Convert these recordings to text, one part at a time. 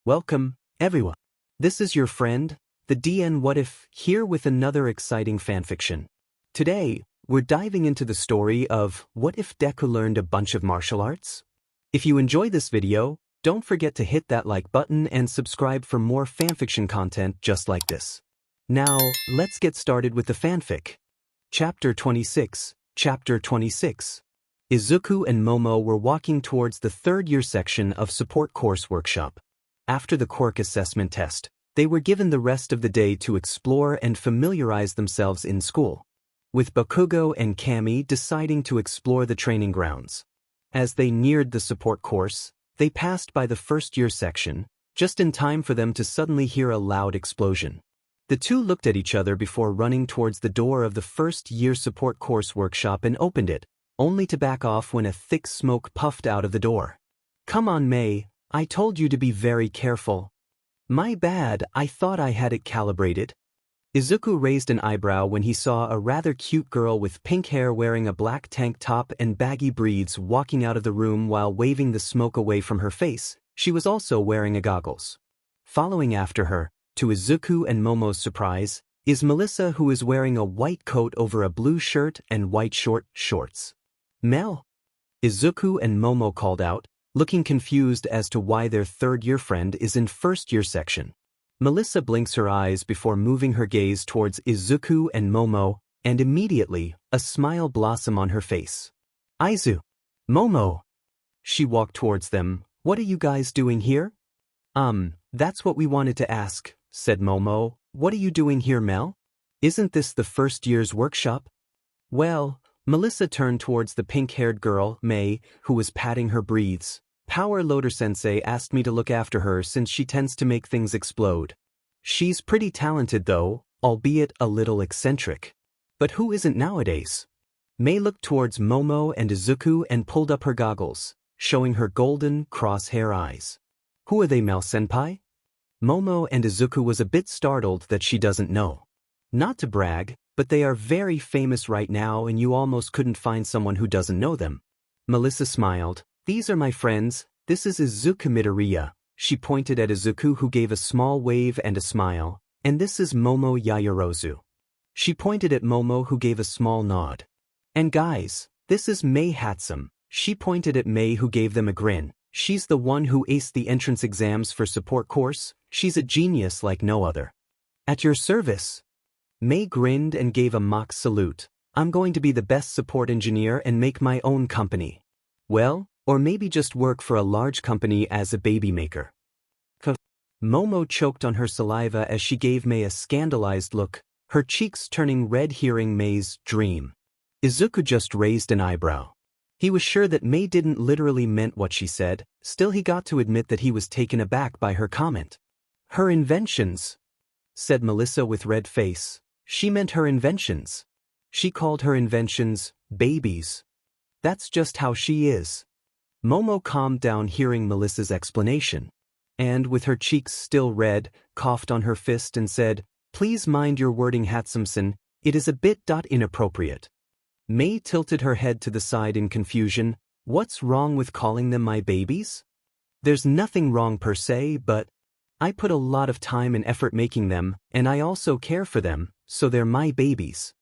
Welcome, everyone. This is your friend, the DN What If, here with another exciting fanfiction. Today, we're diving into the story of What If Deku Learned a Bunch of Martial Arts? If you enjoy this video, don't forget to hit that like button and subscribe for more fanfiction content just like this. Now, let's get started with the fanfic. Chapter 26. Chapter 26. Izuku and Momo were walking towards the third-year section of Support Course Workshop. After the quirk assessment test, they were given the rest of the day to explore and familiarize themselves in school, with Bakugo and Cammy deciding to explore the training grounds. As they neared the support course, they passed by the first-year section, just in time for them to suddenly hear a loud explosion. The two looked at each other before running towards the door of the first-year support course workshop and opened it, only to back off when a thick smoke puffed out of the door. "Come on, May, I told you to be very careful." "My bad, I thought I had it calibrated." Izuku raised an eyebrow when he saw a rather cute girl with pink hair wearing a black tank top and baggy breeds walking out of the room while waving the smoke away from her face. She was also wearing a goggles. Following after her, to Izuku and Momo's surprise, is Melissa, who is wearing a white coat over a blue shirt and white short shorts. "Mel?" Izuku and Momo called out, looking confused as to why their third-year friend is in first-year section. Melissa blinks her eyes before moving her gaze towards Izuku and Momo, and immediately, a smile blossomed on her face. "Izu! Momo!" She walked towards them. "What are you guys doing here?" That's what we wanted to ask," said Momo. "What are you doing here, Mel? Isn't this the first year's workshop?" "Well," Melissa turned towards the pink-haired girl, May, who was patting her breathes. "Power Loader-sensei asked me to look after her since she tends to make things explode. She's pretty talented though, albeit a little eccentric. But who isn't nowadays?" May looked towards Momo and Izuku and pulled up her goggles, showing her golden, crosshair eyes. "Who are they, Mel-senpai?" Momo and Izuku was a bit startled that she doesn't know. "Not to brag, but they are very famous right now and you almost couldn't find someone who doesn't know them." Melissa smiled. "These are my friends. This is Izuku Midoriya." She pointed at Izuku, who gave a small wave and a smile. "And this is Momo Yaoyorozu." She pointed at Momo, who gave a small nod. "And guys, this is May Hatsum." She pointed at May, who gave them a grin. "She's the one who aced the entrance exams for support course. She's a genius like no other." "At your service." May grinned and gave a mock salute. "I'm going to be the best support engineer and make my own company. Well, or maybe just work for a large company as a baby maker." Momo choked on her saliva as she gave May a scandalized look, her cheeks turning red hearing May's dream. Izuku just raised an eyebrow. He was sure that May didn't literally meant what she said, still he got to admit that he was taken aback by her comment. "Her inventions," said Melissa with red face. She meant her inventions. She called her inventions babies. That's just how she is. Momo calmed down hearing Melissa's explanation, and with her cheeks still red, coughed on her fist and said, "Please mind your wording, Hatsumson, it is a bit inappropriate." May tilted her head to the side in confusion. "What's wrong with calling them my babies?" "There's nothing wrong per se, but I put a lot of time and effort making them, and I also care for them, so they're my babies."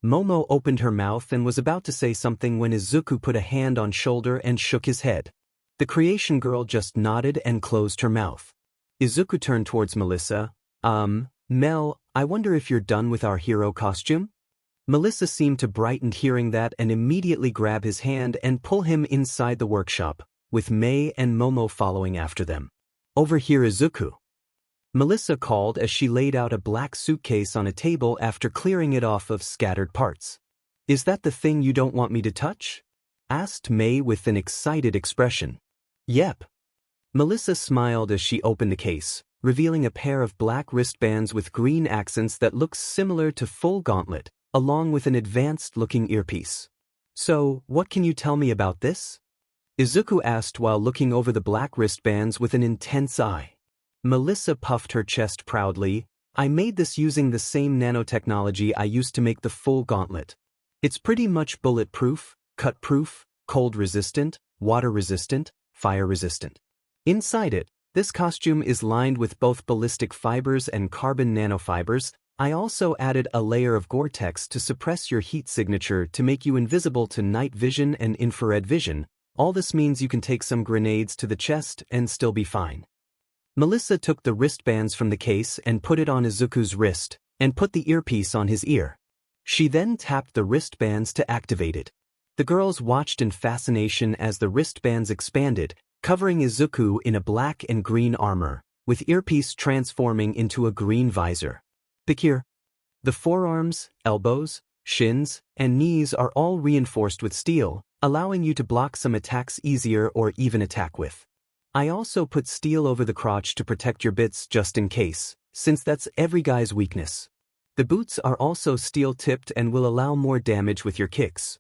Momo opened her mouth and was about to say something when Izuku put a hand on shoulder and shook his head. The creation girl just nodded and closed her mouth. Izuku turned towards Melissa. Mel, I wonder if you're done with our hero costume?" Melissa seemed to brighten hearing that and immediately grab his hand and pull him inside the workshop, with May and Momo following after them. "Over here, Izuku," Melissa called as she laid out a black suitcase on a table after clearing it off of scattered parts. "Is that the thing you don't want me to touch?" asked May with an excited expression. "Yep." Melissa smiled as she opened the case, revealing a pair of black wristbands with green accents that looks similar to full gauntlet, along with an advanced-looking earpiece. "So, what can you tell me about this?" Izuku asked while looking over the black wristbands with an intense eye. Melissa puffed her chest proudly. "I made this using the same nanotechnology I used to make the full gauntlet. It's pretty much bulletproof, cut-proof, cold-resistant, water-resistant, fire-resistant. Inside it, This costume is lined with both ballistic fibers and carbon nanofibers. I also added a layer of Gore-Tex to suppress your heat signature to make you invisible to night vision and infrared vision. All this means you can take some grenades to the chest and still be fine. Melissa took the wristbands from the case and put it on Izuku's wrist, and put the earpiece on his ear. She then tapped the wristbands to activate it. The girls watched in fascination as the wristbands expanded, covering Izuku in a black and green armor, with earpiece transforming into a green visor. Look here. The forearms, elbows, shins, and knees are all reinforced with steel, allowing you to block some attacks easier or even attack with. I also put steel over the crotch to protect your bits just in case, since that's every guy's weakness. The boots are also steel-tipped and will allow more damage with your kicks.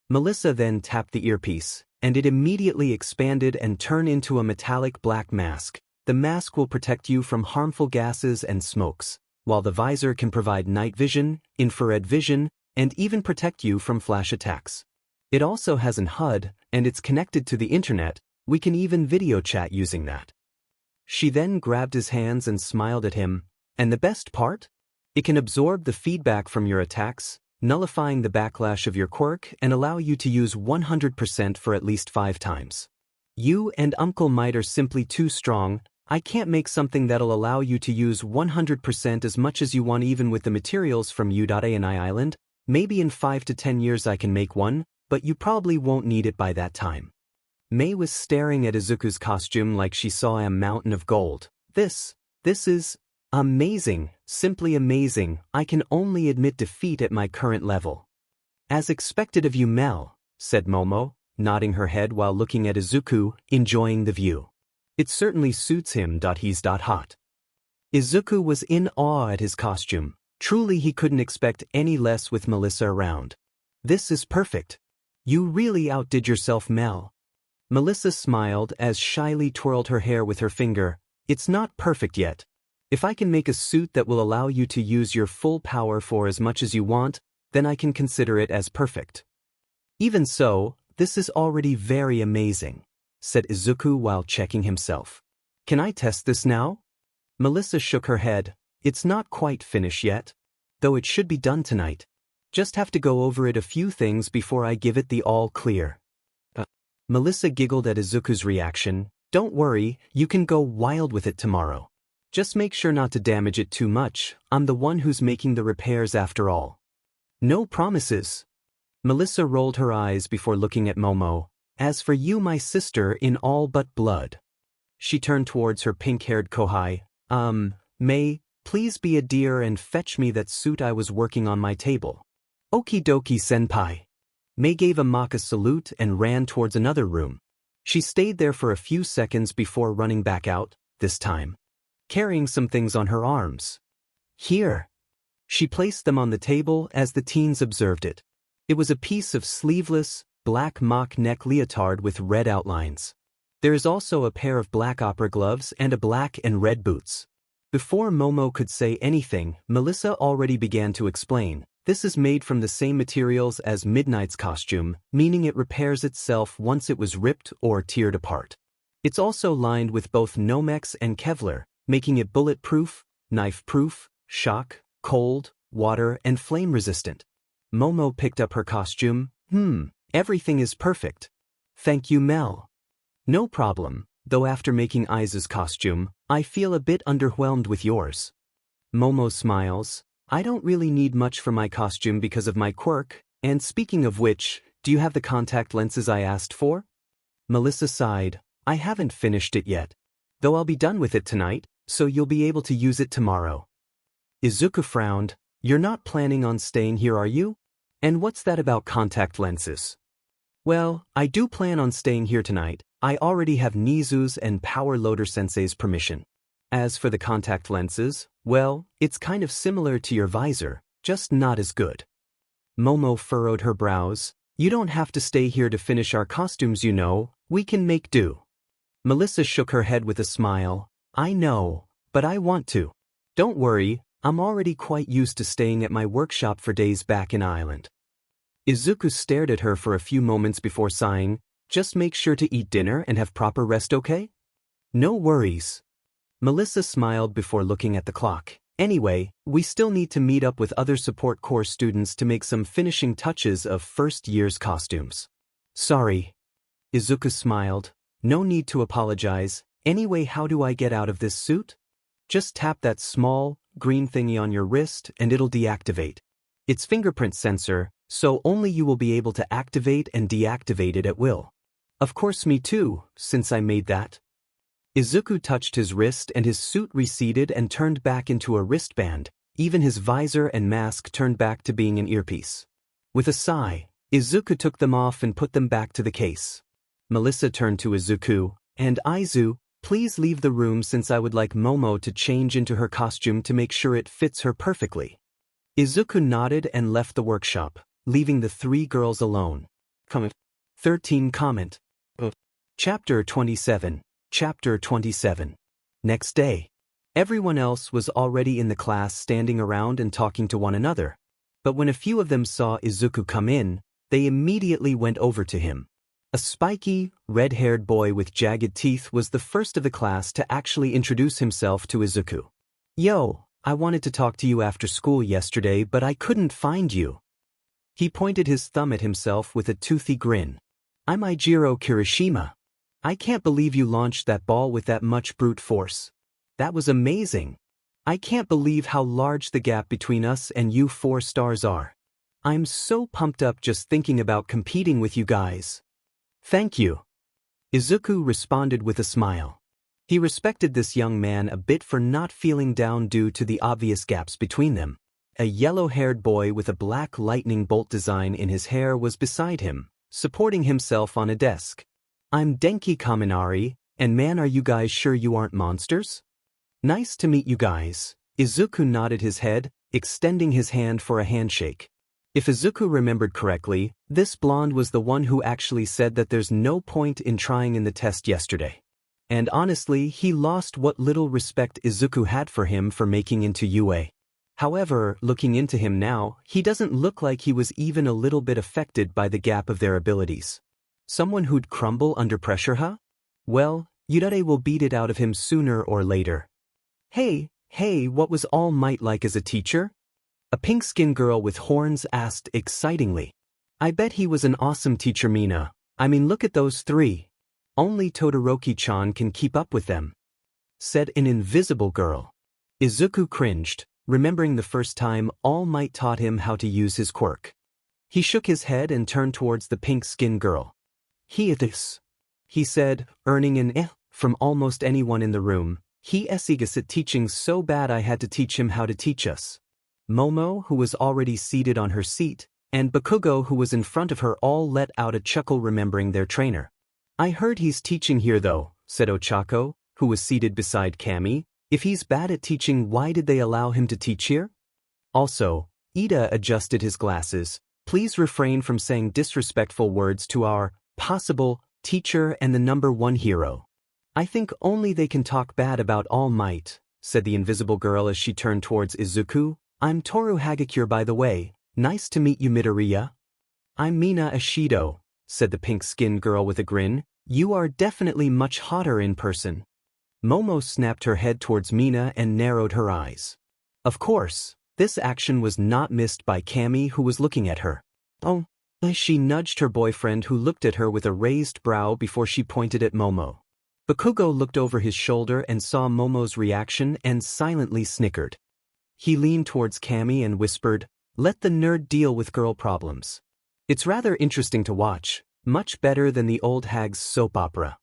Melissa then tapped the earpiece, and it immediately expanded and turned into a metallic black mask. The mask will protect you from harmful gases and smokes, while the visor can provide night vision, infrared vision, and even protect you from flash attacks. It also has an HUD, and it's connected to the internet. We can even video chat using that. She then grabbed his hands and smiled at him, and the best part? It can absorb the feedback from your attacks, nullifying the backlash of your quirk and allow you to use 100% for at least 5 times. You and Uncle Might are simply too strong. I can't make something that'll allow you to use 100% as much as you want even with the materials from U.A.N.I. Island. Maybe in 5 to 10 years I can make one, but you probably won't need it by that time. Mei was staring at Izuku's costume like she saw a mountain of gold. This is amazing, simply amazing. I can only admit defeat at my current level. As expected of you, Mel, said Momo, nodding her head while looking at Izuku, enjoying the view. It certainly suits him. He's hot. Izuku was in awe at his costume. Truly he couldn't expect any less with Melissa around. This is perfect. You really outdid yourself, Mel. Melissa smiled as shyly twirled her hair with her finger. It's not perfect yet. If I can make a suit that will allow you to use your full power for as much as you want, then I can consider it as perfect. Even so, this is already very amazing, said Izuku while checking himself. Can I test this now? Melissa shook her head. It's not quite finished yet, though it should be done tonight. Just have to go over it a few things before I give it the all clear. Melissa giggled at Izuku's reaction. Don't worry, you can go wild with it tomorrow. Just make sure not to damage it too much. I'm the one who's making the repairs after all. No promises. Melissa rolled her eyes before looking at Momo. As for you, my sister in all but blood. She turned towards her pink-haired Kohai. Mei, please be a dear and fetch me that suit I was working on my table. Okie dokie, senpai. Mei gave a mock salute and ran towards another room. She stayed there for a few seconds before running back out, this time carrying some things on her arms. Here. She placed them on the table as the teens observed it. It was a piece of sleeveless, black mock neck leotard with red outlines. There is also a pair of black opera gloves and a black and red boots. Before Momo could say anything, Melissa already began to explain. This is made from the same materials as Midnight's costume, meaning it repairs itself once it was ripped or teared apart. It's also lined with both Nomex and Kevlar, making it bulletproof, knife-proof, shock, cold, water, and flame-resistant. Momo picked up her costume. Everything is perfect. Thank you, Mel. No problem, though after making Aiza's costume, I feel a bit underwhelmed with yours. Momo smiles. I don't really need much for my costume because of my quirk, and speaking of which, do you have the contact lenses I asked for? Melissa sighed. I haven't finished it yet. Though I'll be done with it tonight, so you'll be able to use it tomorrow. Izuku frowned. You're not planning on staying here, are you? And what's that about contact lenses? Well, I do plan on staying here tonight. I already have Nizu's and Power Loader Sensei's permission. As for the contact lenses, well, it's kind of similar to your visor, just not as good. Momo furrowed her brows. You don't have to stay here to finish our costumes, you know. We can make do. Melissa shook her head with a smile. I know, but I want to. Don't worry, I'm already quite used to staying at my workshop for days back in Island. Izuku stared at her for a few moments before sighing. Just make sure to eat dinner and have proper rest, okay? No worries. Melissa smiled before looking at the clock. Anyway, we still need to meet up with other support corps students to make some finishing touches of first year's costumes. Sorry. Izuku smiled. No need to apologize. Anyway, how do I get out of this suit? Just tap that small, green thingy on your wrist and it'll deactivate. It's fingerprint sensor, so only you will be able to activate and deactivate it at will. Of course me too, since I made that. Izuku touched his wrist and his suit receded and turned back into a wristband. Even his visor and mask turned back to being an earpiece. With a sigh, Izuku took them off and put them back to the case. Melissa turned to Izuku, and Aizu, please leave the room since I would like Momo to change into her costume to make sure it fits her perfectly. Izuku nodded and left the workshop, leaving the three girls alone. 13 comment. Chapter 27. Chapter 27. Next day. Everyone else was already in the class standing around and talking to one another. But when a few of them saw Izuku come in, they immediately went over to him. A spiky, red-haired boy with jagged teeth was the first of the class to actually introduce himself to Izuku. Yo, I wanted to talk to you after school yesterday, but I couldn't find you. He pointed his thumb at himself with a toothy grin. I'm Ijiro Kirishima. I can't believe you launched that ball with that much brute force. That was amazing. I can't believe how large the gap between us and you 4 stars are. I'm so pumped up just thinking about competing with you guys. Thank you. Izuku responded with a smile. He respected this young man a bit for not feeling down due to the obvious gaps between them. A yellow-haired boy with a black lightning bolt design in his hair was beside him, supporting himself on a desk. I'm Denki Kaminari, and man, are you guys sure you aren't monsters? Nice to meet you guys. Izuku nodded his head, extending his hand for a handshake. If Izuku remembered correctly, this blonde was the one who actually said that there's no point in trying in the test yesterday. And honestly, he lost what little respect Izuku had for him for making into UA. However, looking into him now, he doesn't look like he was even a little bit affected by the gap of their abilities. Someone who'd crumble under pressure, huh? Well, Yurare will beat it out of him sooner or later. Hey, what was All Might like as a teacher? A pink-skinned girl with horns asked excitingly. I bet he was an awesome teacher, Mina. I mean, look at those 3. Only Todoroki-chan can keep up with them, said an invisible girl. Izuku cringed, remembering the first time All Might taught him how to use his quirk. He shook his head and turned towards the pink-skinned girl. He said, earning an from almost anyone in the room. He is at teaching so bad I had to teach him how to teach us. Momo, who was already seated on her seat, and Bakugo, who was in front of her, all let out a chuckle remembering their trainer. I heard he's teaching here though, said Ochako, who was seated beside Cammy. If he's bad at teaching, why did they allow him to teach here? Also, Ida adjusted his glasses. Please refrain from saying disrespectful words to our possible teacher and the #1 hero. I think only they can talk bad about All Might, said the invisible girl as she turned towards Izuku. I'm Toru Hagakure, by the way. Nice to meet you, Midoriya. I'm Mina Ashido, said the pink-skinned girl with a grin. You are definitely much hotter in person. Momo snapped her head towards Mina and narrowed her eyes. Of course, this action was not missed by Cammy, who was looking at her. Oh, she nudged her boyfriend, who looked at her with a raised brow before she pointed at Momo. Bakugo looked over his shoulder and saw Momo's reaction and silently snickered. He leaned towards Cammy and whispered, let the nerd deal with girl problems. It's rather interesting to watch, much better than the old hag's soap opera.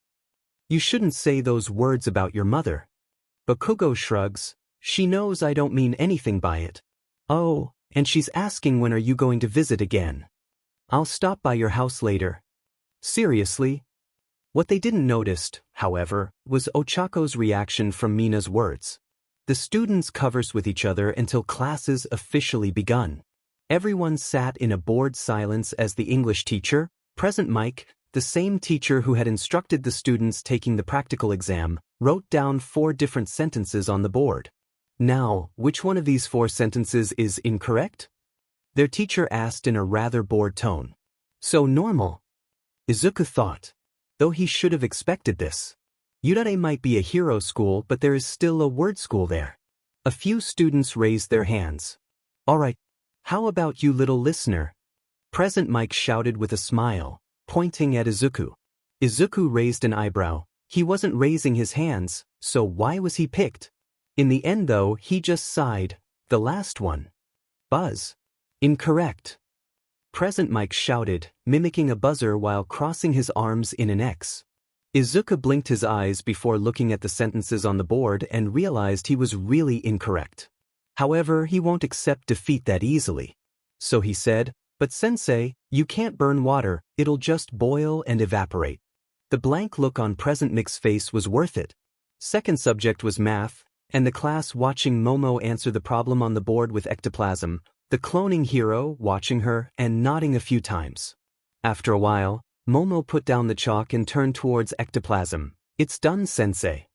You shouldn't say those words about your mother. Bakugo shrugs. She knows I don't mean anything by it. Oh, and she's asking when are you going to visit again? I'll stop by your house later. Seriously? What they didn't notice, however, was Ochako's reaction from Mina's words. The students conversed with each other until classes officially begun. Everyone sat in a bored silence as the English teacher, present Mike, the same teacher who had instructed the students taking the practical exam, wrote down 4 different sentences on the board. Now, which one of these 4 sentences is incorrect? Their teacher asked in a rather bored tone. So normal. Izuku thought. Though he should have expected this. Yurare might be a hero school, but there is still a word school there. A few students raised their hands. Alright. How about you, little listener? Present Mike shouted with a smile, pointing at Izuku. Izuku raised an eyebrow. He wasn't raising his hands, so why was he picked? In the end though, he just sighed. The last one. Buzz. Incorrect. Present Mike shouted, mimicking a buzzer while crossing his arms in an X. Izuku blinked his eyes before looking at the sentences on the board and realized he was really incorrect. However, he won't accept defeat that easily. So he said, "But sensei, you can't burn water, it'll just boil and evaporate." The blank look on Present Mike's face was worth it. Second subject was math, and the class watching Momo answer the problem on the board with ectoplasm, the cloning hero watching her and nodding a few times. After a while, Momo put down the chalk and turned towards ectoplasm. "It's done, sensei."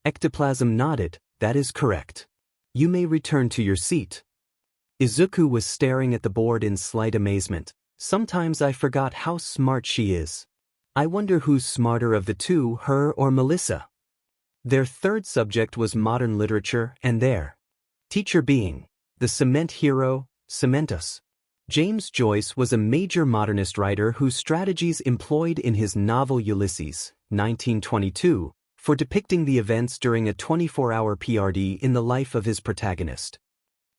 Ectoplasm nodded. "That is correct. You may return to your seat." Izuku was staring at the board in slight amazement. Sometimes I forgot how smart she is. I wonder who's smarter of the two, her or Melissa. Their third subject was modern literature, and their teacher being the cement hero, Cementus. James Joyce was a major modernist writer whose strategies employed in his novel Ulysses, 1922, for depicting the events during a 24-hour PRD in the life of his protagonist.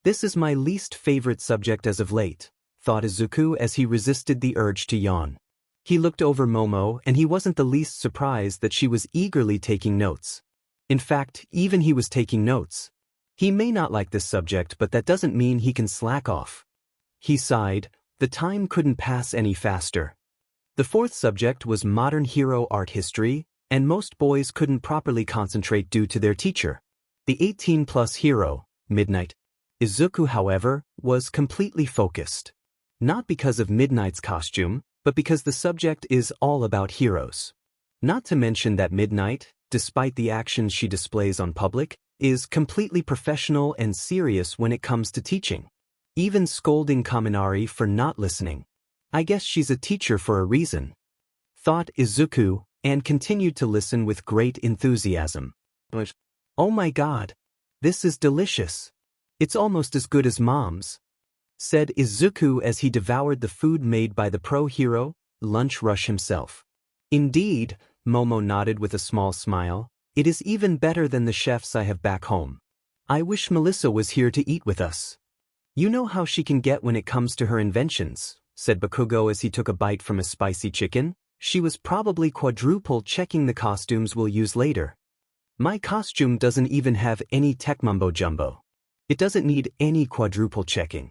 "This is my least favorite subject as of late," thought Izuku as he resisted the urge to yawn. He looked over Momo and he wasn't the least surprised that she was eagerly taking notes. In fact, even he was taking notes. He may not like this subject, but that doesn't mean he can slack off. He sighed. The time couldn't pass any faster. The fourth subject was modern hero art history, and most boys couldn't properly concentrate due to their teacher, the 18-plus hero, Midnight. Izuku, however, was completely focused. Not because of Midnight's costume, but because the subject is all about heroes. Not to mention that Midnight, despite the actions she displays on public, is completely professional and serious when it comes to teaching. Even scolding Kaminari for not listening. I guess she's a teacher for a reason, thought Izuku, and continued to listen with great enthusiasm. "Oh my god. This is delicious. It's almost as good as Mom's," said Izuku as he devoured the food made by the pro hero, Lunch Rush himself. "Indeed," Momo nodded with a small smile. "It is even better than the chefs I have back home. I wish Melissa was here to eat with us. You know how she can get when it comes to her inventions," said Bakugo as he took a bite from a spicy chicken. "She was probably quadruple checking the costumes we'll use later." "My costume doesn't even have any tech mumbo jumbo. It doesn't need any quadruple checking,"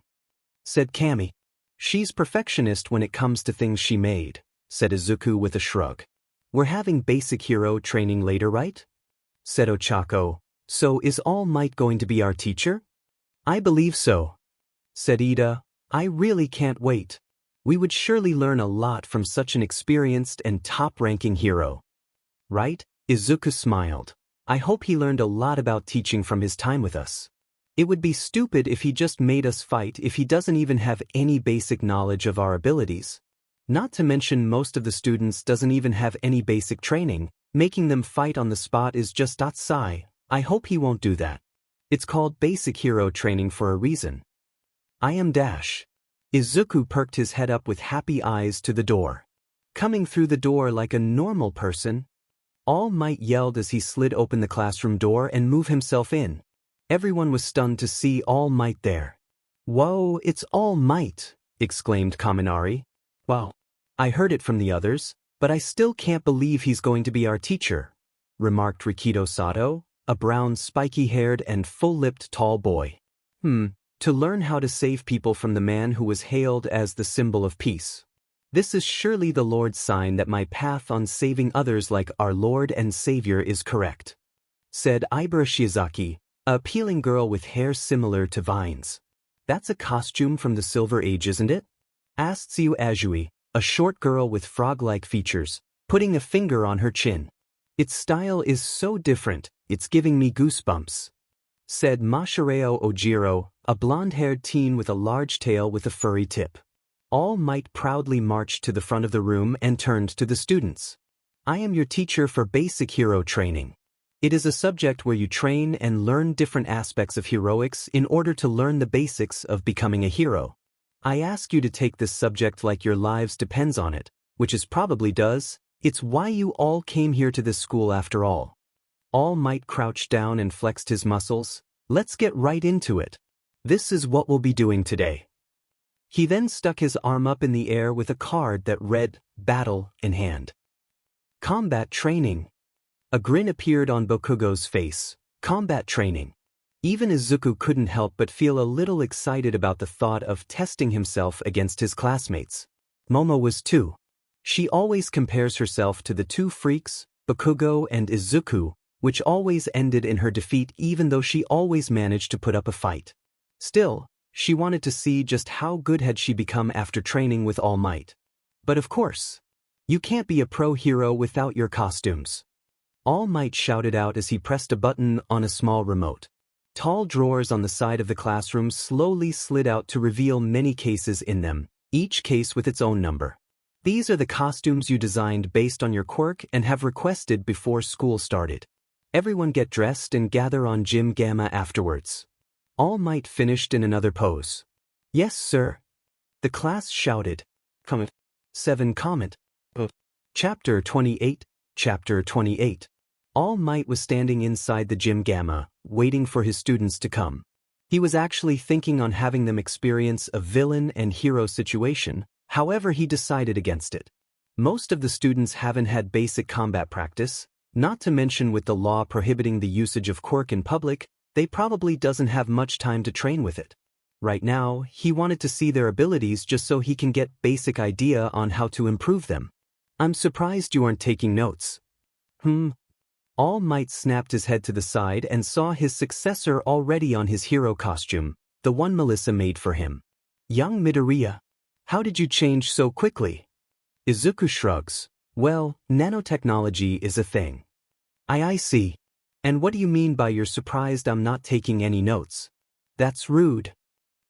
said Cammy. "She's perfectionist when it comes to things she made," said Izuku with a shrug. "We're having basic hero training later, right?" said Ochako. "So is All Might going to be our teacher?" "I believe so," said Ida. "I really can't wait. We would surely learn a lot from such an experienced and top-ranking hero." "Right?" Izuku smiled. "I hope he learned a lot about teaching from his time with us. It would be stupid if he just made us fight if he doesn't even have any basic knowledge of our abilities. Not to mention most of the students doesn't even have any basic training. Making them fight on the spot is just sigh. I hope he won't do that. It's called basic hero training for a reason." "I am Dash." Izuku perked his head up with happy eyes to the door. Coming through the door like a normal person, All Might yelled as he slid open the classroom door and moved himself in. Everyone was stunned to see All Might there. "Whoa, it's All Might!" exclaimed Kaminari. "Wow. I heard it from the others, but I still can't believe he's going to be our teacher," remarked Rikido Sato, a brown spiky-haired and full-lipped tall boy. To learn how to save people from the man who was hailed as the symbol of peace. This is surely the Lord's sign that my path on saving others like our Lord and Savior is correct," said Ibara Shiozaki, a appealing girl with hair similar to vines. "That's a costume from the Silver Age, isn't it?" asked Tsuyu Azui, a short girl with frog-like features, putting a finger on her chin. "Its style is so different, it's giving me goosebumps," said Mashareo Ojiro, a blonde-haired teen with a large tail with a furry tip. All Might proudly marched to the front of the room and turned to the students. I am your teacher for basic hero training. It is a subject where you train and learn different aspects of heroics in order to learn the basics of becoming a hero. I ask you to take this subject like your lives depends on it, which it probably does. It's why you all came here to this school after all. All Might crouched down and flexed his muscles. Let's get right into it. This is what we'll be doing today. He then stuck his arm up in the air with a card that read, Battle, in hand. Combat training. A grin appeared on Bakugo's face. Combat training. Even Isizuku couldn't help but feel a little excited about the thought of testing himself against his classmates. Momo was too. She always compares herself to the two freaks, Bakugo and Isizuku, which always ended in her defeat even though she always managed to put up a fight. Still, she wanted to see just how good had she become after training with All Might. But of course, you can't be a pro hero without your costumes. All Might shouted out as he pressed a button on a small remote. Tall drawers on the side of the classroom slowly slid out to reveal many cases in them, each case with its own number. These are the costumes you designed based on your quirk and have requested before school started. Everyone get dressed and gather on Gym Gamma afterwards. All Might finished in another pose. Yes, sir. The class shouted. Comment. 7 comment. Chapter 28. Chapter 28. All Might was standing inside the Gym Gamma, waiting for his students to come. He was actually thinking on having them experience a villain and hero situation, however he decided against it. Most of the students haven't had basic combat practice, not to mention with the law prohibiting the usage of quirk in public, they probably doesn't have much time to train with it. Right now, he wanted to see their abilities just so he can get basic idea on how to improve them. I'm surprised you aren't taking notes. All Might snapped his head to the side and saw his successor already on his hero costume, the one Melissa made for him. Young Midoriya, how did you change so quickly? Izuku shrugs. Well, nanotechnology is a thing. I see. And what do you mean by you're surprised I'm not taking any notes? That's rude.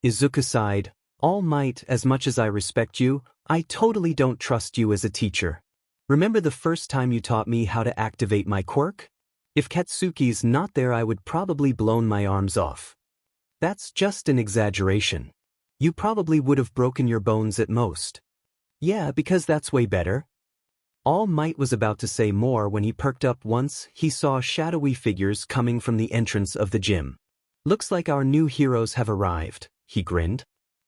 Izuku sighed. All Might, as much as I respect you, I totally don't trust you as a teacher. Remember the first time you taught me how to activate my quirk? If Katsuki's not there I would probably blown my arms off. That's just an exaggeration. You probably would have broken your bones at most. Yeah, because that's way better. All Might was about to say more when he perked up once he saw shadowy figures coming from the entrance of the gym. Looks like our new heroes have arrived, he grinned.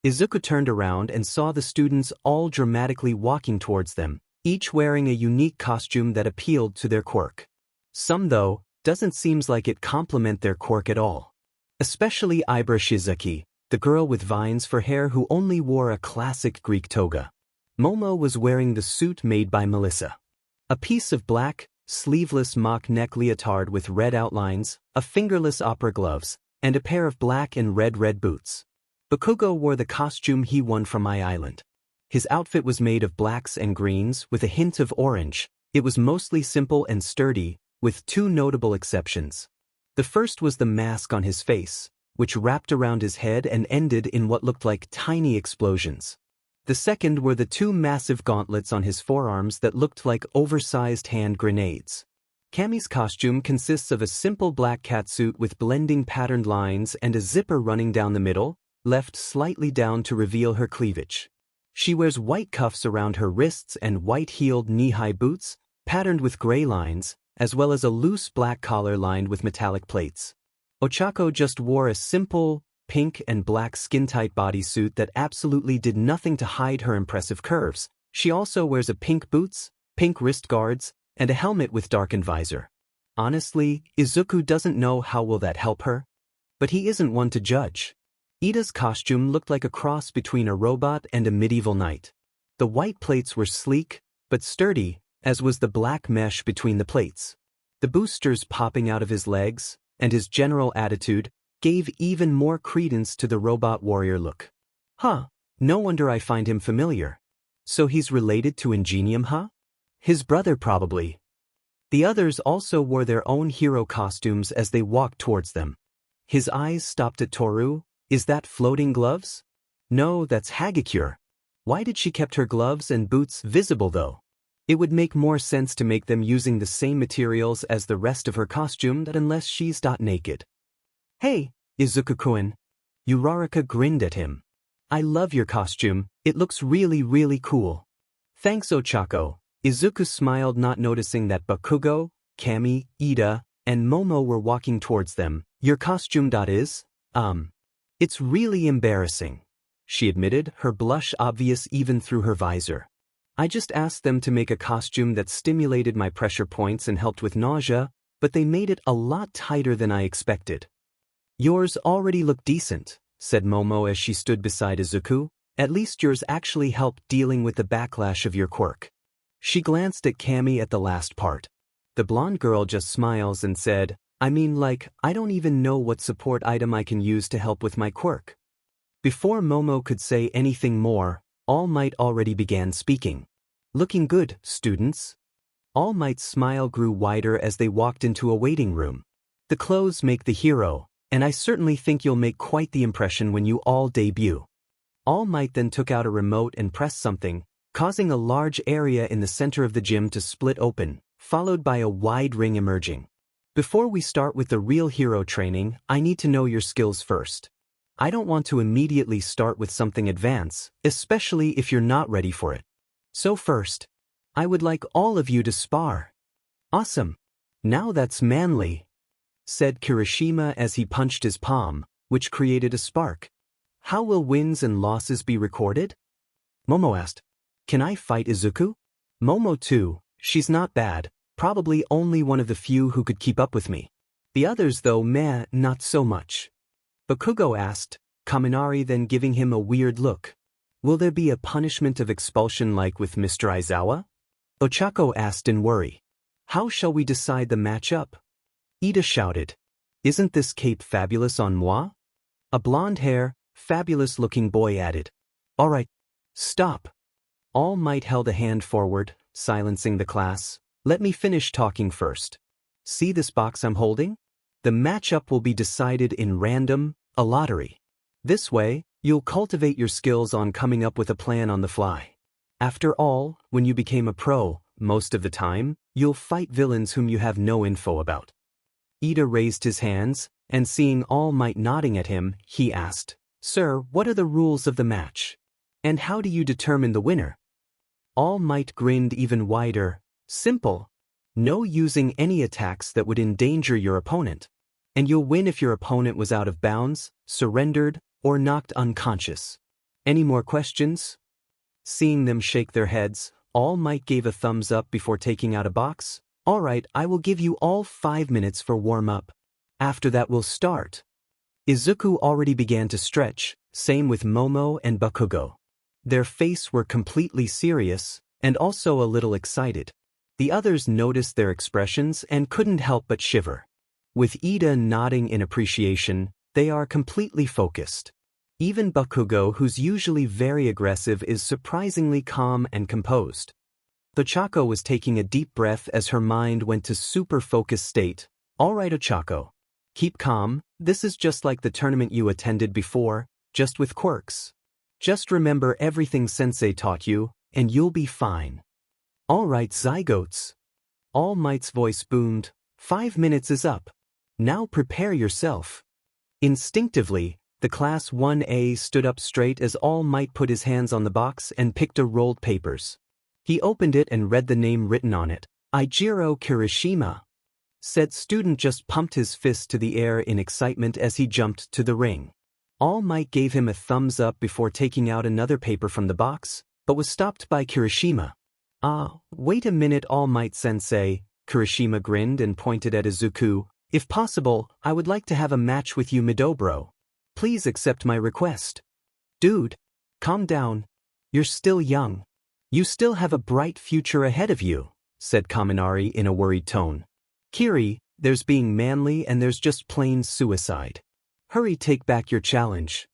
Izuku turned around and saw the students all dramatically walking towards them, each wearing a unique costume that appealed to their quirk. Some, though, doesn't seems like it complement their quirk at all. Especially Ibra Shizuki, the girl with vines for hair who only wore a classic Greek toga. Momo was wearing the suit made by Melissa. A piece of black, sleeveless mock neck leotard with red outlines, a fingerless opera gloves, and a pair of black and red boots. Bakugo wore the costume he won from My Island. His outfit was made of blacks and greens with a hint of orange. It was mostly simple and sturdy, with two notable exceptions. The first was the mask on his face, which wrapped around his head and ended in what looked like tiny explosions. The second were the two massive gauntlets on his forearms that looked like oversized hand grenades. Cammy's costume consists of a simple black catsuit with blending patterned lines and a zipper running down the middle, left slightly down to reveal her cleavage. She wears white cuffs around her wrists and white-heeled knee-high boots, patterned with gray lines, as well as a loose black collar lined with metallic plates. Ochako just wore a simple, pink and black skin-tight bodysuit that absolutely did nothing to hide her impressive curves. She also wears a pink boots, pink wrist guards, and a helmet with darkened visor. Honestly, Izuku doesn't know how will that help her. But he isn't one to judge. Ida's costume looked like a cross between a robot and a medieval knight. The white plates were sleek, but sturdy, as was the black mesh between the plates. The boosters popping out of his legs, and his general attitude, gave even more credence to the robot warrior look. No wonder I find him familiar. So he's related to Ingenium, huh? His brother probably. The others also wore their own hero costumes as they walked towards them. His eyes stopped at Toru. Is that floating gloves? No, that's Hagakure. Why did she kept her gloves and boots visible though? It would make more sense to make them using the same materials as the rest of her costume that unless she's naked. Hey, Izuku-kun. Uraraka grinned at him. I love your costume, it looks really cool. Thanks Ochako. Izuku smiled, not noticing that Bakugo, Cammy, Ida, and Momo were walking towards them. Your costume is? It's really embarrassing, she admitted, her blush obvious even through her visor. I just asked them to make a costume that stimulated my pressure points and helped with nausea, but they made it a lot tighter than I expected. Yours already look decent, said Momo as she stood beside Izuku. At least yours actually helped dealing with the backlash of your quirk. She glanced at Cammy at the last part. The blonde girl just smiles and said, I mean, like, I don't even know what support item I can use to help with my quirk. Before Momo could say anything more, All Might already began speaking. Looking good, students. All Might's smile grew wider as they walked into a waiting room. The clothes make the hero, and I certainly think you'll make quite the impression when you all debut. All Might then took out a remote and pressed something, causing a large area in the center of the gym to split open, followed by a wide ring emerging. Before we start with the real hero training, I need to know your skills first. I don't want to immediately start with something advanced, especially if you're not ready for it. So first, I would like all of you to spar. Awesome. Now that's manly, said Kirishima as he punched his palm, which created a spark. How will wins and losses be recorded? Momo asked. Can I fight Izuku? Momo too, she's not bad, probably only one of the few who could keep up with me. The others though, meh, not so much. Bakugo asked, Kaminari then giving him a weird look. Will there be a punishment of expulsion like with Mr. Aizawa? Ochako asked in worry. How shall we decide the matchup? Ida shouted. Isn't this cape fabulous on moi? A blonde-hair, fabulous-looking boy added. All right, stop. All Might held a hand forward, silencing the class. Let me finish talking first. See this box I'm holding? The matchup will be decided in random, a lottery. This way, you'll cultivate your skills on coming up with a plan on the fly. After all, when you became a pro, most of the time, you'll fight villains whom you have no info about. Ida raised his hands, and seeing All Might nodding at him, he asked, Sir, what are the rules of the match? And how do you determine the winner? All Might grinned even wider. Simple. No using any attacks that would endanger your opponent. And you'll win if your opponent was out of bounds, surrendered, or knocked unconscious. Any more questions? Seeing them shake their heads, All Might gave a thumbs up before taking out a box. All right, I will give you all 5 minutes for warm-up. After that we'll start. Izuku already began to stretch, same with Momo and Bakugo. Their faces were completely serious, and also a little excited. The others noticed their expressions and couldn't help but shiver. With Ida nodding in appreciation, they are completely focused. Even Bakugo, who's usually very aggressive, is surprisingly calm and composed. Ochako was taking a deep breath as her mind went to super focused state. All right, Ochako. Keep calm, this is just like the tournament you attended before, just with quirks. Just remember everything Sensei taught you, and you'll be fine. All right, Zygotes. All Might's voice boomed. 5 minutes is up. Now prepare yourself. Instinctively, the Class 1A stood up straight as All Might put his hands on the box and picked a rolled papers. He opened it and read the name written on it. Eijiro Kirishima. Said student just pumped his fist to the air in excitement as he jumped to the ring. All Might gave him a thumbs up before taking out another paper from the box, but was stopped by Kirishima. Wait a minute, All Might Sensei. Kirishima grinned and pointed at Izuku. If possible, I would like to have a match with you, Midobro. Please accept my request. Dude, calm down. You're still young. You still have a bright future ahead of you, said Kaminari in a worried tone. Kiri, there's being manly and there's just plain suicide. Hurry, take back your challenge,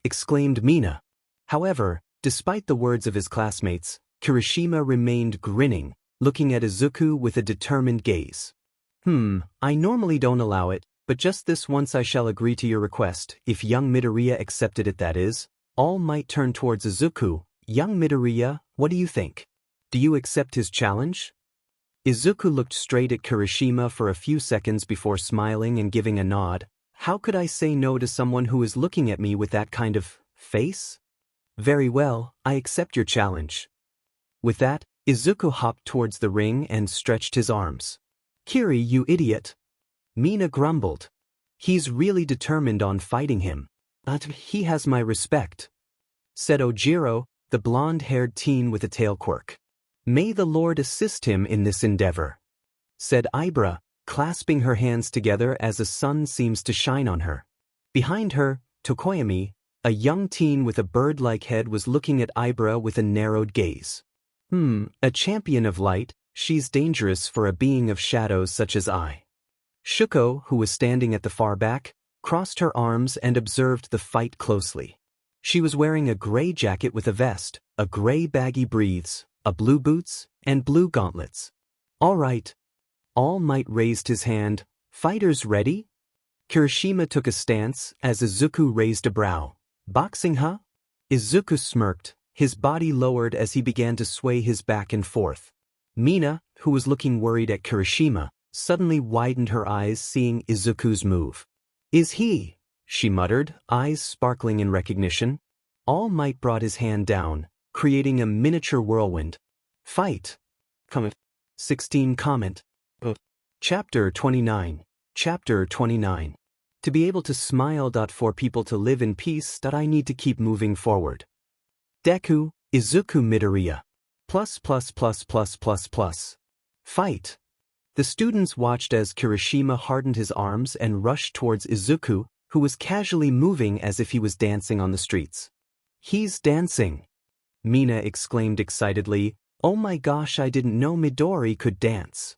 exclaimed Mina. However, despite the words of his classmates, Kirishima remained grinning, looking at Izuku with a determined gaze. I normally don't allow it, but just this once I shall agree to your request, if young Midoriya accepted it, that is. All Might turn towards Izuku. Young Midoriya, what do you think? Do you accept his challenge? Izuku looked straight at Kirishima for a few seconds before smiling and giving a nod. How could I say no to someone who is looking at me with that kind of face? Very well, I accept your challenge. With that, Izuku hopped towards the ring and stretched his arms. Kiri, you idiot. Mina grumbled. He's really determined on fighting him. But he has my respect, said Ojiro, the blonde-haired teen with a tail quirk. May the Lord assist him in this endeavor, said Ibra, clasping her hands together as the sun seems to shine on her. Behind her, Tokoyami, a young teen with a bird-like head, was looking at Ibra with a narrowed gaze. A champion of light, she's dangerous for a being of shadows such as I. Shuko, who was standing at the far back, crossed her arms and observed the fight closely. She was wearing a gray jacket with a vest, a gray baggy briefs, a blue boots, and blue gauntlets. All right. All Might raised his hand. Fighters ready? Kirishima took a stance as Izuku raised a brow. Boxing, huh? Izuku smirked, his body lowered as he began to sway his back and forth. Mina, who was looking worried at Kirishima, suddenly widened her eyes seeing Izuku's move. Is he? She muttered, eyes sparkling in recognition. All Might brought his hand down, creating a miniature whirlwind. Fight. 16 comment. Chapter 29. Chapter 29. To be able to smile. For people to live in peace. I need to keep moving forward. Deku, Izuku Midoriya. Fight. The students watched as Kirishima hardened his arms and rushed towards Izuku, who was casually moving as if he was dancing on the streets. He's dancing. Mina exclaimed excitedly, oh my gosh, I didn't know Midori could dance.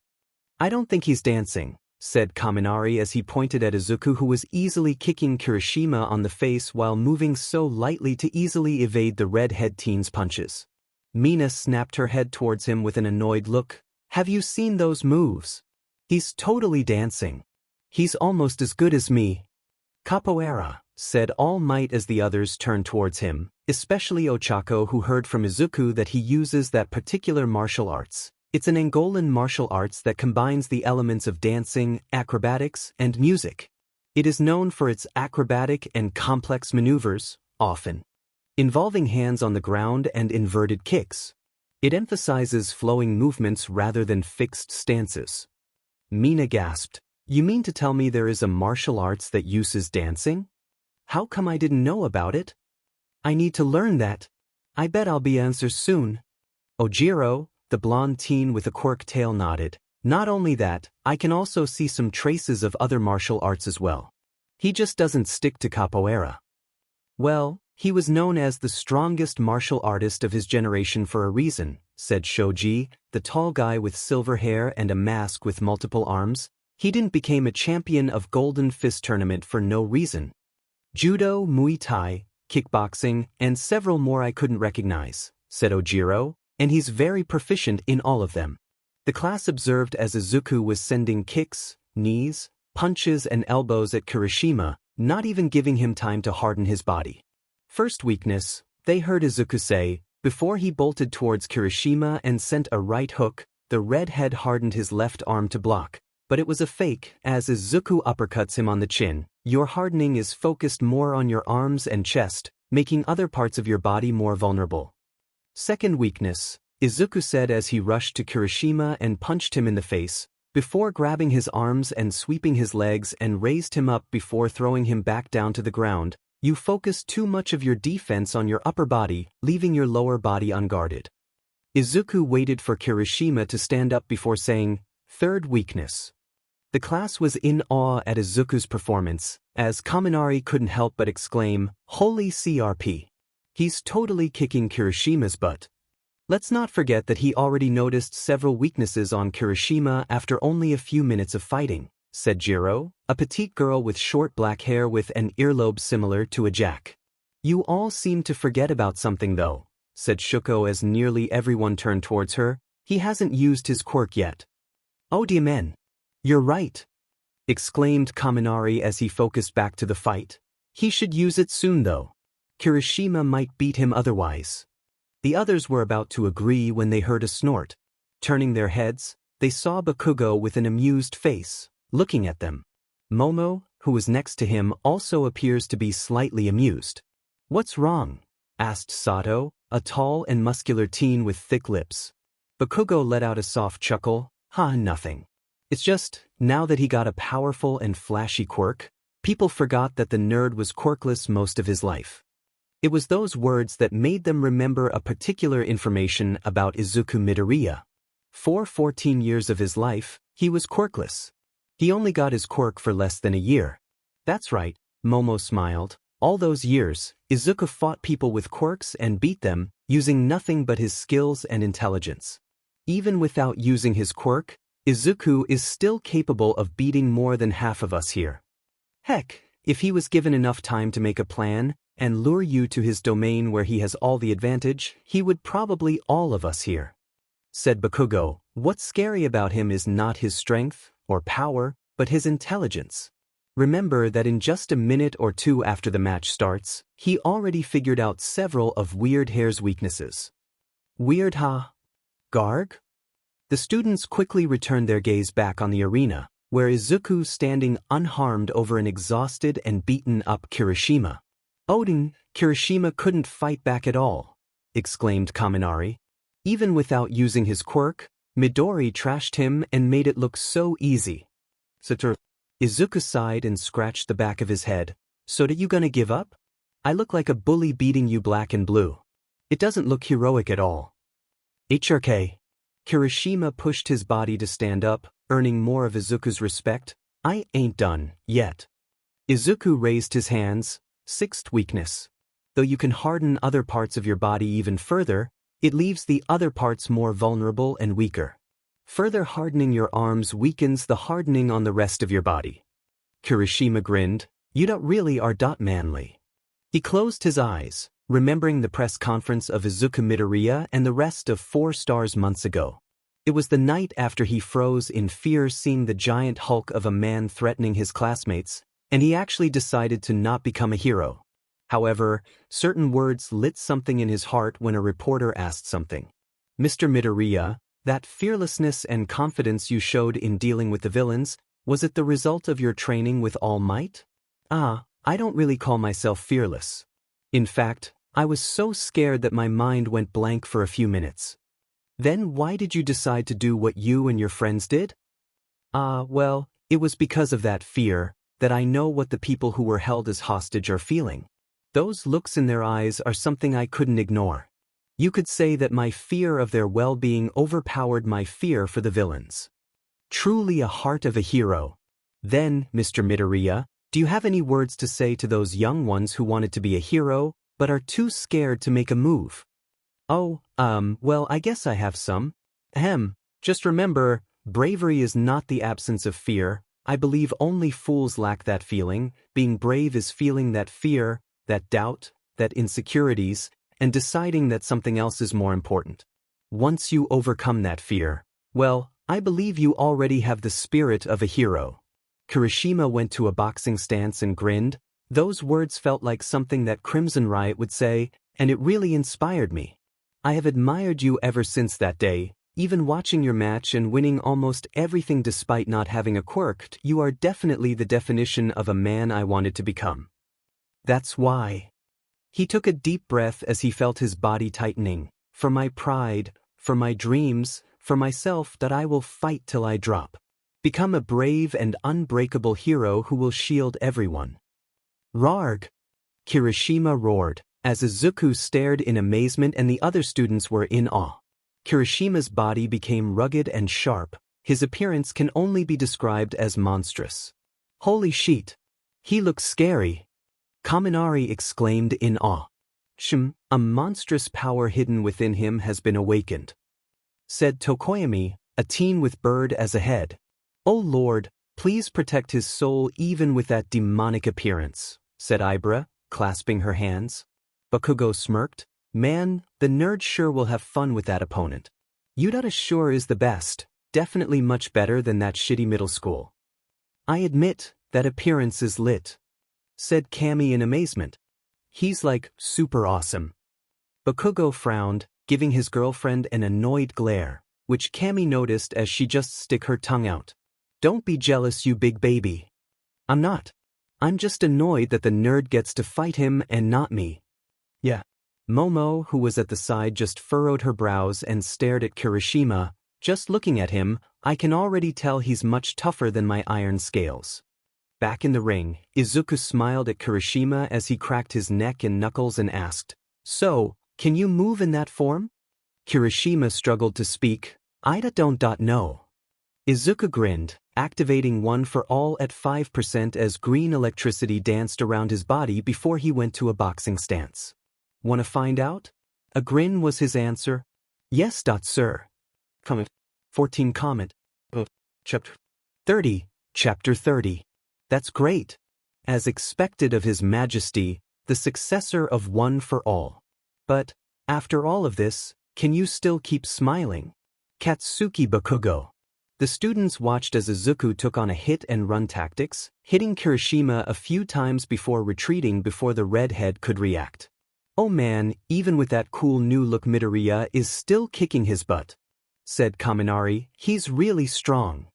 I don't think he's dancing, said Kaminari as he pointed at Izuku, who was easily kicking Kirishima on the face while moving so lightly to easily evade the red-head teen's punches. Mina snapped her head towards him with an annoyed look. Have you seen those moves? He's totally dancing. He's almost as good as me. Capoeira, said All Might as the others turned towards him, especially Ochako, who heard from Izuku that he uses that particular martial arts. It's an Angolan martial arts that combines the elements of dancing, acrobatics, and music. It is known for its acrobatic and complex maneuvers, often involving hands on the ground and inverted kicks. It emphasizes flowing movements rather than fixed stances. Mina gasped. You mean to tell me there is a martial arts that uses dancing? How come I didn't know about it? I need to learn that. I bet I'll be answers soon. Ojiro, the blonde teen with a quirk tail, nodded. Not only that, I can also see some traces of other martial arts as well. He just doesn't stick to capoeira. Well, he was known as the strongest martial artist of his generation for a reason, said Shoji, the tall guy with silver hair and a mask with multiple arms. He didn't become a champion of Golden Fist tournament for no reason. Judo, Muay Thai, kickboxing, and several more I couldn't recognize, said Ojiro, and he's very proficient in all of them. The class observed as Izuku was sending kicks, knees, punches and elbows at Kirishima, not even giving him time to harden his body. First weakness, they heard Izuku say, before he bolted towards Kirishima and sent a right hook. The redhead hardened his left arm to block, but it was a fake, as Izuku uppercuts him on the chin. Your hardening is focused more on your arms and chest, making other parts of your body more vulnerable. Second weakness, Izuku said as he rushed to Kirishima and punched him in the face, before grabbing his arms and sweeping his legs and raised him up before throwing him back down to the ground. You focus too much of your defense on your upper body, leaving your lower body unguarded. Izuku waited for Kirishima to stand up before saying, third weakness. The class was in awe at Izuku's performance, as Kaminari couldn't help but exclaim, holy CRP. He's totally kicking Kirishima's butt. Let's not forget that he already noticed several weaknesses on Kirishima after only a few minutes of fighting, said Jiro, a petite girl with short black hair with an earlobe similar to a jack. You all seem to forget about something though, said Shuko as nearly everyone turned towards her. He hasn't used his quirk yet. Oh dear man. You're right, exclaimed Kaminari as he focused back to the fight. He should use it soon though. Kirishima might beat him otherwise. The others were about to agree when they heard a snort. Turning their heads, they saw Bakugo with an amused face, looking at them. Momo, who was next to him, also appears to be slightly amused. "What's wrong?" asked Sato, a tall and muscular teen with thick lips. Bakugo let out a soft chuckle. Nothing. It's just, now that he got a powerful and flashy quirk, people forgot that the nerd was quirkless most of his life. It was those words that made them remember a particular information about Izuku Midoriya. For 14 years of his life, he was quirkless. He only got his quirk for less than a year. That's right, Momo smiled. All those years, Izuku fought people with quirks and beat them, using nothing but his skills and intelligence. Even without using his quirk, Izuku is still capable of beating more than half of us here. Heck, if he was given enough time to make a plan and lure you to his domain where he has all the advantage, he would probably all of us here. Said Bakugo, what's scary about him is not his strength or power, but his intelligence. Remember that in just a minute or two after the match starts, he already figured out several of Weird Hair's weaknesses. Weird Ha? Garg? The students quickly returned their gaze back on the arena, where Izuku standing unharmed over an exhausted and beaten-up Kirishima. Odin, Kirishima couldn't fight back at all, exclaimed Kaminari. Even without using his quirk, Midori trashed him and made it look so easy. Izuku sighed and scratched the back of his head. So you gonna give up? I look like a bully beating you black and blue. It doesn't look heroic at all. HRK. Kirishima pushed his body to stand up, earning more of Izuku's respect. I ain't done, yet. Izuku raised his hands. Sixth weakness. Though you can harden other parts of your body even further, it leaves the other parts more vulnerable and weaker. Further hardening your arms weakens the hardening on the rest of your body. Kirishima grinned. You don't really are manly. He closed his eyes, remembering the press conference of Izuku Midoriya and the rest of 4 stars months ago. It was the night after he froze in fear seeing the giant hulk of a man threatening his classmates, and he actually decided to not become a hero. However, certain words lit something in his heart when a reporter asked something. Mr. Midoriya, that fearlessness and confidence you showed in dealing with the villains, was it the result of your training with All Might? I don't really call myself fearless. In fact, I was so scared that my mind went blank for a few minutes. Then why did you decide to do what you and your friends did? Well, it was because of that fear, that I know what the people who were held as hostage are feeling. Those looks in their eyes are something I couldn't ignore. You could say that my fear of their well-being overpowered my fear for the villains. Truly a heart of a hero. Then, Mr. Midoriya, do you have any words to say to those young ones who wanted to be a hero, but are too scared to make a move? Well, I guess I have some. Just remember, bravery is not the absence of fear. I believe only fools lack that feeling. Being brave is feeling that fear, that doubt, that insecurities, and deciding that something else is more important. Once you overcome that fear, well, I believe you already have the spirit of a hero. Kirishima went to a boxing stance and grinned. Those words felt like something that Crimson Riot would say, and it really inspired me. I have admired you ever since that day, even watching your match and winning almost everything despite not having a quirk. You are definitely the definition of a man I wanted to become. That's why. He took a deep breath as he felt his body tightening. For my pride, for my dreams, for myself, that I will fight till I drop. Become a brave and unbreakable hero who will shield everyone. Rarg! Kirishima roared, as Izuku stared in amazement and the other students were in awe. Kirishima's body became rugged and sharp. His appearance can only be described as monstrous. Holy shit! He looks scary! Kaminari exclaimed in awe. A monstrous power hidden within him has been awakened. Said Tokoyami, a teen with Bird as a head. Oh Lord, please protect his soul even with that demonic appearance, said Ibra, clasping her hands. Bakugo smirked. Man, the nerd sure will have fun with that opponent. Yudata sure is the best, definitely much better than that shitty middle school. I admit, that appearance is lit, said Cammy in amazement. He's like, super awesome. Bakugo frowned. giving his girlfriend an annoyed glare, which Cammy noticed as she just stick her tongue out. "Don't be jealous, you big baby." "I'm not. I'm just annoyed that the nerd gets to fight him and not me." "Yeah." Momo, who was at the side, just furrowed her brows and stared at Kirishima. "Just looking at him, I can already tell he's much tougher than my iron scales." Back in the ring, Izuku smiled at Kirishima as he cracked his neck and knuckles and asked, "So, can you move in that form?" Kirishima struggled to speak. "I don't know." Izuku grinned, activating One for All at 5% as green electricity danced around his body before he went to a boxing stance. "Wanna find out?" A grin was his answer. "Yes, sir." Comment. 14 comment. Chapter 30. Chapter 30. That's great. As expected of His Majesty, the successor of One for All. But, after all of this, can you still keep smiling? Katsuki Bakugo. The students watched as Izuku took on a hit-and-run tactics, hitting Kirishima a few times before retreating before the redhead could react. "Oh man, even with that cool new look Midoriya is still kicking his butt," said Kaminari. "He's really strong."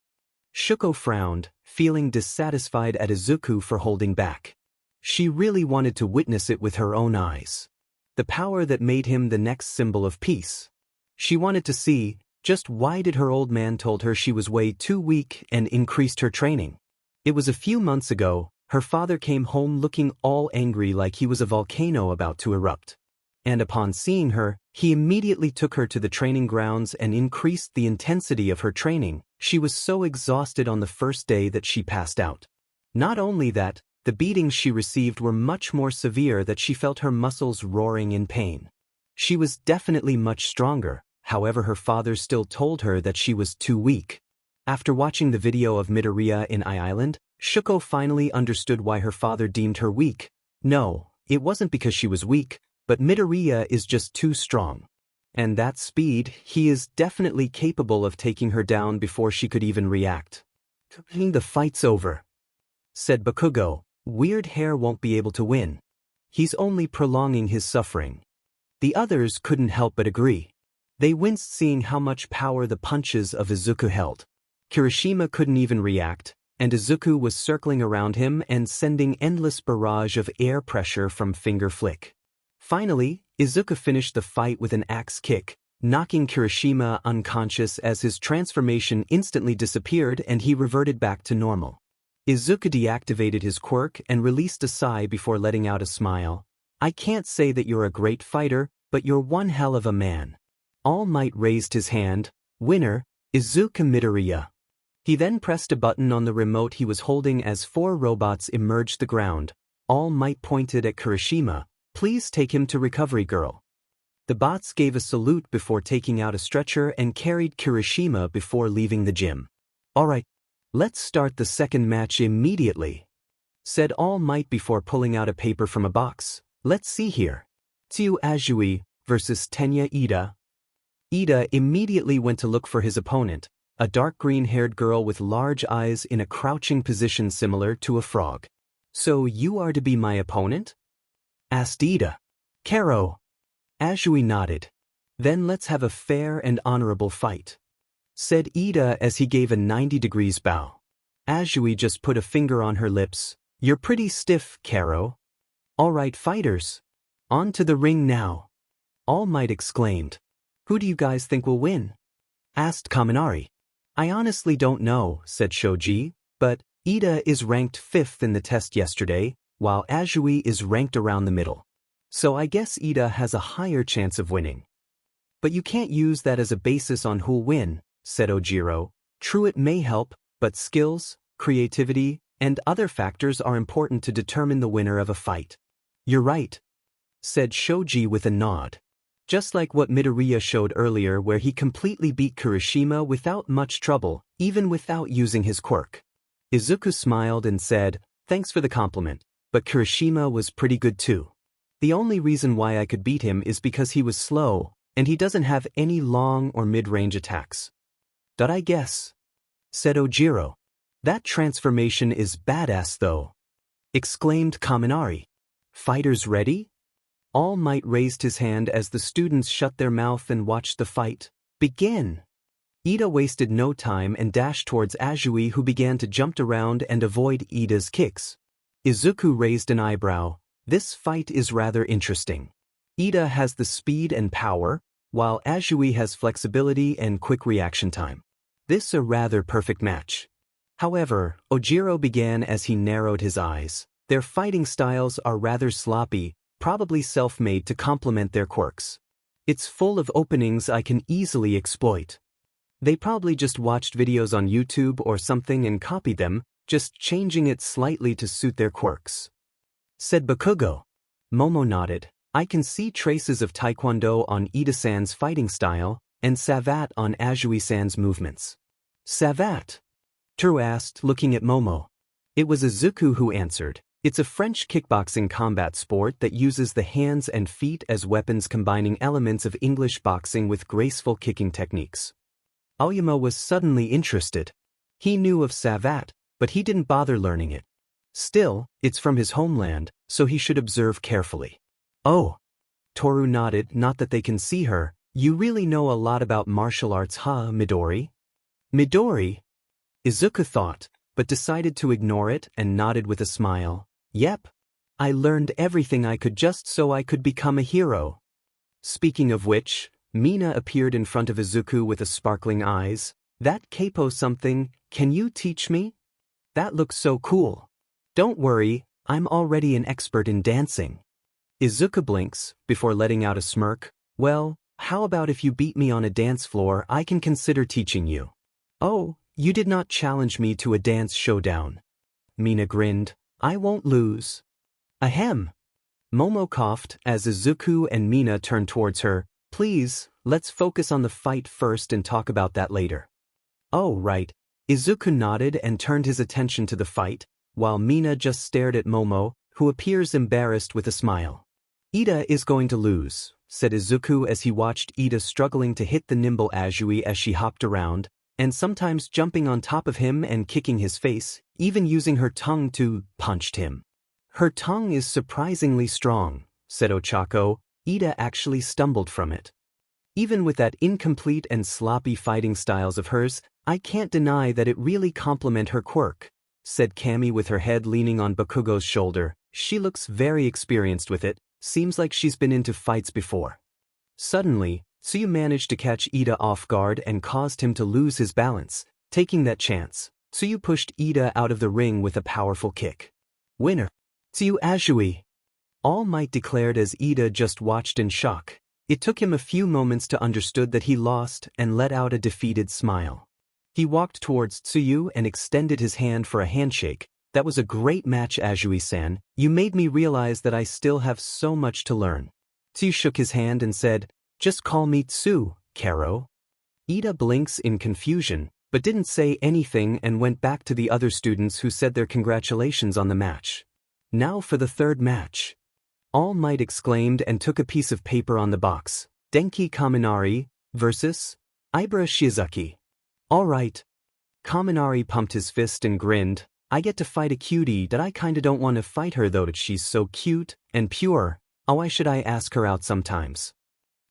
Shuko frowned, feeling dissatisfied at Izuku for holding back. She really wanted to witness it with her own eyes. The power that made him the next symbol of peace. She wanted to see, just why did her old man told her she was way too weak and increased her training. It was a few months ago, her father came home looking all angry like he was a volcano about to erupt. And upon seeing her, he immediately took her to the training grounds and increased the intensity of her training. She was so exhausted on the first day that she passed out. Not only that, the beatings she received were much more severe that she felt her muscles roaring in pain. She was definitely much stronger, however her father still told her that she was too weak. After watching the video of Midoriya in Island, Shuko finally understood why her father deemed her weak. No, it wasn't because she was weak, but Midoriya is just too strong. And that speed, he is definitely capable of taking her down before she could even react. "The fight's over," said Bakugo. "Weird hair won't be able to win. He's only prolonging his suffering." The others couldn't help but agree. They winced seeing how much power the punches of Izuku held. Kirishima couldn't even react, and Izuku was circling around him and sending endless barrage of air pressure from finger flick. Finally, Izuku finished the fight with an axe kick, knocking Kirishima unconscious as his transformation instantly disappeared and he reverted back to normal. Izuku deactivated his quirk and released a sigh before letting out a smile. "I can't say that you're a great fighter, but you're one hell of a man." All Might raised his hand. "Winner, Izuku Midoriya." He then pressed a button on the remote he was holding as 4 robots emerged the ground. All Might pointed at Kirishima. "Please take him to Recovery Girl." The bots gave a salute before taking out a stretcher and carried Kirishima before leaving the gym. "Alright, let's start the second match immediately," said All Might before pulling out a paper from a box. "Let's see here. Tsu Azui versus Tenya Ida." Ida immediately went to look for his opponent, a dark green-haired girl with large eyes in a crouching position similar to a frog. "So you are to be my opponent?" asked Ida. "Karo." Azui nodded. "Then let's have a fair and honorable fight," said Ida as he gave a 90 degrees bow. Azui just put a finger on her lips. "You're pretty stiff, Karo." "Alright fighters. On to the ring now," All Might exclaimed. "Who do you guys think will win?" asked Kaminari. "I honestly don't know," said Shoji, "but Ida is ranked 5th in the test yesterday, while Azui is ranked around the middle. So I guess Ida has a higher chance of winning." "But you can't use that as a basis on who'll win," said Ojiro. "True, it may help, but skills, creativity, and other factors are important to determine the winner of a fight." "You're right," said Shoji with a nod. Just like what Midoriya showed earlier where he completely beat Kirishima without much trouble, even without using his quirk. Izuku smiled and said, "Thanks for the compliment, but Kirishima was pretty good too. The only reason why I could beat him is because he was slow, and he doesn't have any long or mid-range attacks." "Did I guess?" said Ojiro. "That transformation is badass though," exclaimed Kaminari. "Fighters ready?" All Might raised his hand as the students shut their mouth and watched the fight begin. Ida wasted no time and dashed towards Azui, who began to jump around and avoid Ida's kicks. Izuku raised an eyebrow. This fight is rather interesting. Ida has the speed and power, while Azui has flexibility and quick reaction time. This a rather perfect match. However, Ojiro began as he narrowed his eyes. Their fighting styles are rather sloppy, probably self-made to complement their quirks. It's full of openings I can easily exploit. They probably just watched videos on YouTube or something and copied them, just changing it slightly to suit their quirks. Said Bakugo. Momo nodded. I can see traces of Taekwondo on Ida-san's fighting style, and Savat on Azui-san's movements. Savat? True asked, looking at Momo. It was Izuku who answered. It's a French kickboxing combat sport that uses the hands and feet as weapons, combining elements of English boxing with graceful kicking techniques. Aoyama was suddenly interested. He knew of Savat, but he didn't bother learning it. Still, it's from his homeland, so he should observe carefully. Oh. Toru nodded, not that they can see her. You really know a lot about martial arts, huh, Midori? Midori? Izuku thought, but decided to ignore it and nodded with a smile. Yep. I learned everything I could just so I could become a hero. Speaking of which, Mina appeared in front of Izuku with a sparkling eyes. That capo something, can you teach me? That looks so cool. Don't worry, I'm already an expert in dancing. Izuku blinks, before letting out a smirk. Well, how about if you beat me on a dance floor, I can consider teaching you. Oh, you did not challenge me to a dance showdown. Mina grinned. I won't lose. Ahem. Momo coughed as Izuku and Mina turned towards her. Please, let's focus on the fight first and talk about that later. Oh, right. Izuku nodded and turned his attention to the fight, while Mina just stared at Momo, who appears embarrassed with a smile. Ida is going to lose, said Izuku as he watched Ida struggling to hit the nimble Azui as she hopped around, and sometimes jumping on top of him and kicking his face, even using her tongue to punched him. Her tongue is surprisingly strong, said Ochako. Ida actually stumbled from it. Even with that incomplete and sloppy fighting styles of hers, I can't deny that it really complement her quirk, said Cammy with her head leaning on Bakugo's shoulder. She looks very experienced with it, seems like she's been into fights before. Suddenly, Tsuyu managed to catch Ida off guard and caused him to lose his balance. Taking that chance, Tsuyu pushed Ida out of the ring with a powerful kick. Winner. Tsuyu Azui. All Might declared as Ida just watched in shock. It took him a few moments to understand that he lost and let out a defeated smile. He walked towards Tsuyu and extended his hand for a handshake. That was a great match, Azui-san. You made me realize that I still have so much to learn. Tsuyu shook his hand and said, Just call me Tsu, Karo. Ida blinks in confusion, but didn't say anything and went back to the other students who said their congratulations on the match. Now for the third match. All Might exclaimed and took a piece of paper on the box. Denki Kaminari versus Ibara Shizuki. All right. Kaminari pumped his fist and grinned. I get to fight a cutie that I kinda don't want to fight her though, that she's so cute and pure. Why should I ask her out sometimes?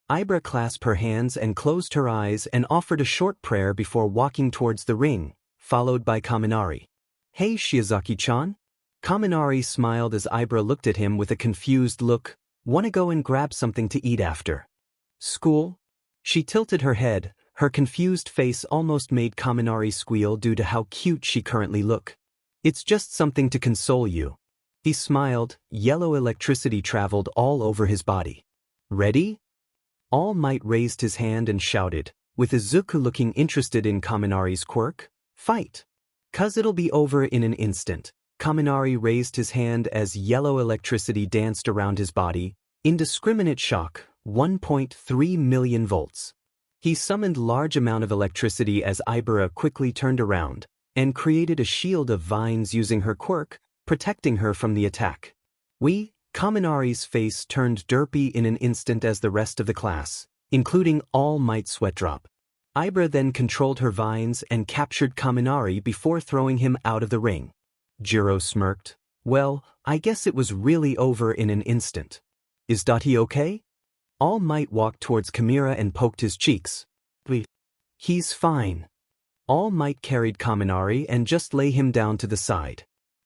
Ibara clasped her hands and closed her eyes and offered a short prayer before walking towards the ring, followed by Kaminari. Hey Shizuki-chan? Kaminari smiled as Ibara looked at him with a confused look. Wanna go and grab something to eat after school? She tilted her head. Her confused face almost made Kaminari squeal due to how cute she currently looked. It's just something to console you. He smiled. Yellow electricity traveled all over his body. Ready? All Might raised his hand and shouted, with Izuku looking interested in Kaminari's quirk. Fight! 'Cause it'll be over in an instant. Kaminari raised his hand as yellow electricity danced around his body. Indiscriminate shock, 1.3 million volts. He summoned large amount of electricity as Ibara quickly turned around and created a shield of vines using her quirk, protecting her from the attack. Kaminari's face turned derpy in an instant as the rest of the class, including All Might sweat drop. Ibara then controlled her vines and captured Kaminari before throwing him out of the ring. Jiro smirked. Well, I guess it was really over in an instant. Is he okay? All Might walked towards Chimera and poked his cheeks. He's fine. All Might carried Kaminari and just lay him down to the side.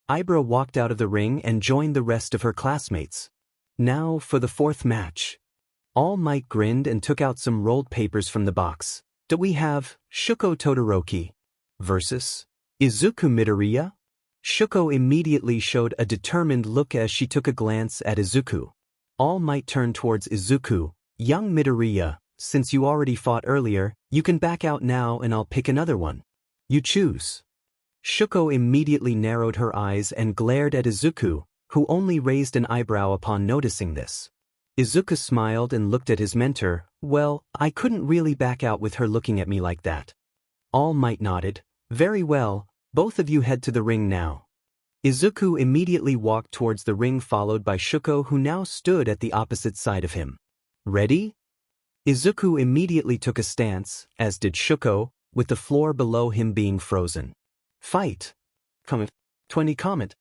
Ibra walked out of the ring and joined the rest of her classmates. Now for the fourth match. All Might grinned and took out some rolled papers from the box. Do we have Shuko Todoroki versus Izuku Midoriya? Shuko immediately showed a determined look as she took a glance at Izuku. All Might turned towards Izuku. Young Midoriya, since you already fought earlier, you can back out now and I'll pick another one. You choose. Shuko immediately narrowed her eyes and glared at Izuku, who only raised an eyebrow upon noticing this. Izuku smiled and looked at his mentor. Well, I couldn't really back out with her looking at me like that. All Might nodded. Very well, both of you head to the ring now. Izuku immediately walked towards the ring followed by Shuko who now stood at the opposite side of him. Ready? Izuku immediately took a stance, as did Shuko, with the floor below him being frozen. Fight. Comment. 20 comment.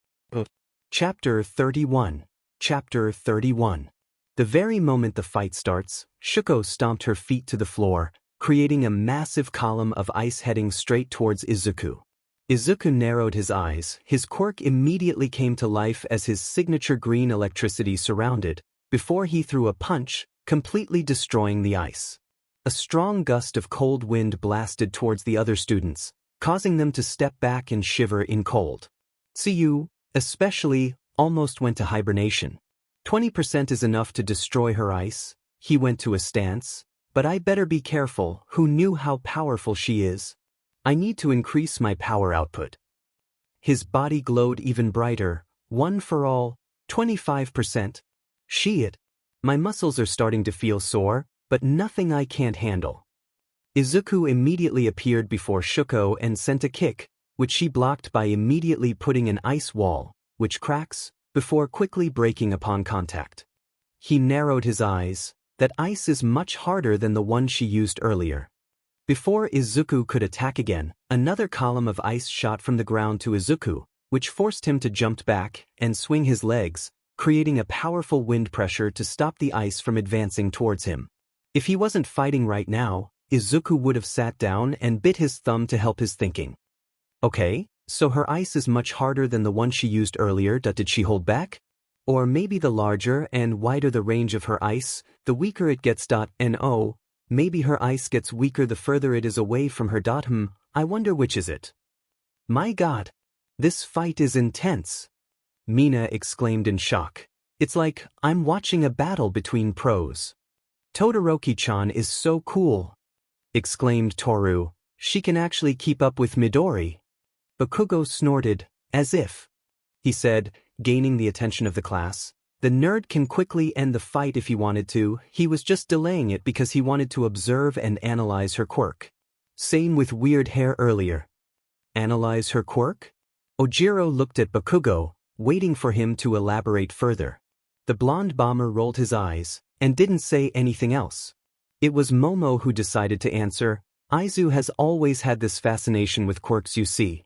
Chapter 31. Chapter 31. The very moment the fight starts, Shuko stomped her feet to the floor, creating a massive column of ice heading straight towards Izuku. Izuku narrowed his eyes. His quirk immediately came to life as his signature green electricity surrounded, before he threw a punch, completely destroying the ice. A strong gust of cold wind blasted towards the other students, causing them to step back and shiver in cold. Tsuyu, especially, almost went to hibernation. 20% is enough to destroy her ice. He went to a stance. But I better be careful. Who knew how powerful she is? I need to increase my power output. His body glowed even brighter. One for all, 25%. Shit. My muscles are starting to feel sore, but nothing I can't handle. Izuku immediately appeared before Shuko and sent a kick, which she blocked by immediately putting an ice wall, which cracks, before quickly breaking upon contact. He narrowed his eyes. That ice is much harder than the one she used earlier. Before Izuku could attack again, another column of ice shot from the ground to Izuku, which forced him to jump back and swing his legs, creating a powerful wind pressure to stop the ice from advancing towards him. If he wasn't fighting right now, Izuku would have sat down and bit his thumb to help his thinking. Okay, so her ice is much harder than the one she used earlier. Did she hold back? Or maybe the larger and wider the range of her ice, the weaker it gets. No, maybe her ice gets weaker the further it is away from her. I wonder which is it. My god, this fight is intense. Mina exclaimed in shock. It's like I'm watching a battle between pros. Todoroki-chan is so cool, exclaimed Toru. She can actually keep up with Midori. Bakugo snorted, as if. He said, gaining the attention of the class. The nerd can quickly end the fight if he wanted to. He was just delaying it because he wanted to observe and analyze her quirk. Same with weird hair earlier. Analyze her quirk? Ojiro looked at Bakugo, waiting for him to elaborate further. The blonde bomber rolled his eyes and didn't say anything else. It was Momo who decided to answer. Aizu has always had this fascination with quirks, you see.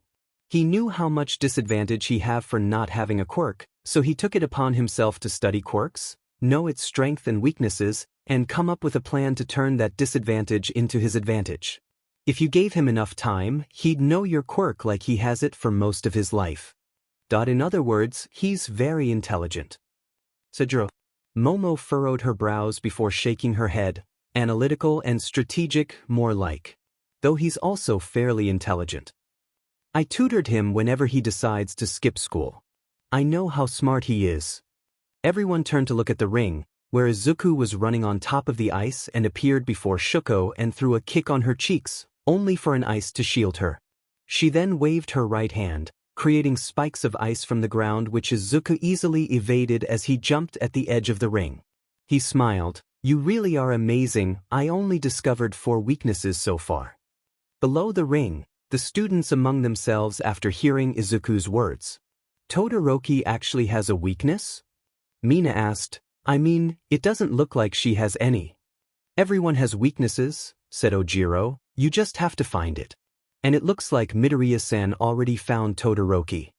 He knew how much disadvantage he had for not having a quirk, so he took it upon himself to study quirks, know its strength and weaknesses, and come up with a plan to turn that disadvantage into his advantage. If you gave him enough time, he'd know your quirk like he has it for most of his life. In other words, he's very intelligent. Sajiro. Momo furrowed her brows before shaking her head. Analytical and strategic, more like. Though he's also fairly intelligent. I tutored him whenever he decides to skip school. I know how smart he is. Everyone turned to look at the ring, where Izuku was running on top of the ice and appeared before Shuko and threw a kick on her cheeks, only for an ice to shield her. She then waved her right hand, creating spikes of ice from the ground which Izuku easily evaded as he jumped at the edge of the ring. He smiled. You really are amazing. I only discovered 4 weaknesses so far. Below the ring, the students among themselves after hearing Izuku's words. Todoroki actually has a weakness? Mina asked. I mean, it doesn't look like she has any. Everyone has weaknesses, said Ojiro. You just have to find it. And it looks like Midoriya-san already found Todoroki.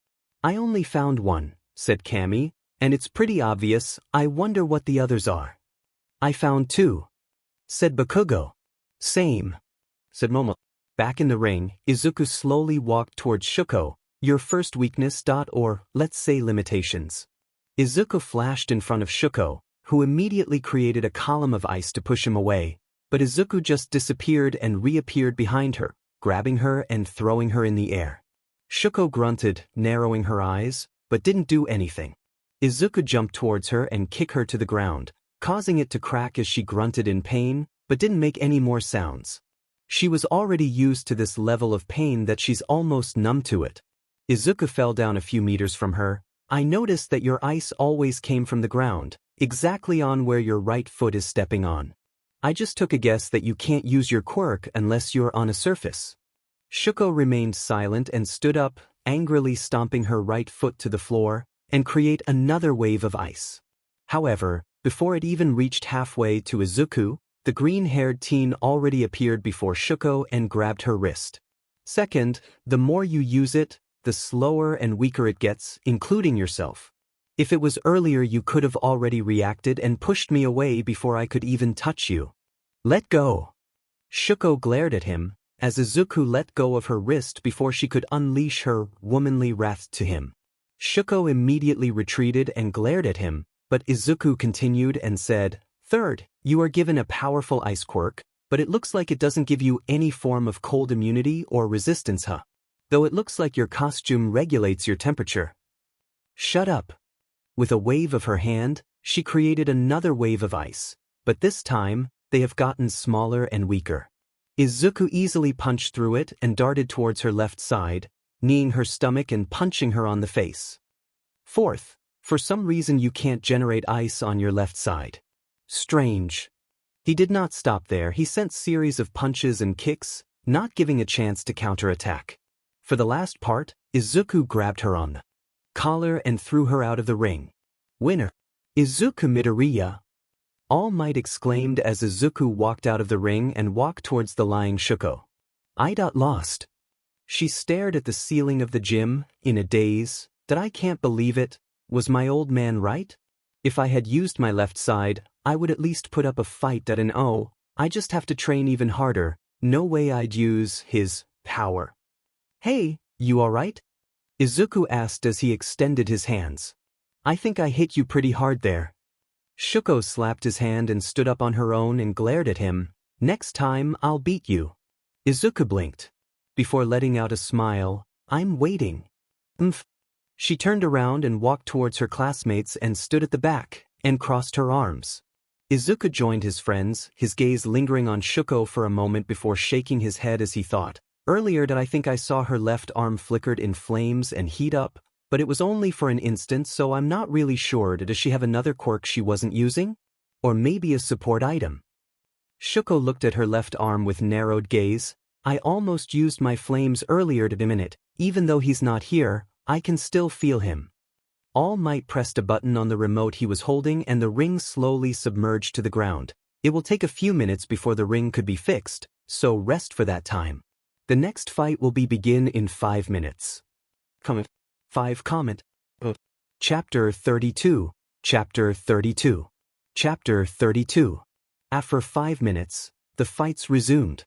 I only found one, said Cammy, And it's pretty obvious, I wonder what the others are. I found two, said Bakugo. Same, said Momo. Back in the ring, Izuku slowly walked towards Shuko. Your first weakness. Or, let's say limitations. Izuku flashed in front of Shuko, who immediately created a column of ice to push him away, but Izuku just disappeared and reappeared behind her, grabbing her and throwing her in the air. Shuko grunted, narrowing her eyes, but didn't do anything. Izuku jumped towards her and kicked her to the ground, causing it to crack as she grunted in pain, but didn't make any more sounds. She was already used to this level of pain that she's almost numb to it. Izuku fell down a few meters from her. I noticed that your ice always came from the ground, exactly on where your right foot is stepping on. I just took a guess that you can't use your quirk unless you're on a surface. Shuko remained silent and stood up, angrily stomping her right foot to the floor, and create another wave of ice. However, before it even reached halfway to Izuku, the green-haired teen already appeared before Shuko and grabbed her wrist. Second, the more you use it, the slower and weaker it gets, including yourself. If it was earlier, you could have already reacted and pushed me away before I could even touch you. Let go. Shuko glared at him, as Izuku let go of her wrist before she could unleash her womanly wrath to him. Shuko immediately retreated and glared at him, but Izuku continued and said, Third, you are given a powerful ice quirk, but it looks like it doesn't give you any form of cold immunity or resistance, huh? Though it looks like your costume regulates your temperature. Shut up. With a wave of her hand, she created another wave of ice, but this time, they have gotten smaller and weaker. Izuku easily punched through it and darted towards her left side, kneeing her stomach and punching her on the face. Fourth, for some reason you can't generate ice on your left side. Strange. He did not stop there. He sent series of punches and kicks, not giving a chance to counterattack. For the last part, Izuku grabbed her on the collar and threw her out of the ring. Winner. Izuku Midoriya. All Might exclaimed as Izuku walked out of the ring and walked towards the lying Shuko. I got lost. She stared at the ceiling of the gym, in a daze. That I can't believe it. Was my old man right? If I had used my left side, I would at least put up a fight at an O. I just have to train even harder. No way I'd use his power. Hey, you alright? Izuku asked as he extended his hands. I think I hit you pretty hard there. Shuko slapped his hand and stood up on her own and glared at him. Next time, I'll beat you. Izuku blinked. Before letting out a smile, I'm waiting. She turned around and walked towards her classmates and stood at the back, and crossed her arms. Izuku joined his friends, his gaze lingering on Shuko for a moment before shaking his head as he thought. Earlier I think I saw her left arm flickered in flames and heat up, but it was only for an instant, so I'm not really sure. Does she have another quirk she wasn't using? Or maybe a support item? Shuko looked at her left arm with narrowed gaze. I almost used my flames earlier to dim it. Even though he's not here, I can still feel him. All Might pressed a button on the remote he was holding and the ring slowly submerged to the ground. It will take a few minutes before the ring could be fixed, so rest for that time. The next fight will begin in 5 minutes. Comment. Chapter 32. Chapter 32. Chapter 32. After 5 minutes, the fights resumed.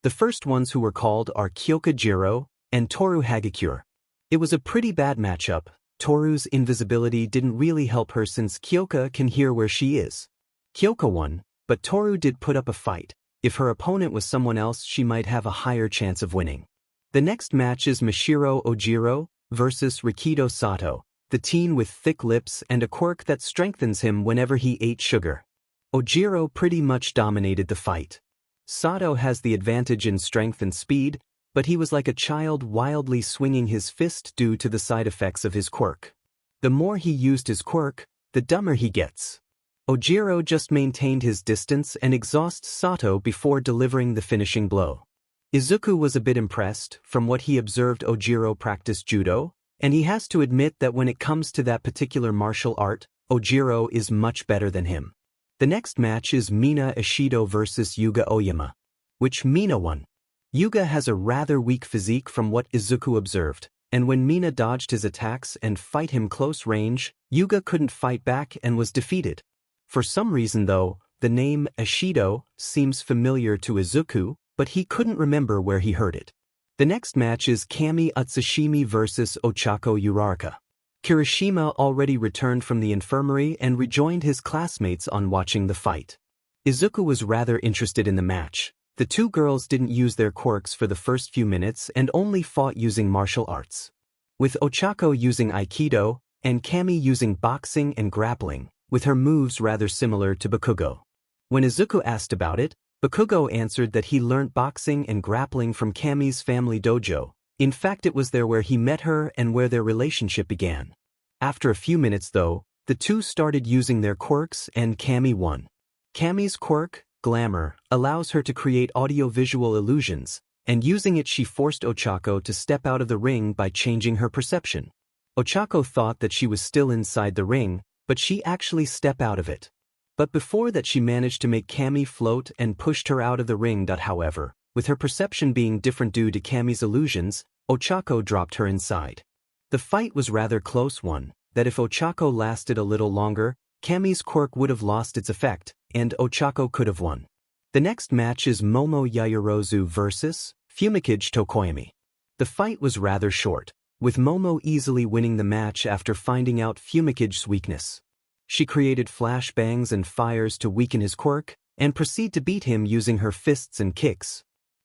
The first ones who were called are Kyoka Jiro and Toru Hagakure. It was a pretty bad matchup. Toru's invisibility didn't really help her since Kyoka can hear where she is. Kyoka won, but Toru did put up a fight. If her opponent was someone else, she might have a higher chance of winning. The next match is Mashiro Ojiro versus Rikido Sato, the teen with thick lips and a quirk that strengthens him whenever he ate sugar. Ojiro pretty much dominated the fight. Sato has the advantage in strength and speed, but he was like a child wildly swinging his fist due to the side effects of his quirk. The more he used his quirk, the dumber he gets. Ojiro just maintained his distance and exhausts Sato before delivering the finishing blow. Izuku was a bit impressed. From what he observed, Ojiro practiced judo, and he has to admit that when it comes to that particular martial art, Ojiro is much better than him. The next match is Mina Ishido versus Yuga Oyama, which Mina won. Yuga has a rather weak physique from what Izuku observed, and when Mina dodged his attacks and fight him close range, Yuga couldn't fight back and was defeated. For some reason though, the name Ishido seems familiar to Izuku, but he couldn't remember where he heard it. The next match is Cammy Utsushimi vs Ochako Uraraka. Kirishima already returned from the infirmary and rejoined his classmates on watching the fight. Izuku was rather interested in the match. The two girls didn't use their quirks for the first few minutes and only fought using martial arts. With Ochako using Aikido, and Cammy using boxing and grappling, with her moves rather similar to Bakugo. When Izuku asked about it, Bakugo answered that he learnt boxing and grappling from Cammy's family dojo. In fact, it was there where he met her and where their relationship began. After a few minutes though, the two started using their quirks and Cammy won. Cammy's quirk, Glamour, allows her to create audio-visual illusions, and using it she forced Ochako to step out of the ring by changing her perception. Ochako thought that she was still inside the ring, but she actually stepped out of it. But before that she managed to make Cammy float and pushed her out of the ring. However, with her perception being different due to Cammy's illusions, Ochako dropped her inside. The fight was rather close one, that if Ochako lasted a little longer, Cammy's quirk would have lost its effect, and Ochako could have won. The next match is Momo Yaoyorozu vs Fumikage Tokoyami. The fight was rather short, with Momo easily winning the match after finding out Fumicage's weakness. She created flashbangs and fires to weaken his quirk, and proceed to beat him using her fists and kicks.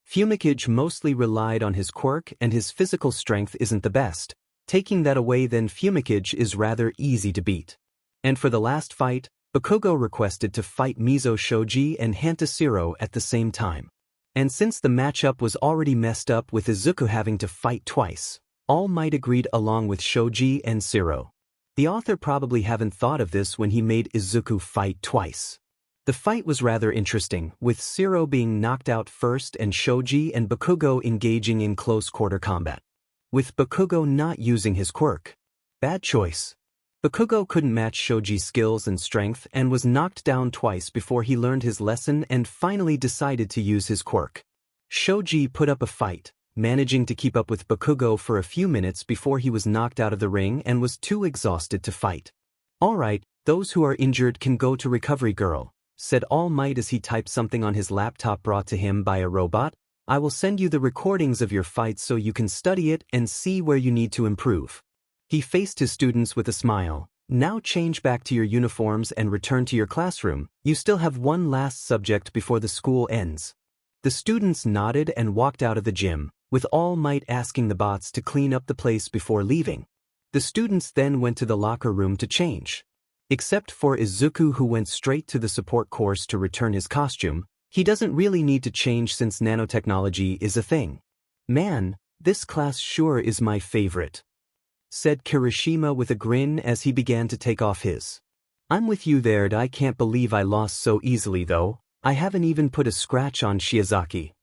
Fumikage mostly relied on his quirk and his physical strength isn't the best. Taking that away then Fumikage is rather easy to beat. And for the last fight, Bakugo requested to fight Mizo Shoji and Hantashiro at the same time. And since the matchup was already messed up with Izuku having to fight twice, All Might agreed along with Shoji and Shiro. The author probably haven't thought of this when he made Izuku fight twice. The fight was rather interesting, with Shiro being knocked out first and Shoji and Bakugo engaging in close-quarter combat. With Bakugo not using his quirk. Bad choice. Bakugo couldn't match Shoji's skills and strength and was knocked down twice before he learned his lesson and finally decided to use his quirk. Shoji put up a fight, managing to keep up with Bakugo for a few minutes before he was knocked out of the ring and was too exhausted to fight. "Alright, those who are injured can go to Recovery Girl," said All Might as he typed something on his laptop brought to him by a robot. "I will send you the recordings of your fights so you can study it and see where you need to improve." He faced his students with a smile. "Now change back to your uniforms and return to your classroom. You still have one last subject before the school ends." The students nodded and walked out of the gym, with All Might asking the bots to clean up the place before leaving. The students then went to the locker room to change. Except for Izuku, who went straight to the support course to return his costume. He doesn't really need to change since nanotechnology is a thing. "Man, this class sure is my favorite," said Kirishima with a grin as he began to take off his. "I'm with you there. I can't believe I lost so easily though. I haven't even put a scratch on Shiozaki,"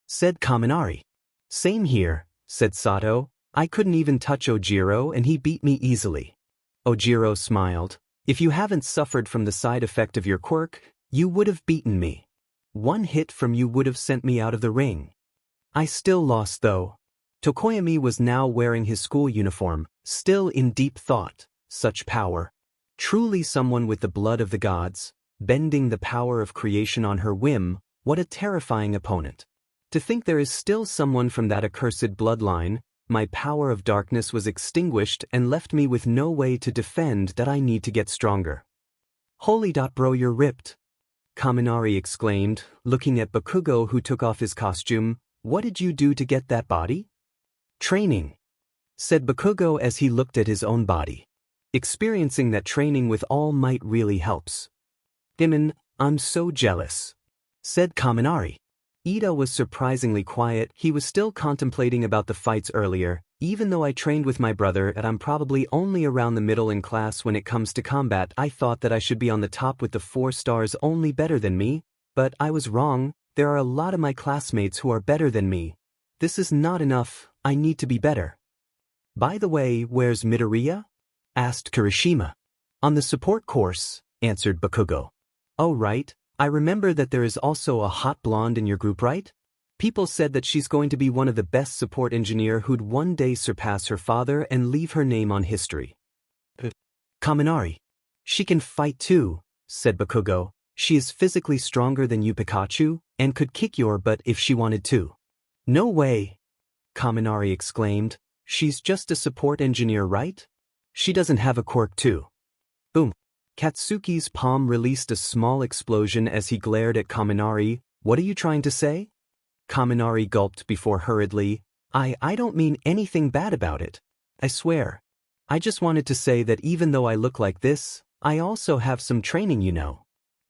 said Kaminari. "Same here," said Sato. "I couldn't even touch Ojiro and he beat me easily." Ojiro smiled. "If you haven't suffered from the side effect of your quirk, you would have beaten me. One hit from you would have sent me out of the ring." "I still lost though." Tokoyami was now wearing his school uniform, still in deep thought. Such power. Truly someone with the blood of the gods, bending the power of creation on her whim. What a terrifying opponent. To think there is still someone from that accursed bloodline. My power of darkness was extinguished and left me with no way to defend. That I need to get stronger. "Holy bro, you're ripped," Kaminari exclaimed, looking at Bakugo, who took off his costume. "What did you do to get that body?" "Training," said Bakugo as he looked at his own body. "Experiencing that training with All Might really helps." "Demon, I'm so jealous," said Kaminari. Ida was surprisingly quiet. He was still contemplating about the fights earlier. "Even though I trained with my brother and I'm probably only around the middle in class when it comes to combat, I thought that I should be on the top with the 4 stars only better than me. But I was wrong. There are a lot of my classmates who are better than me. This is not enough. I need to be better." "By the way, where's Midoriya?" asked Kirishima. "On the support course," answered Bakugo. "Oh right, I remember that there is also a hot blonde in your group, right?" People said that she's going to be one of the best support engineer who'd one day surpass her father and leave her name on history. Kaminari. She can fight too, said Bakugo. She is physically stronger than you, Pikachu, and could kick your butt if she wanted to. No way, Kaminari exclaimed. She's just a support engineer, right? She doesn't have a quirk too. Boom. Katsuki's palm released a small explosion as he glared at Kaminari. What are you trying to say? Kaminari gulped before hurriedly. I don't mean anything bad about it. I swear. I just wanted to say that even though I look like this, I also have some training, you know.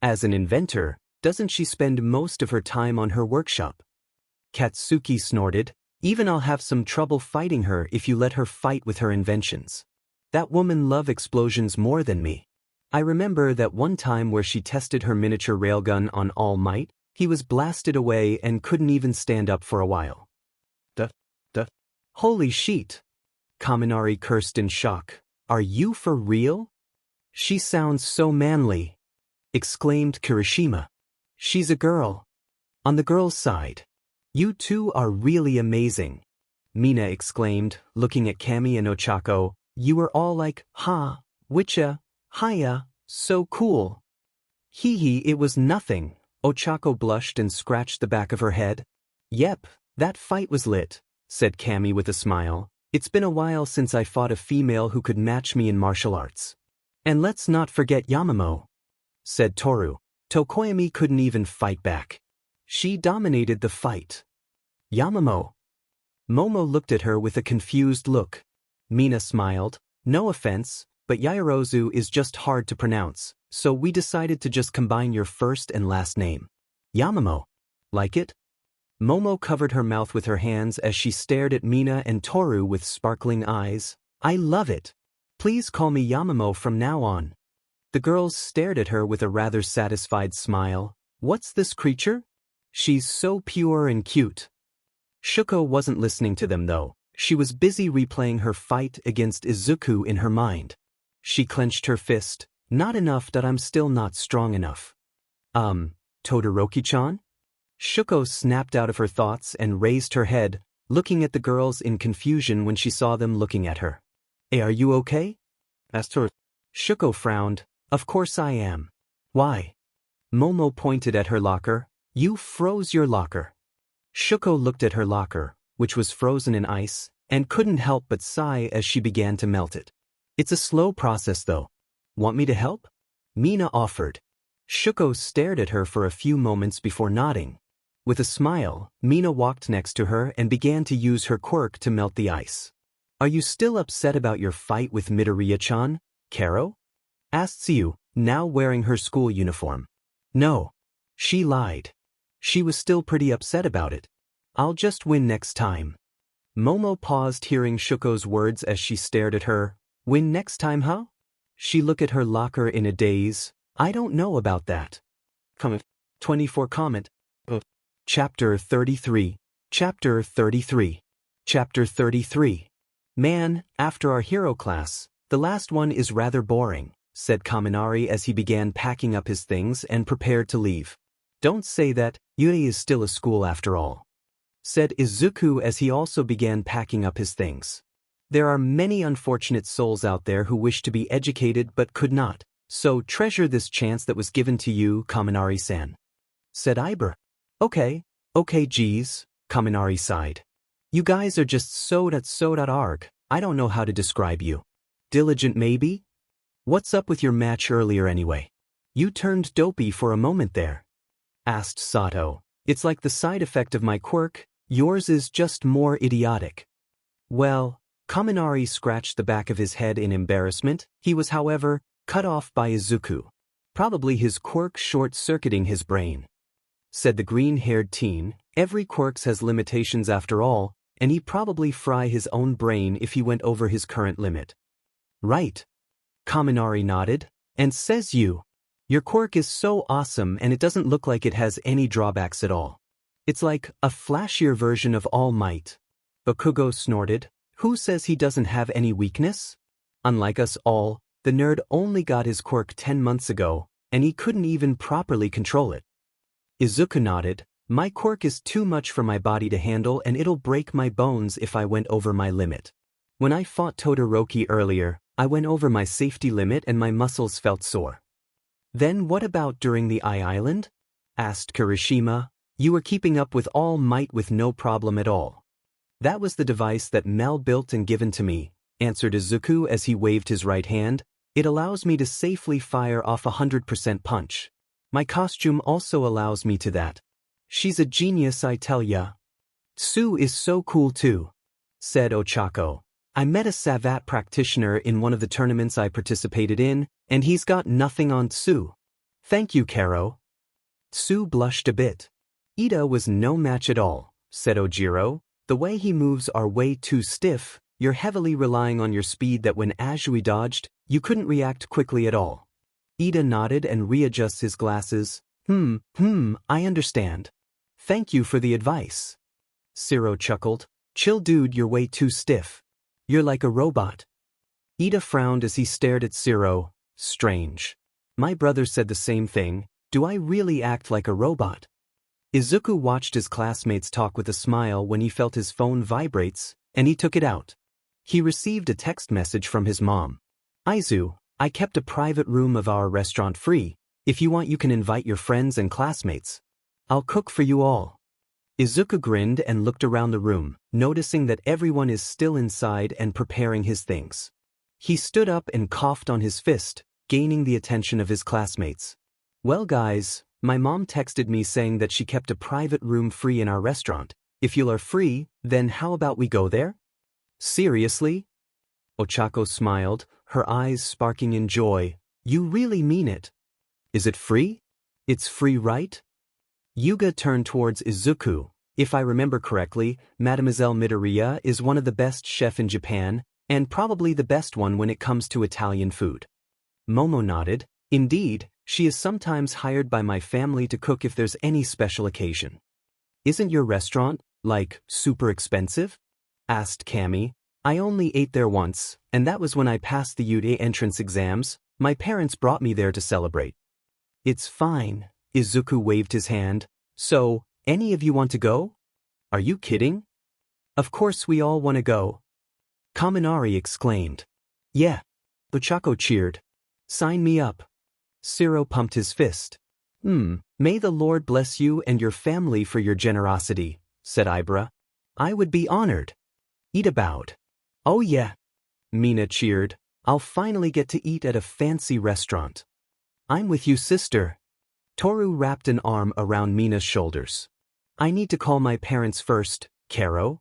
As an inventor, doesn't she spend most of her time on her workshop? Katsuki snorted. Even I'll have some trouble fighting her if you let her fight with her inventions. That woman loves explosions more than me. I remember that one time where she tested her miniature railgun on All Might, he was blasted away and couldn't even stand up for a while. Holy shit! Kaminari cursed in shock. Are you for real? She sounds so manly, exclaimed Kirishima. She's a girl. On the girl's side. You two are really amazing, Mina exclaimed, looking at Cammy and Ochako. You were all like, ha, witcha, hiya, so cool. Hee, it was nothing. Ochako blushed and scratched the back of her head. Yep, that fight was lit, said Cammy with a smile. It's been a while since I fought a female who could match me in martial arts. And let's not forget Yamamoto, said Toru. Tokoyami couldn't even fight back. She dominated the fight. Yamamoto. Momo looked at her with a confused look. Mina smiled. No offense, but Yaoyorozu is just hard to pronounce, so we decided to just combine your first and last name. Yamamoto. Like it? Momo covered her mouth with her hands as she stared at Mina and Toru with sparkling eyes. I love it. Please call me Yamamoto from now on. The girls stared at her with a rather satisfied smile. What's this creature? She's so pure and cute. Shuko wasn't listening to them though. She was busy replaying her fight against Isizuku in her mind. She clenched her fist. Not enough that I'm still not strong enough. Todoroki-chan? Shuko snapped out of her thoughts and raised her head, looking at the girls in confusion when she saw them looking at her. Hey, are you okay? Asked her. Shuko frowned. Of course I am. Why? Momo pointed at her locker. You froze your locker. Shuko looked at her locker, which was frozen in ice, and couldn't help but sigh as she began to melt it. It's a slow process though. Want me to help? Mina offered. Shuko stared at her for a few moments before nodding. With a smile, Mina walked next to her and began to use her quirk to melt the ice. Are you still upset about your fight with Midoriya-chan, Karo? Asked Tsuyu, now wearing her school uniform. No. She lied. She was still pretty upset about it. I'll just win next time. Momo paused hearing Shuko's words as she stared at her. Win next time, huh? She looked at her locker in a daze. I don't know about that. 24 comment. Chapter 33. Chapter 33. Chapter 33. Man, after our hero class, the last one is rather boring, said Kaminari as he began packing up his things and prepared to leave. Don't say that, Yuri is still a school after all, said Isizuku as he also began packing up his things. There are many unfortunate souls out there who wish to be educated but could not, so treasure this chance that was given to you, Kaminari-san, said Iber. Okay, geez, Kaminari sighed. You guys are just so.arg, I don't know how to describe you. Diligent maybe? What's up with your match earlier anyway? You turned dopey for a moment there, asked Sato. It's like the side effect of my quirk, yours is just more idiotic. Well, Kaminari scratched the back of his head in embarrassment. He was, however, cut off by Isizuku. Probably his quirk short-circuiting his brain, said the green-haired teen. Every quirk has limitations after all, and he'd probably fry his own brain if he went over his current limit. Right. Kaminari nodded. And says you. Your quirk is so awesome and it doesn't look like it has any drawbacks at all. It's like a flashier version of All Might. Bakugo snorted. Who says he doesn't have any weakness? Unlike us all, the nerd only got his quirk 10 months ago, and he couldn't even properly control it. Izuku nodded. My quirk is too much for my body to handle and it'll break my bones if I went over my limit. When I fought Todoroki earlier, I went over my safety limit and my muscles felt sore. Then what about during the Eye Island? Asked Kirishima. You were keeping up with all might with no problem at all. That was the device that Mel built and given to me, answered Izuku as he waved his right hand. It allows me to safely fire off 100% punch. My costume also allows me to that. She's a genius, I tell ya. Tsu is so cool too, said Ochako. I met a Savat practitioner in one of the tournaments I participated in, and he's got nothing on Tsu. Thank you, Karo. Tsu blushed a bit. Ida was no match at all, said Ojiro. The way he moves are way too stiff. You're heavily relying on your speed that when Azui dodged, you couldn't react quickly at all. Ida nodded and readjusts his glasses. I understand. Thank you for the advice. Siro chuckled. Chill dude, you're way too stiff. You're like a robot. Ida frowned as he stared at Siro. Strange. My brother said the same thing. Do I really act like a robot? Izuku watched his classmates talk with a smile when he felt his phone vibrates, and he took it out. He received a text message from his mom. Aizu, I kept a private room of our restaurant free. If you want, you can invite your friends and classmates. I'll cook for you all. Izuku grinned and looked around the room, noticing that everyone is still inside and preparing his things. He stood up and coughed on his fist, gaining the attention of his classmates. Well guys, my mom texted me saying that she kept a private room free in our restaurant. If you are free, then how about we go there? Seriously? Ochako smiled, her eyes sparking in joy. You really mean it? Is it free? It's free, right? Yuga turned towards Izuku. If I remember correctly, Mademoiselle Midoriya is one of the best chefs in Japan, and probably the best one when it comes to Italian food. Momo nodded. Indeed, she is sometimes hired by my family to cook if there's any special occasion. Isn't your restaurant, like, super expensive? Asked Cammy. I only ate there once, and that was when I passed the UDA entrance exams. My parents brought me there to celebrate. It's fine. Izuku waved his hand. So, any of you want to go? Are you kidding? Of course we all want to go. Kaminari exclaimed. Yeah. Ochako cheered. Sign me up. Siro pumped his fist. May the Lord bless you and your family for your generosity, said Ibra. I would be honored. Ida bowed. Oh yeah. Mina cheered. I'll finally get to eat at a fancy restaurant. I'm with you, sister. Toru wrapped an arm around Mina's shoulders. I need to call my parents first, Karo,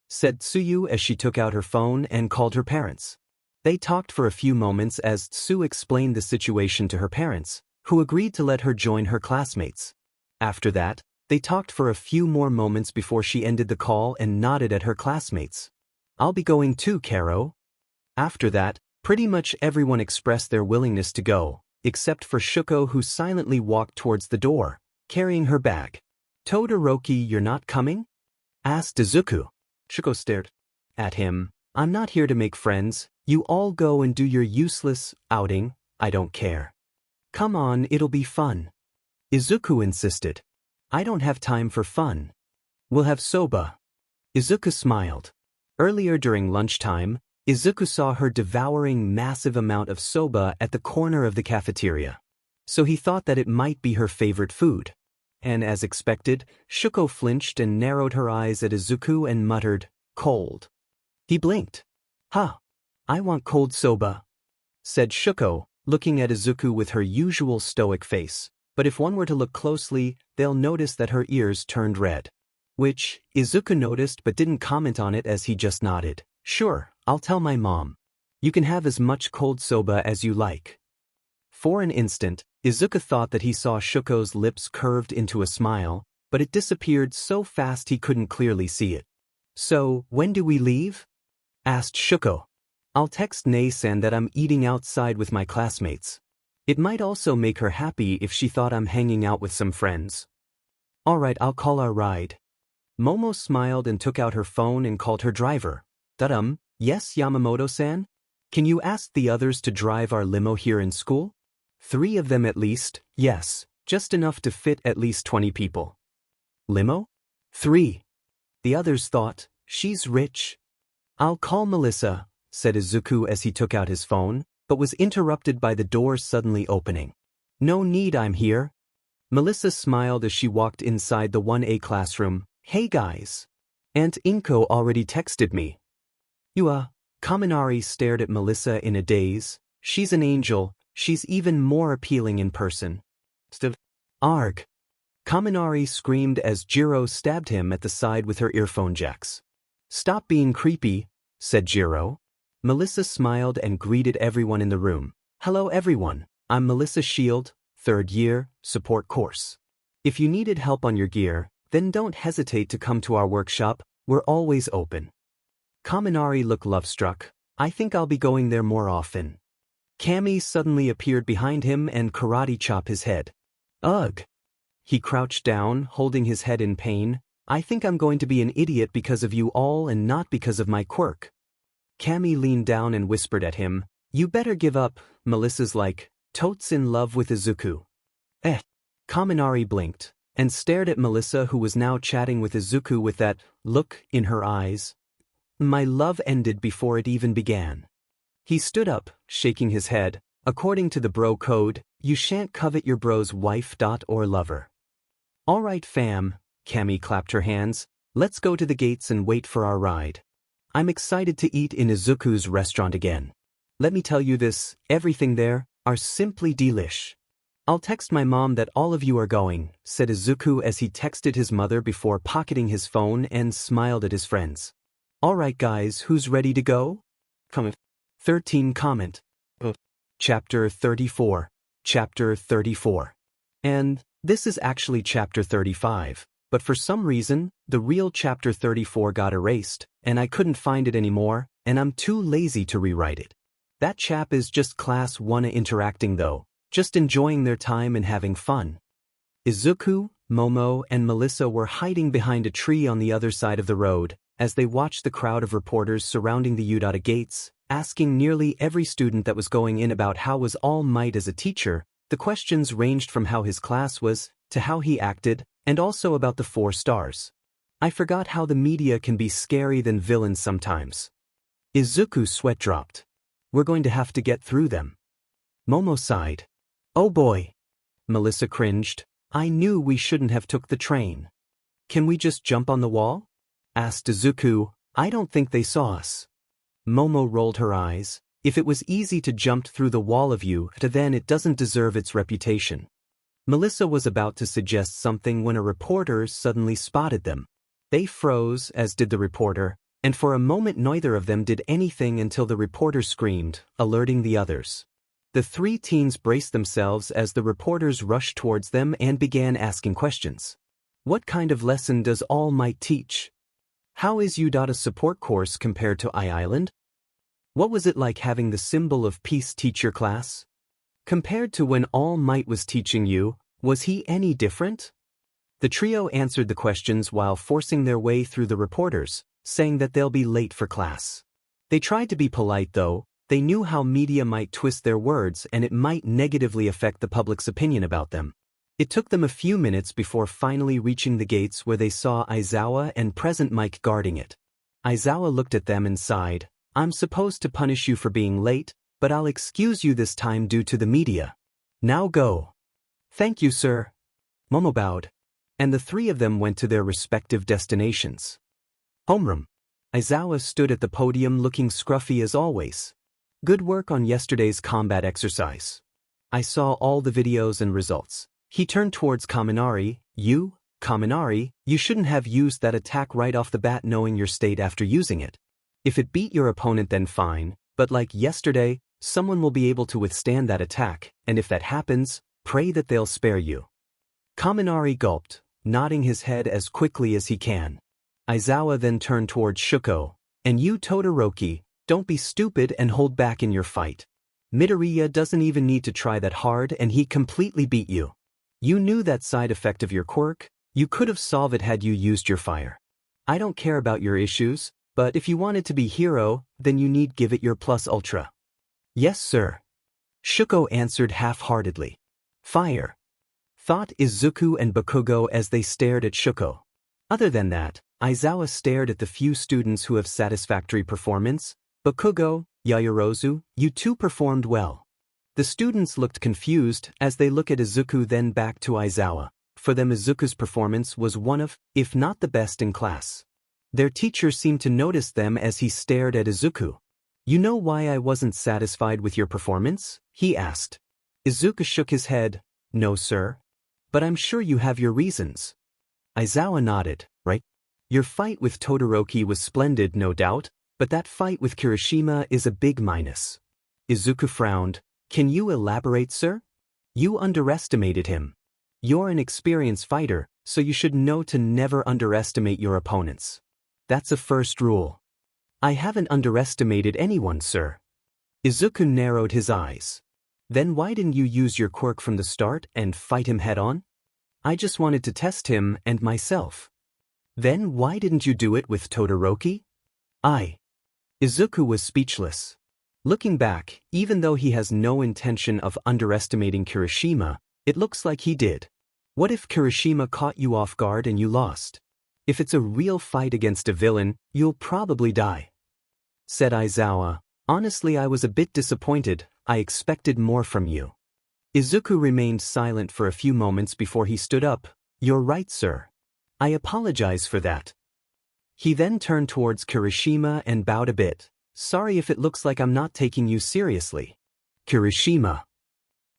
said Tsuyu as she took out her phone and called her parents. They talked for a few moments as Tsu explained the situation to her parents, who agreed to let her join her classmates. After that, they talked for a few more moments before she ended the call and nodded at her classmates. I'll be going too, Karo. After that, pretty much everyone expressed their willingness to go, except for Shuko, who silently walked towards the door, carrying her bag. Todoroki, you're not coming? Asked Izuku. Shuko stared at him. I'm not here to make friends. You all go and do your useless outing. I don't care. Come on, it'll be fun. Izuku insisted. I don't have time for fun. We'll have soba. Izuku smiled. Earlier during lunchtime, Izuku saw her devouring massive amount of soba at the corner of the cafeteria. So he thought that it might be her favorite food. And as expected, Shuko flinched and narrowed her eyes at Izuku and muttered, cold. He blinked. Huh. I want cold soba, said Shuko, looking at Izuku with her usual stoic face. But if one were to look closely, they'll notice that her ears turned red. Which, Izuku noticed but didn't comment on it as he just nodded. Sure, I'll tell my mom. You can have as much cold soba as you like. For an instant, Izuku thought that he saw Shuko's lips curved into a smile, but it disappeared so fast he couldn't clearly see it. So, when do we leave? Asked Shuko. I'll text Nei-san that I'm eating outside with my classmates. It might also make her happy if she thought I'm hanging out with some friends. Alright, I'll call our ride. Momo smiled and took out her phone and called her driver. Yes, Yamamoto-san? Can you ask the others to drive our limo here in school? 3 of them at least, yes, just enough to fit at least 20 people. Limo? 3. The others thought, she's rich. I'll call Melissa, said Izuku as he took out his phone, but was interrupted by the door suddenly opening. No need, I'm here. Melissa smiled as she walked inside the 1A classroom. Hey guys. Aunt Inko already texted me. Kaminari stared at Melissa in a daze. She's an angel, she's even more appealing in person. Arg. Kaminari screamed as Jiro stabbed him at the side with her earphone jacks. Stop being creepy, said Jiro. Melissa smiled and greeted everyone in the room. Hello everyone, I'm Melissa Shield, 3rd year, support course. If you needed help on your gear, then don't hesitate to come to our workshop, we're always open. Kaminari looked love-struck. I think I'll be going there more often. Cammy suddenly appeared behind him and karate chopped his head. Ugh. He crouched down, holding his head in pain. I think I'm going to be an idiot because of you all and not because of my quirk. Cammy leaned down and whispered at him, you better give up. Melissa's like, totes in love with Izuku. Kaminari blinked and stared at Melissa, who was now chatting with Izuku with that look in her eyes. My love ended before it even began. He stood up, shaking his head. According to the bro code, you shan't covet your bro's wife or lover. All right fam, Cammy clapped her hands, let's go to the gates and wait for our ride. I'm excited to eat in Izuku's restaurant again. Let me tell you this, everything there are simply delish. I'll text my mom that all of you are going, said Izuku as he texted his mother before pocketing his phone and smiled at his friends. Alright guys, who's ready to go? 13 comment. Chapter 34. Chapter 34. And this is actually Chapter 35, but for some reason, the real Chapter 34 got erased, and I couldn't find it anymore, and I'm too lazy to rewrite it. That chap is just Class 1 interacting though, just enjoying their time and having fun. Izuku, Momo, and Melissa were hiding behind a tree on the other side of the road, as they watched the crowd of reporters surrounding the USJ gates, asking nearly every student that was going in about how was All Might as a teacher. The questions ranged from how his class was, to how he acted, and also about the 4 stars. I forgot how the media can be scary than villains sometimes. Izuku's sweat dropped. We're going to have to get through them. Momo sighed. Oh boy. Melissa cringed. I knew we shouldn't have took the train. Can we just jump on the wall? Asked Izuku. I don't think they saw us. Momo rolled her eyes. If it was easy to jump through the wall of you, then it doesn't deserve its reputation. Melissa was about to suggest something when a reporter suddenly spotted them. They froze, as did the reporter, and for a moment neither of them did anything until the reporter screamed, alerting the others. The 3 teens braced themselves as the reporters rushed towards them and began asking questions. What kind of lesson does All Might teach? How is USJ's support course compared to I-Island? What was it like having the symbol of peace teach your class? Compared to when All Might was teaching you, was he any different? The trio answered the questions while forcing their way through the reporters, saying that they'll be late for class. They tried to be polite though. They knew how media might twist their words and it might negatively affect the public's opinion about them. It took them a few minutes before finally reaching the gates where they saw Aizawa and Present Mike guarding it. Aizawa looked at them and sighed. I'm supposed to punish you for being late, but I'll excuse you this time due to the media. Now go. Thank you, sir. Momo bowed, and the 3 of them went to their respective destinations. Homeroom. Aizawa stood at the podium looking scruffy as always. Good work on yesterday's combat exercise. I saw all the videos and results. He turned towards Kaminari. Kaminari, you shouldn't have used that attack right off the bat knowing your state after using it. If it beat your opponent then fine, but like yesterday, someone will be able to withstand that attack, and if that happens, pray that they'll spare you. Kaminari gulped, nodding his head as quickly as he can. Aizawa then turned towards Shuko. And you Todoroki, don't be stupid and hold back in your fight. Midoriya doesn't even need to try that hard and he completely beat you. You knew that side effect of your quirk, you could have solved it had you used your fire. I don't care about your issues, but if you wanted to be hero, then you need give it your plus ultra. Yes sir. Shuko answered half-heartedly. Fire. Thought Izuku and Bakugo as they stared at Shuko. Other than that, Aizawa stared at the few students who have satisfactory performance. Bakugo, Yaoyorozu, you two performed well. The students looked confused as they look at Izuku then back to Aizawa. For them Izuku's performance was one of, if not the best in class. Their teacher seemed to notice them as he stared at Izuku. You know why I wasn't satisfied with your performance? He asked. Izuku shook his head. No, sir. But I'm sure you have your reasons. Aizawa nodded, right? Your fight with Todoroki was splendid, no doubt, but that fight with Kirishima is a big minus. Izuku frowned. Can you elaborate, sir? You underestimated him. You're an experienced fighter, so you should know to never underestimate your opponents. That's a first rule. I haven't underestimated anyone, sir. Izuku narrowed his eyes. Then why didn't you use your quirk from the start and fight him head-on? I just wanted to test him and myself. Then why didn't you do it with Todoroki? Izuku was speechless. Looking back, even though he has no intention of underestimating Kirishima, it looks like he did. What if Kirishima caught you off guard and you lost? If it's a real fight against a villain, you'll probably die. Said Aizawa. Honestly, I was a bit disappointed. I expected more from you. Izuku remained silent for a few moments before he stood up. You're right, sir. I apologize for that. He then turned towards Kirishima and bowed a bit. Sorry if it looks like I'm not taking you seriously. Kirishima.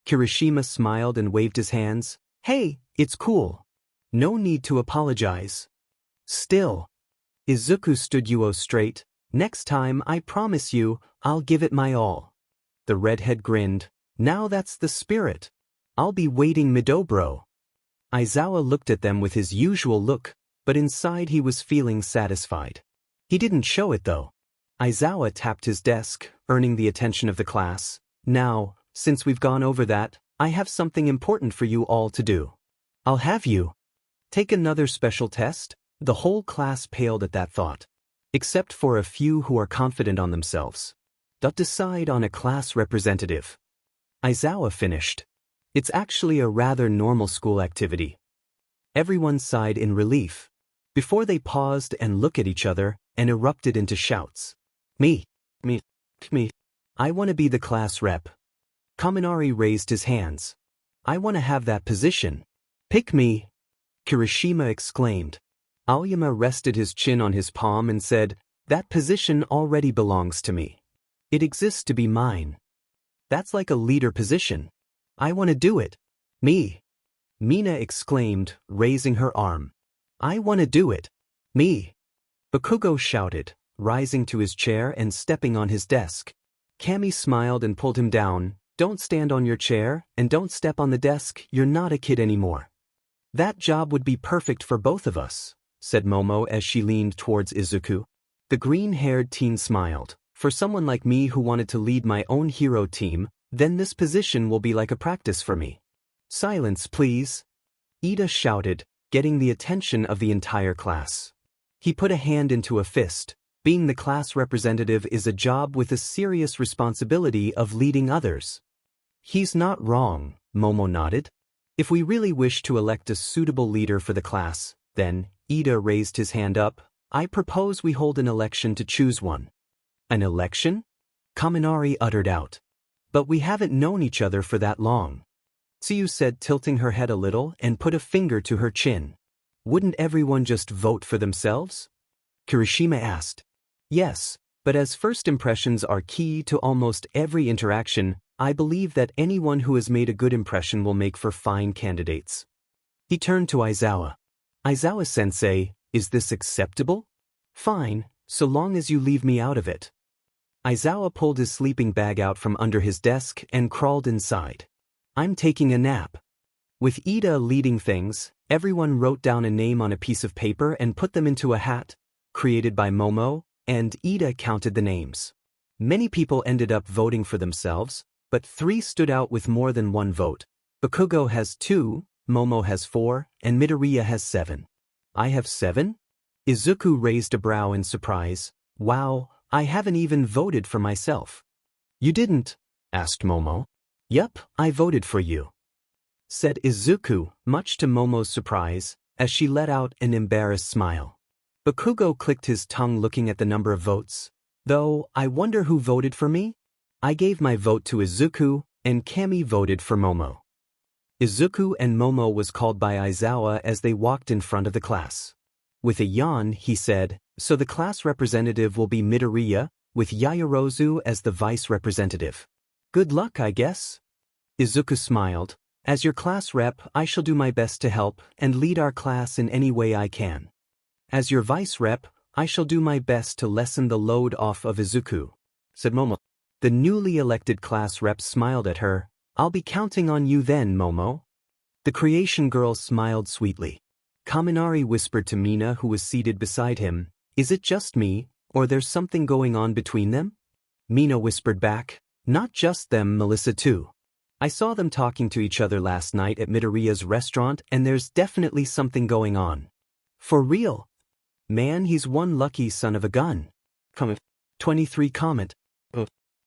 Kirishima smiled and waved his hands. Hey, it's cool. No need to apologize. Still. Izuku stood straight. Next time, I promise you, I'll give it my all. The redhead grinned. Now that's the spirit. I'll be waiting Midobro. Aizawa looked at them with his usual look, but inside he was feeling satisfied. He didn't show it though. Aizawa tapped his desk, earning the attention of the class. Now, since we've gone over that, I have something important for you all to do. I'll have you take another special test. The whole class paled at that thought. Except for a few who are confident on themselves. Decide on a class representative. Aizawa finished. It's actually a rather normal school activity. Everyone sighed in relief. Before they paused and looked at each other and erupted into shouts. Me. I want to be the class rep. Kaminari raised his hands. I want to have that position. Pick me. Kirishima exclaimed. Aoyama rested his chin on his palm and said, that position already belongs to me. It exists to be mine. That's like a leader position. I want to do it. Me. Mina exclaimed, raising her arm. I want to do it. Me. Bakugo shouted, rising to his chair and stepping on his desk. Cammy smiled and pulled him down. Don't stand on your chair, and don't step on the desk, you're not a kid anymore. That job would be perfect for both of us, said Momo as she leaned towards Izuku. The green-haired teen smiled. For someone like me who wanted to lead my own hero team, then this position will be like a practice for me. Silence, please. Ida shouted, getting the attention of the entire class. He put a hand into a fist. Being the class representative is a job with a serious responsibility of leading others. He's not wrong, Momo nodded. If we really wish to elect a suitable leader for the class, then, Ida raised his hand up, I propose we hold an election to choose one. An election? Kaminari uttered out. But we haven't known each other for that long. Tsuyu said, tilting her head a little and put a finger to her chin. Wouldn't everyone just vote for themselves? Kirishima asked. Yes, but as first impressions are key to almost every interaction, I believe that anyone who has made a good impression will make for fine candidates. He turned to Aizawa. Aizawa-sensei, is this acceptable? Fine, so long as you leave me out of it. Aizawa pulled his sleeping bag out from under his desk and crawled inside. I'm taking a nap. With Ida leading things, everyone wrote down a name on a piece of paper and put them into a hat, created by Momo, and Ida counted the names. Many people ended up voting for themselves, but 3 stood out with more than 1 vote. Bakugo has 2, Momo has 4, and Midoriya has 7. I have 7? Izuku raised a brow in surprise. Wow, I haven't even voted for myself. You didn't? Asked Momo. Yup, I voted for you, said Izuku, much to Momo's surprise. as she let out an embarrassed smile. Bakugo clicked his tongue looking at the number of votes. Though, I wonder who voted for me? I gave my vote to Izuku, and Cammy voted for Momo. Izuku and Momo was called by Aizawa as they walked in front of the class. With a yawn, he said, so the class representative will be Midoriya, with Yaoyorozu as the vice representative. Good luck, I guess? Izuku smiled. As your class rep, I shall do my best to help and lead our class in any way I can. As your vice rep, I shall do my best to lessen the load off of Izuku, said Momo. The newly elected class rep smiled at her. I'll be counting on you then, Momo. The creation girl smiled sweetly. Kaminari whispered to Mina, who was seated beside him, is it just me, or there's something going on between them? Mina whispered back, not just them, Melissa too. I saw them talking to each other last night at Midoriya's restaurant and there's definitely something going on. For real? Man, he's one lucky son of a gun. 23 comment.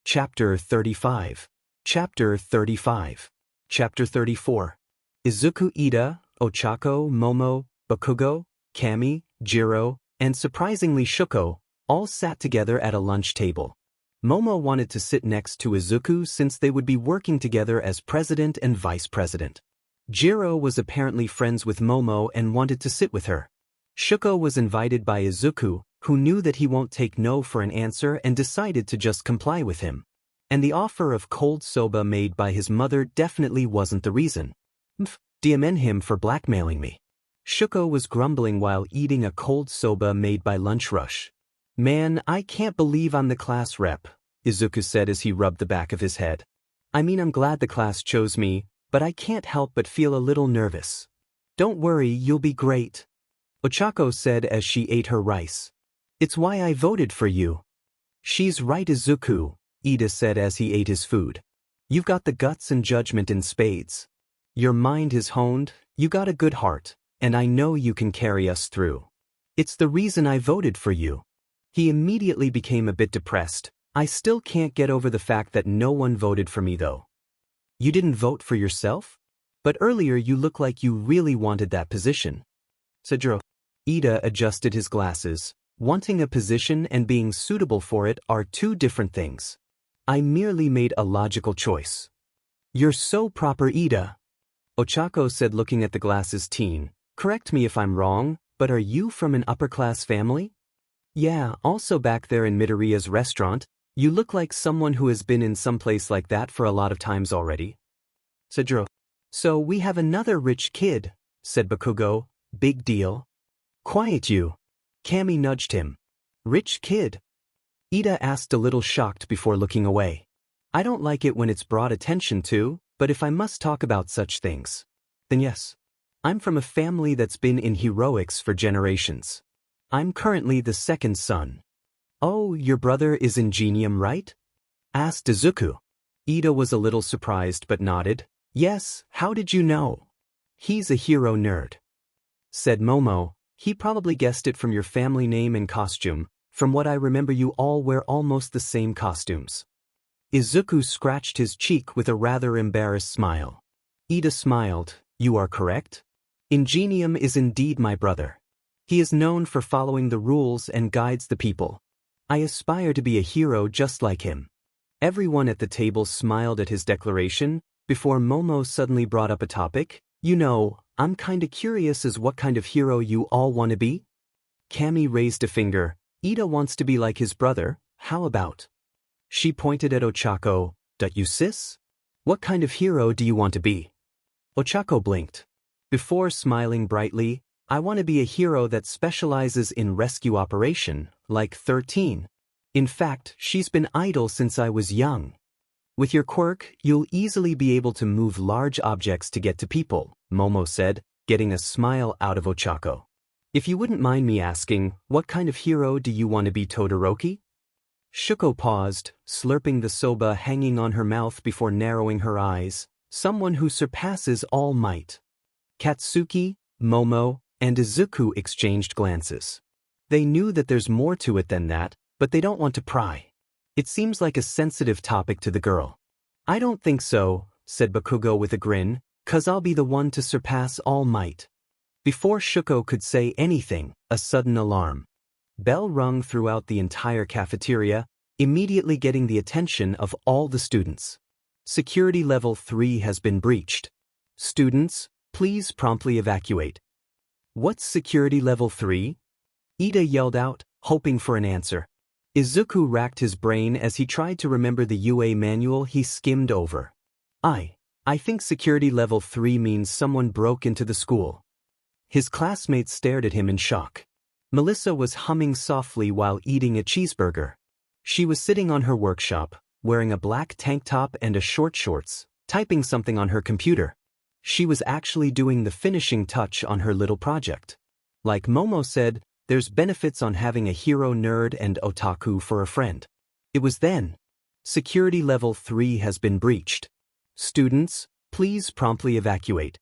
Chapter 35. Chapter 35. Chapter 34. Izuku, Ida, Ochako, Momo, Bakugo, Cammy, Jiro, and surprisingly Shuko, all sat together at a lunch table. Momo wanted to sit next to Izuku since they would be working together as president and vice president. Jiro was apparently friends with Momo and wanted to sit with her. Shuko was invited by Izuku, who knew that he won't take no for an answer and decided to just comply with him. And the offer of cold soba made by his mother definitely wasn't the reason. DMN him for blackmailing me. Shuko was grumbling while eating a cold soba made by Lunch Rush. Man, I can't believe I'm the class rep, Izuku said as he rubbed the back of his head. I mean, I'm glad the class chose me, but I can't help but feel a little nervous. Don't worry, you'll be great, Ochako said as she ate her rice. It's why I voted for you. She's right, Izuku, Ida said as he ate his food. You've got the guts and judgment in spades. Your mind is honed, you got a good heart, and I know you can carry us through. It's the reason I voted for you. He immediately became a bit depressed. I still can't get over the fact that no one voted for me though. You didn't vote for yourself? But earlier you looked like you really wanted that position, said Jiro. Ida adjusted his glasses. Wanting a position and being suitable for it are two different things. I merely made a logical choice. You're so proper, Ida, Ochako said looking at the glasses teen. Correct me if I'm wrong, but are you from an upper-class family? Yeah, also back there in Midoriya's restaurant, you look like someone who has been in some place like that for a lot of times already, said Jiro. So we have another rich kid, said Bakugo. Big deal. Quiet you. Cammy nudged him. Rich kid? Ida asked a little shocked before looking away. I don't like it when it's brought attention to, but if I must talk about such things, then yes. I'm from a family that's been in heroics for generations. I'm currently the second son. Oh, your brother is Ingenium, right? Asked Izuku. Ida was a little surprised but nodded. Yes, how did you know? He's a hero nerd, said Momo. He probably guessed it from your family name and costume. From what I remember, you all wear almost the same costumes. Izuku scratched his cheek with a rather embarrassed smile. Ida smiled. You are correct. Ingenium is indeed my brother. He is known for following the rules and guides the people. I aspire to be a hero just like him. Everyone at the table smiled at his declaration, before Momo suddenly brought up a topic. You know, I'm kinda curious as what kind of hero you all want to be? Cammy raised a finger. Ida wants to be like his brother, how about? She pointed at Ochako. You sis? What kind of hero do you want to be? Ochako blinked. Before smiling brightly, I want to be a hero that specializes in rescue operation, like 13. In fact, she's been idle since I was young. With your quirk, you'll easily be able to move large objects to get to people, Momo said, getting a smile out of Ochako. If you wouldn't mind me asking, what kind of hero do you want to be, Todoroki? Shuko paused, slurping the soba hanging on her mouth before narrowing her eyes. Someone who surpasses all might. Katsuki, Momo, and Izuku exchanged glances. They knew that there's more to it than that, but they don't want to pry. It seems like a sensitive topic to the girl. I don't think so, said Bakugo with a grin, 'cause I'll be the one to surpass all might. Before Shuko could say anything, a sudden alarm bell rung throughout the entire cafeteria, immediately getting the attention of all the students. Security level 3 has been breached. Students, please promptly evacuate. What's security level 3? Ida yelled out, hoping for an answer. Izuku racked his brain as he tried to remember the UA manual he skimmed over. I think security level 3 means someone broke into the school. His classmates stared at him in shock. Melissa was humming softly while eating a cheeseburger. She was sitting on her workshop, wearing a black tank top and a short shorts, typing something on her computer. She was actually doing the finishing touch on her little project. Like Momo said, there's benefits on having a hero nerd and otaku for a friend. It was then. Security level 3 has been breached. Students, please promptly evacuate.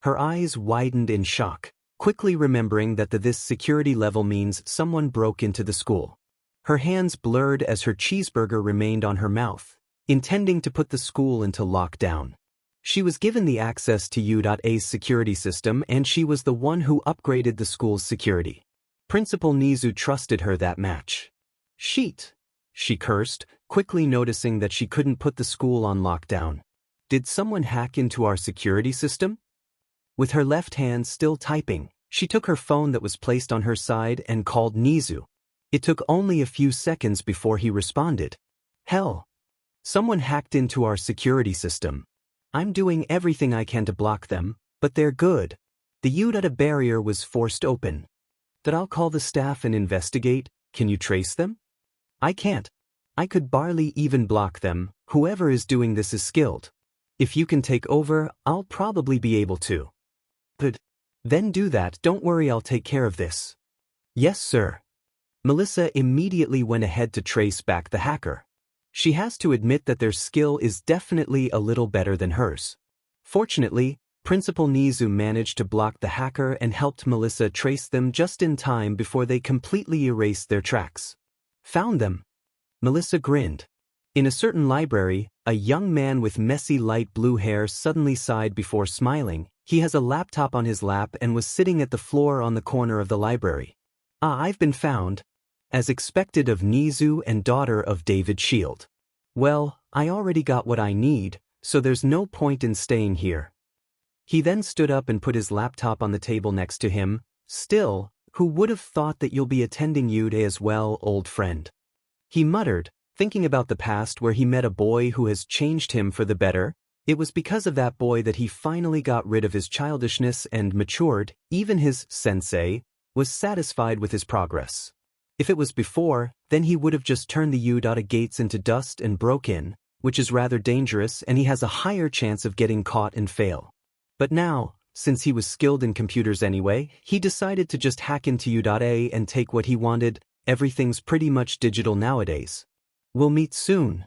Her eyes widened in shock, quickly remembering that this security level means someone broke into the school. Her hands blurred as her cheeseburger remained on her mouth, intending to put the school into lockdown. She was given the access to UA's security system, and she was the one who upgraded the school's security. Principal Nizu trusted her that match. Sheet! She cursed, quickly noticing that she couldn't put the school on lockdown. Did someone hack into our security system? With her left hand still typing, she took her phone that was placed on her side and called Nizu. It took only a few seconds before he responded. Hell! Someone hacked into our security system. I'm doing everything I can to block them, but they're good. The UA barrier was forced open. That I'll call the staff and investigate. Can you trace them? I can't. I could barely even block them. Whoever is doing this is skilled. If you can take over, I'll probably be able to. But then do that. Don't worry, I'll take care of this. Yes, sir. Melissa immediately went ahead to trace back the hacker. She has to admit that their skill is definitely a little better than hers. Fortunately, Principal Nizu managed to block the hacker and helped Melissa trace them just in time before they completely erased their tracks. Found them. Melissa grinned. In a certain library, a young man with messy light blue hair suddenly sighed before smiling. He has a laptop on his lap and was sitting at the floor on the corner of the library. I've been found. As expected of Nizu and daughter of David Shield. Well, I already got what I need, so there's no point in staying here. He then stood up and put his laptop on the table next to him. Still, who would have thought that you'll be attending UA as well, old friend? He muttered, thinking about the past where he met a boy who has changed him for the better. It was because of that boy that he finally got rid of his childishness and matured. Even his sensei was satisfied with his progress. If it was before, then he would have just turned the UA gates into dust and broke in, which is rather dangerous, and he has a higher chance of getting caught and fail. But now, since he was skilled in computers anyway, he decided to just hack into UA and take what he wanted. Everything's pretty much digital nowadays. We'll meet soon,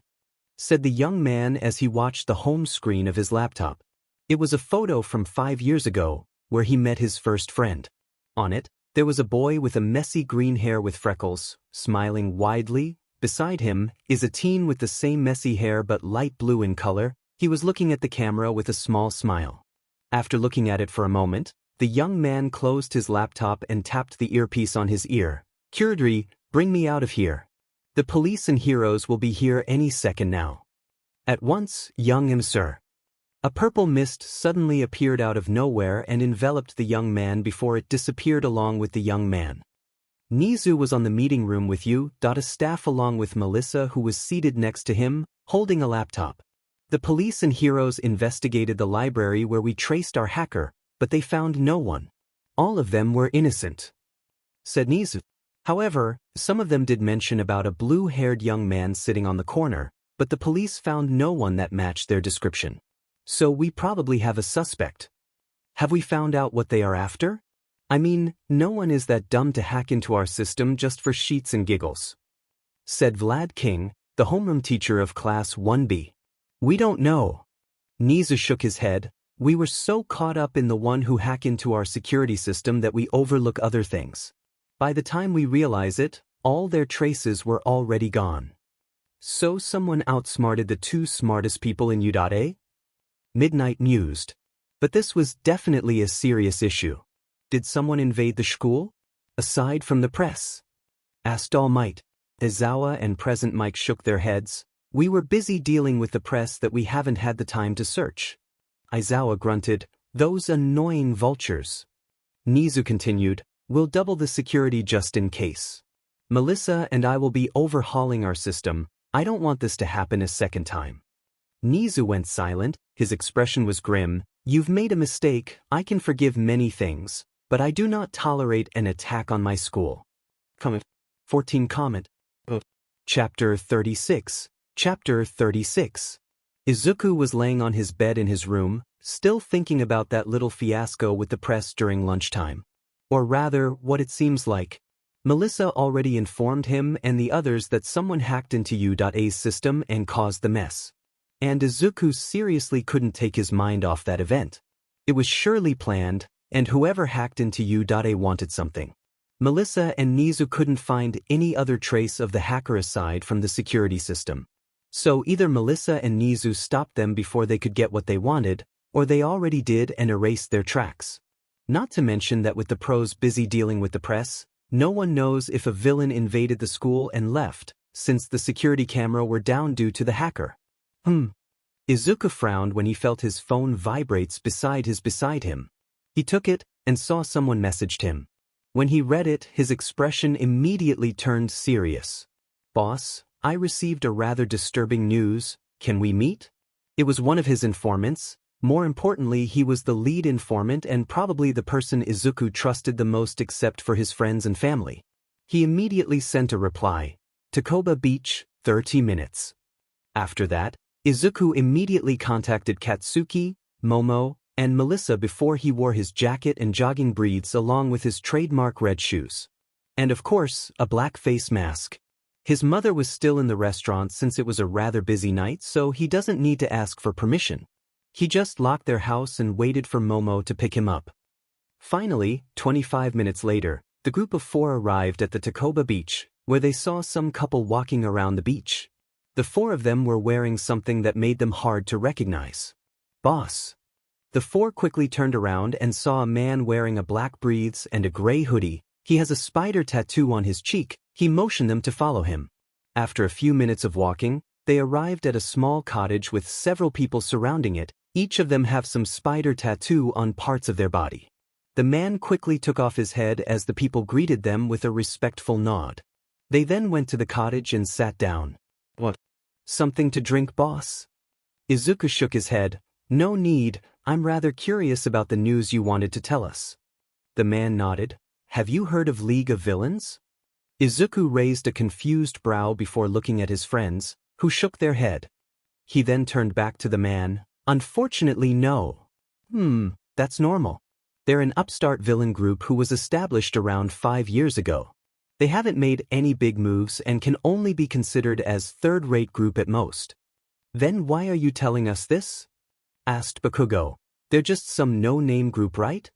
said the young man as he watched the home screen of his laptop. It was a photo from 5 years ago, where he met his first friend. On it, there was a boy with a messy green hair with freckles, smiling widely. Beside him is a teen with the same messy hair but light blue in color. He was looking at the camera with a small smile. After looking at it for a moment, the young man closed his laptop and tapped the earpiece on his ear. Kyrdri, bring me out of here. The police and heroes will be here any second now. At once, young sir. A purple mist suddenly appeared out of nowhere and enveloped the young man before it disappeared along with the young man. Nizu was on the meeting room with you. A staff along with Melissa, who was seated next to him, holding a laptop. The police and heroes investigated the library where we traced our hacker, but they found no one. All of them were innocent, said Nizu. However, some of them did mention about a blue-haired young man sitting on the corner, but the police found no one that matched their description. So we probably have a suspect. Have we found out what they are after? I mean, no one is that dumb to hack into our system just for sheets and giggles, said Vlad King, the homeroom teacher of Class 1B. We don't know. Nizu shook his head. We were so caught up in the one who hacked into our security system that we overlook other things. By the time we realize it, all their traces were already gone. So someone outsmarted the 2 smartest people in UA? Midnight mused. But this was definitely a serious issue. Did someone invade the school? Aside from the press? Asked All Might. Izawa and Present Mike shook their heads. We were busy dealing with the press that we haven't had the time to search. Izawa grunted, those annoying vultures. Nizu continued, we'll double the security just in case. Melissa and I will be overhauling our system. I don't want this to happen a second time. Nizu went silent, his expression was grim. You've made a mistake, I can forgive many things, but I do not tolerate an attack on my school. 14 comment. Chapter 36. Chapter 36. Izuku was laying on his bed in his room, still thinking about that little fiasco with the press during lunchtime. Or rather, what it seems like. Melissa already informed him and the others that someone hacked into U.A's system and caused the mess. And Izuku seriously couldn't take his mind off that event. It was surely planned, and whoever hacked into U.A wanted something. Melissa and Nizu couldn't find any other trace of the hacker aside from the security system. So either Melissa and Nizu stopped them before they could get what they wanted, or they already did and erased their tracks. Not to mention that with the pros busy dealing with the press, no one knows if a villain invaded the school and left, since the security camera were down due to the hacker. Izuku frowned when he felt his phone vibrates beside him. He took it and saw someone messaged him. When he read it, his expression immediately turned serious. Boss, I received a rather disturbing news. Can we meet? It was one of his informants. More importantly, he was the lead informant and probably the person Izuku trusted the most except for his friends and family. He immediately sent a reply. Takoba Beach, 30 minutes. After that, Izuku immediately contacted Katsuki, Momo, and Melissa before he wore his jacket and jogging breeds along with his trademark red shoes. And of course, a black face mask. His mother was still in the restaurant since it was a rather busy night, so he doesn't need to ask for permission. He just locked their house and waited for Momo to pick him up. Finally, 25 minutes later, the group of 4 arrived at the Takoba beach, where they saw some couple walking around the beach. The 4 of them were wearing something that made them hard to recognize. Boss. The 4 quickly turned around and saw a man wearing a black breathes and a gray hoodie. He has a spider tattoo on his cheek. He motioned them to follow him. After a few minutes of walking, they arrived at a small cottage with several people surrounding it. Each of them have some spider tattoo on parts of their body. The man quickly took off his head as the people greeted them with a respectful nod. They then went to the cottage and sat down. What? Something to drink, boss? Izuku shook his head. No need, I'm rather curious about the news you wanted to tell us. The man nodded. Have you heard of League of Villains? Izuku raised a confused brow before looking at his friends, who shook their head. He then turned back to the man. Unfortunately, no. That's normal. They're an upstart villain group who was established around 5 years ago. They haven't made any big moves and can only be considered as third-rate group at most. Then why are you telling us this? Asked Bakugo. They're just some no-name group, right?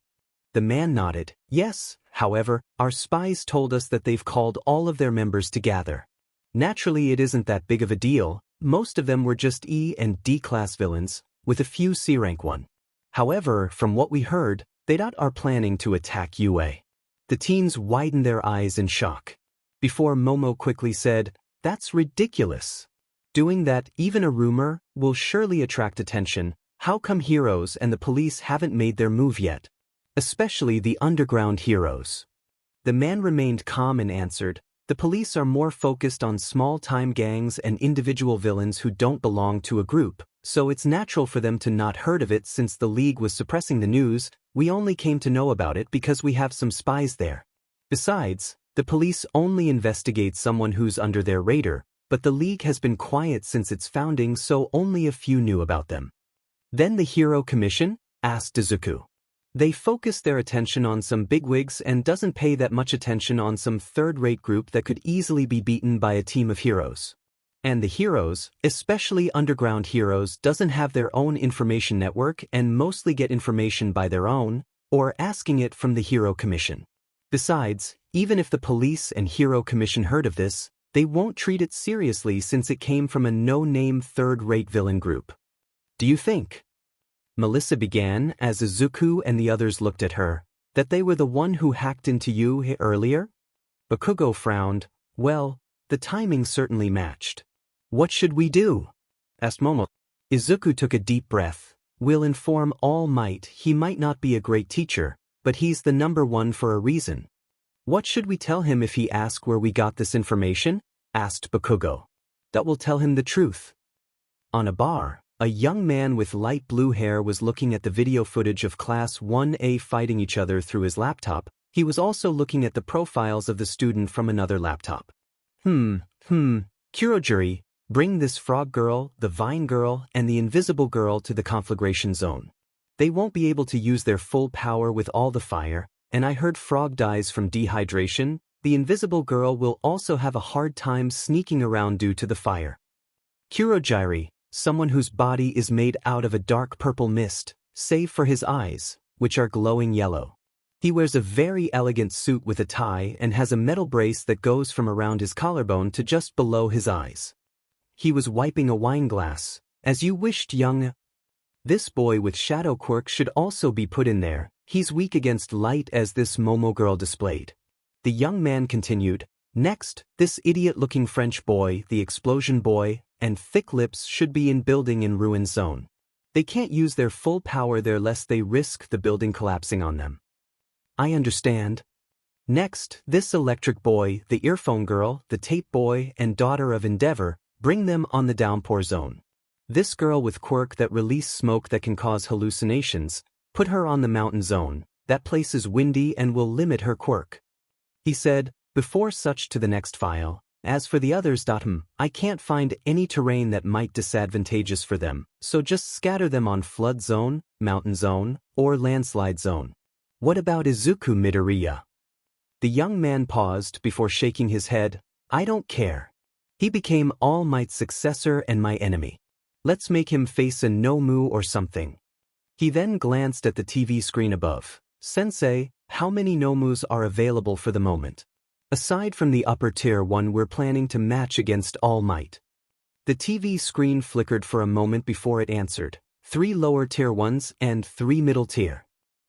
The man nodded. Yes, however, our spies told us that they've called all of their members to gather. Naturally, it isn't that big of a deal. Most of them were just E and D class villains, with a few C rank 1. However, from what we heard, they are planning to attack UA. The teens widened their eyes in shock. Before Momo quickly said, that's ridiculous. Doing that, even a rumor, will surely attract attention. How come heroes and the police haven't made their move yet? Especially the underground heroes. The man remained calm and answered, the police are more focused on small-time gangs and individual villains who don't belong to a group, so it's natural for them to not heard of it since the League was suppressing the news. We only came to know about it because we have some spies there. Besides, the police only investigate someone who's under their radar, but the League has been quiet since its founding, so only a few knew about them. Then the Hero Commission? Asked Izuku. They focus their attention on some bigwigs and doesn't pay that much attention on some third-rate group that could easily be beaten by a team of heroes. And the heroes, especially underground heroes, doesn't have their own information network and mostly get information by their own, or asking it from the Hero Commission. Besides, even if the police and Hero Commission heard of this, they won't treat it seriously since it came from a no-name third-rate villain group. Do you think? Melissa began as Izuku and the others looked at her. That they were the one who hacked into you earlier? Bakugo frowned. Well, the timing certainly matched. What should we do? Asked Momo. Izuku took a deep breath. We'll inform All Might he might not be a great teacher, but he's the number one for a reason. What should we tell him if he asks where we got this information? Asked Bakugo. That will tell him the truth. On a bar, a young man with light blue hair was looking at the video footage of Class 1A fighting each other through his laptop. He was also looking at the profiles of the student from another laptop. Kurojuri, bring this frog girl, the vine girl, and the invisible girl to the conflagration zone. They won't be able to use their full power with all the fire, and I heard frog dies from dehydration. The invisible girl will also have a hard time sneaking around due to the fire. Kurojiri, someone whose body is made out of a dark purple mist, save for his eyes, which are glowing yellow. He wears a very elegant suit with a tie and has a metal brace that goes from around his collarbone to just below his eyes. He was wiping a wine glass. As you wished, young. This boy with shadow quirk should also be put in there. He's weak against light as this Momo girl displayed. The young man continued. Next, this idiot-looking French boy, the explosion boy, and thick lips should be in building in ruin zone. They can't use their full power there lest they risk the building collapsing on them. I understand. Next, this electric boy, the earphone girl, the tape boy, and daughter of Endeavor, bring them on the downpour zone. This girl with quirk that release smoke that can cause hallucinations, put her on the mountain zone. That place is windy and will limit her quirk. He said, before such to the next file. As for the others, I can't find any terrain that might disadvantageous for them, so just scatter them on flood zone, mountain zone, or landslide zone. What about Izuku Midoriya? The young man paused before shaking his head. I don't care. He became All Might's successor and my enemy. Let's make him face a Nomu or something. He then glanced at the TV screen above. Sensei, how many Nomus are available for the moment? Aside from the upper tier one we're planning to match against All Might. The TV screen flickered for a moment before it answered. 3 lower tier ones and 3 middle tier.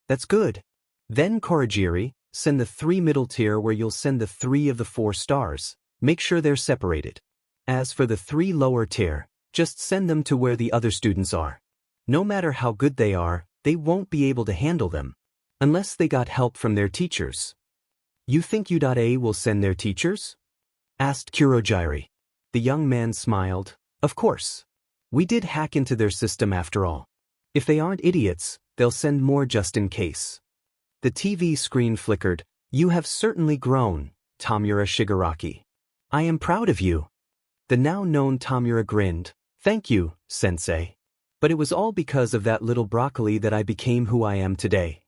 That's good. Then Kurojiri, send the 3 middle tier where you'll send the 3 of the 4 stars. Make sure they're separated. As for the 3 lower tier, just send them to where the other students are. No matter how good they are, they won't be able to handle them. Unless they got help from their teachers. You think U.A will send their teachers? Asked Kurojiri. The young man smiled. Of course. We did hack into their system after all. If they aren't idiots, they'll send more just in case. The TV screen flickered. You have certainly grown, Tamura Shigaraki. I am proud of you. The now-known Tamura grinned. Thank you, sensei. But it was all because of that little broccoli that I became who I am today.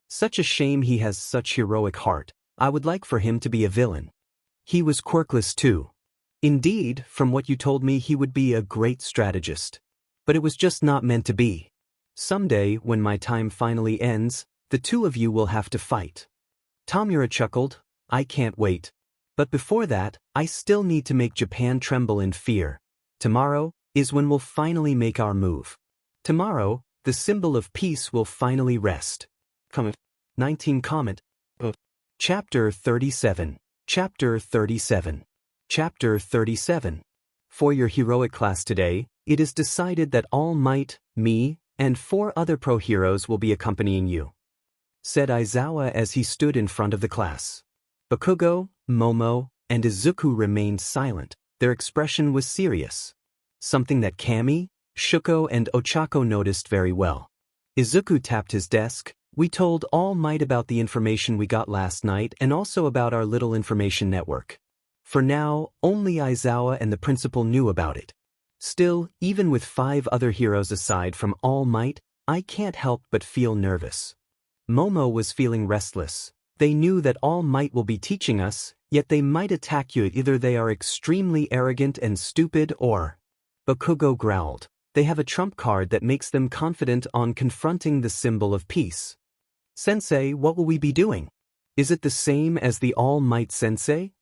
Such a shame he has such heroic heart. I would like for him to be a villain. He was quirkless too. Indeed, from what you told me he would be a great strategist. But it was just not meant to be. Someday, when my time finally ends, the two of you will have to fight. Tamura chuckled. I can't wait. But before that, I still need to make Japan tremble in fear. Tomorrow is when we'll finally make our move. Tomorrow, the symbol of peace will finally rest. Comment. 19 comment. Chapter 37. Chapter 37. Chapter 37. For your heroic class today, it is decided that All Might, me, and 4 other pro heroes will be accompanying you. Said Aizawa as he stood in front of the class. Bakugo, Momo, and Izuku remained silent. Their expression was serious. Something that Cammy, Shuko, and Ochako noticed very well. Izuku tapped his desk. We told All Might about the information we got last night and also about our little information network. For now, only Aizawa and the principal knew about it. Still, even with 5 other heroes aside from All Might, I can't help but feel nervous. Momo was feeling restless. They knew that All Might will be teaching us, yet they might attack you. Either they are extremely arrogant and stupid or... Bakugo growled. They have a trump card that makes them confident on confronting the symbol of peace. Sensei, what will we be doing? Is it the same as the All Might Sensei?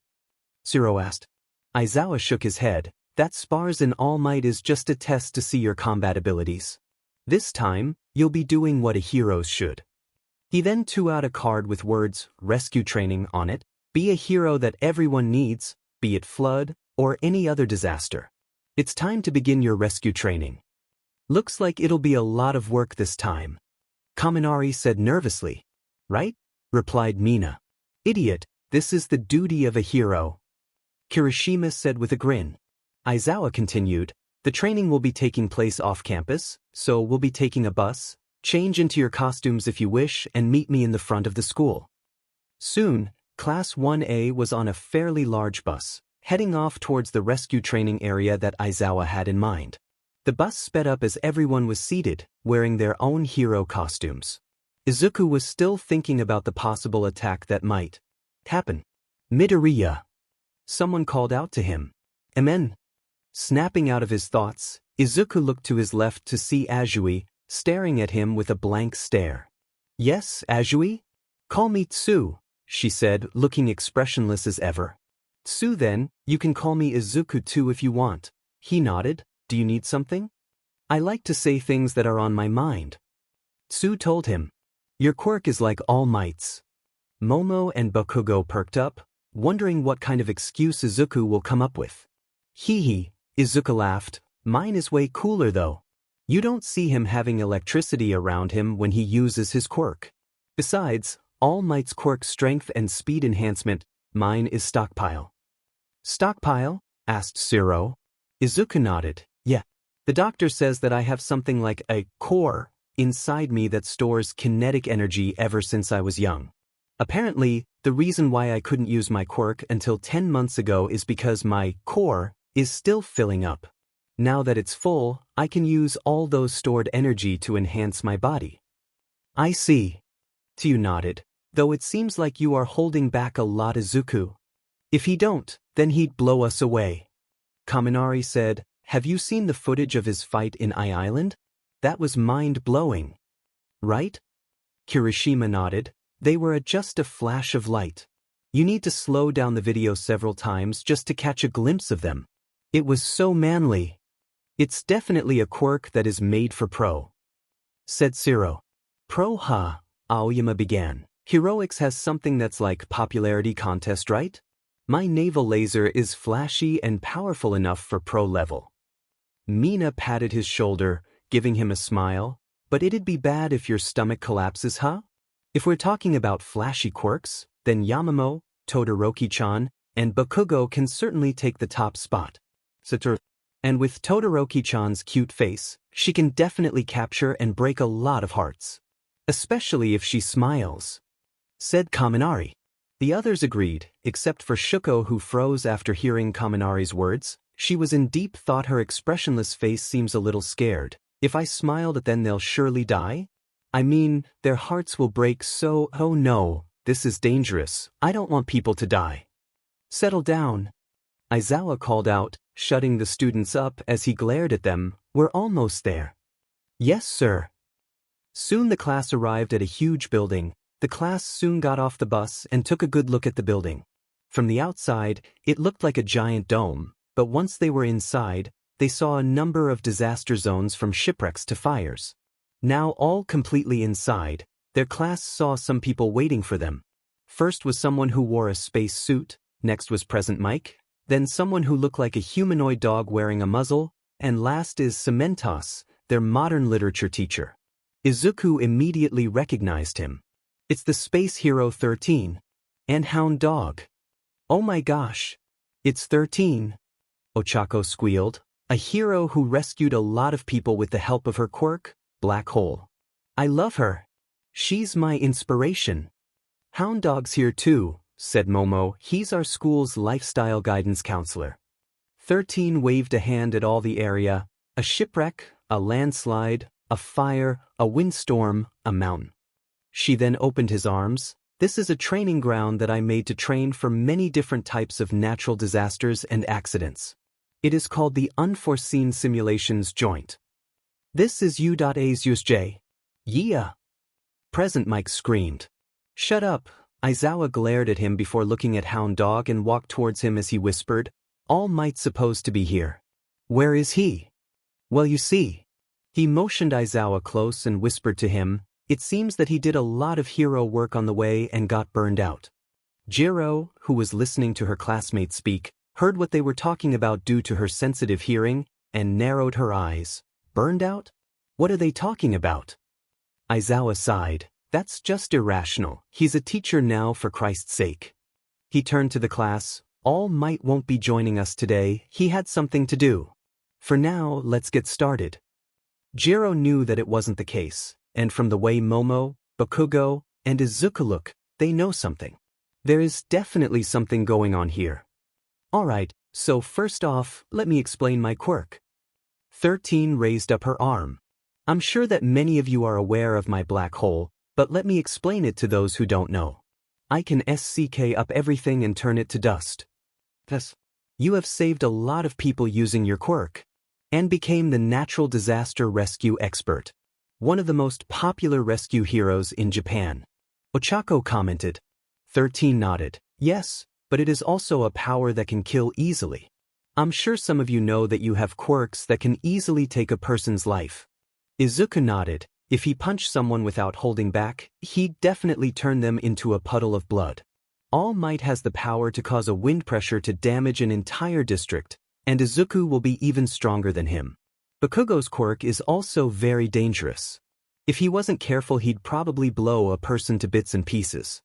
Zero asked. Aizawa shook his head. That spars in All Might is just a test to see your combat abilities. This time, you'll be doing what a hero should. He then threw out a card with words, rescue training, on it. Be a hero that everyone needs, be it flood or any other disaster. It's time to begin your rescue training. Looks like it'll be a lot of work this time, Kaminari said nervously. Right? Replied Mina. Idiot, this is the duty of a hero, Kirishima said with a grin. Aizawa continued, the training will be taking place off campus, so we'll be taking a bus. Change into your costumes if you wish and meet me in the front of the school. Soon, Class 1A was on a fairly large bus, heading off towards the rescue training area that Aizawa had in mind. The bus sped up as everyone was seated, wearing their own hero costumes. Izuku was still thinking about the possible attack that might happen. Midoriya. Someone called out to him. Amen. Snapping out of his thoughts, Izuku looked to his left to see Azui, staring at him with a blank stare. Yes, Azui? Call me Tsu, she said, looking expressionless as ever. Tsu then, you can call me Izuku too if you want. He nodded. Do you need something? I like to say things that are on my mind. Tsu told him. Your quirk is like All Might's. Momo and Bakugo perked up, wondering what kind of excuse Izuku will come up with. Hee hee, Izuku laughed. Mine is way cooler though. You don't see him having electricity around him when he uses his quirk. Besides, All Might's quirk strength and speed enhancement, mine is stockpile. Stockpile? Asked Zero. Izuku nodded. Yeah. The doctor says that I have something like a core inside me that stores kinetic energy ever since I was young. Apparently, the reason why I couldn't use my quirk until 10 months ago is because my core is still filling up. Now that it's full, I can use all those stored energy to enhance my body. I see. Tsu nodded, though it seems like you are holding back a lot, Izuku. If he don't, then he'd blow us away. Kaminari said, have you seen the footage of his fight in Island? That was mind-blowing. Right? Kirishima nodded. They were just a flash of light. You need to slow down the video several times just to catch a glimpse of them. It was so manly. It's definitely a quirk that is made for pro, said Zero. Pro ha, Aoyama began. Heroics has something that's like popularity contest, right? My naval laser is flashy and powerful enough for pro level. Mina patted his shoulder, giving him a smile. But it'd be bad if your stomach collapses, huh? If we're talking about flashy quirks, then Yamamo, Todoroki-chan, and Bakugo can certainly take the top spot. And with Todoroki-chan's cute face, she can definitely capture and break a lot of hearts. Especially if she smiles, said Kaminari. The others agreed, except for Shuko, who froze after hearing Kaminari's words. She was in deep thought. Her expressionless face seems a little scared. If I smiled, then they'll surely die? I mean, their hearts will break, so oh no, this is dangerous. I don't want people to die. Settle down, Aizawa called out, shutting the students up as he glared at them. We're almost there. Yes, sir. Soon the class arrived at a huge building. The class soon got off the bus and took a good look at the building. From the outside, it looked like a giant dome, but once they were inside, they saw a number of disaster zones from shipwrecks to fires. Now all completely inside, their class saw some people waiting for them. First was someone who wore a space suit, next was Present Mike, then someone who looked like a humanoid dog wearing a muzzle, and last is Cementos, their modern literature teacher. Izuku immediately recognized him. It's the Space Hero 13. And Hound Dog. Oh my gosh. It's 13. Ochako squealed. A hero who rescued a lot of people with the help of her quirk, Black Hole. I love her. She's my inspiration. Hound Dog's here too, said Momo. He's our school's lifestyle guidance counselor. 13 waved a hand at all the area. A shipwreck, a landslide, a fire, a windstorm, a mountain. She then opened his arms. This is a training ground that I made to train for many different types of natural disasters and accidents. It is called the Unforeseen Simulations Joint. This is USJ. Yeah. Present Mike screamed. Shut up. Aizawa glared at him before looking at Hound Dog and walked towards him as he whispered, All Might's supposed to be here. Where is he? Well, you see. He motioned Aizawa close and whispered to him, It seems that he did a lot of hero work on the way and got burned out. Jiro, who was listening to her classmates speak, heard what they were talking about due to her sensitive hearing, and narrowed her eyes. Burned out? What are they talking about? Aizawa sighed. That's just irrational. He's a teacher now, for Christ's sake. He turned to the class. All Might won't be joining us today. He had something to do. For now, let's get started. Jiro knew that it wasn't the case, and from the way Momo, Bakugo, and Izuku look, they know something. There is definitely something going on here. Alright, so first off, let me explain my quirk. 13 raised up her arm. I'm sure that many of you are aware of my black hole, but let me explain it to those who don't know. I can SCK up everything and turn it to dust. Thus, you have saved a lot of people using your quirk, and became the natural disaster rescue expert. One of the most popular rescue heroes in Japan. Ochako commented. 13 nodded. Yes, but it is also a power that can kill easily. I'm sure some of you know that you have quirks that can easily take a person's life. Izuku nodded. If he punched someone without holding back, he'd definitely turn them into a puddle of blood. All Might has the power to cause a wind pressure to damage an entire district, and Izuku will be even stronger than him. Bakugo's quirk is also very dangerous. If he wasn't careful, he'd probably blow a person to bits and pieces.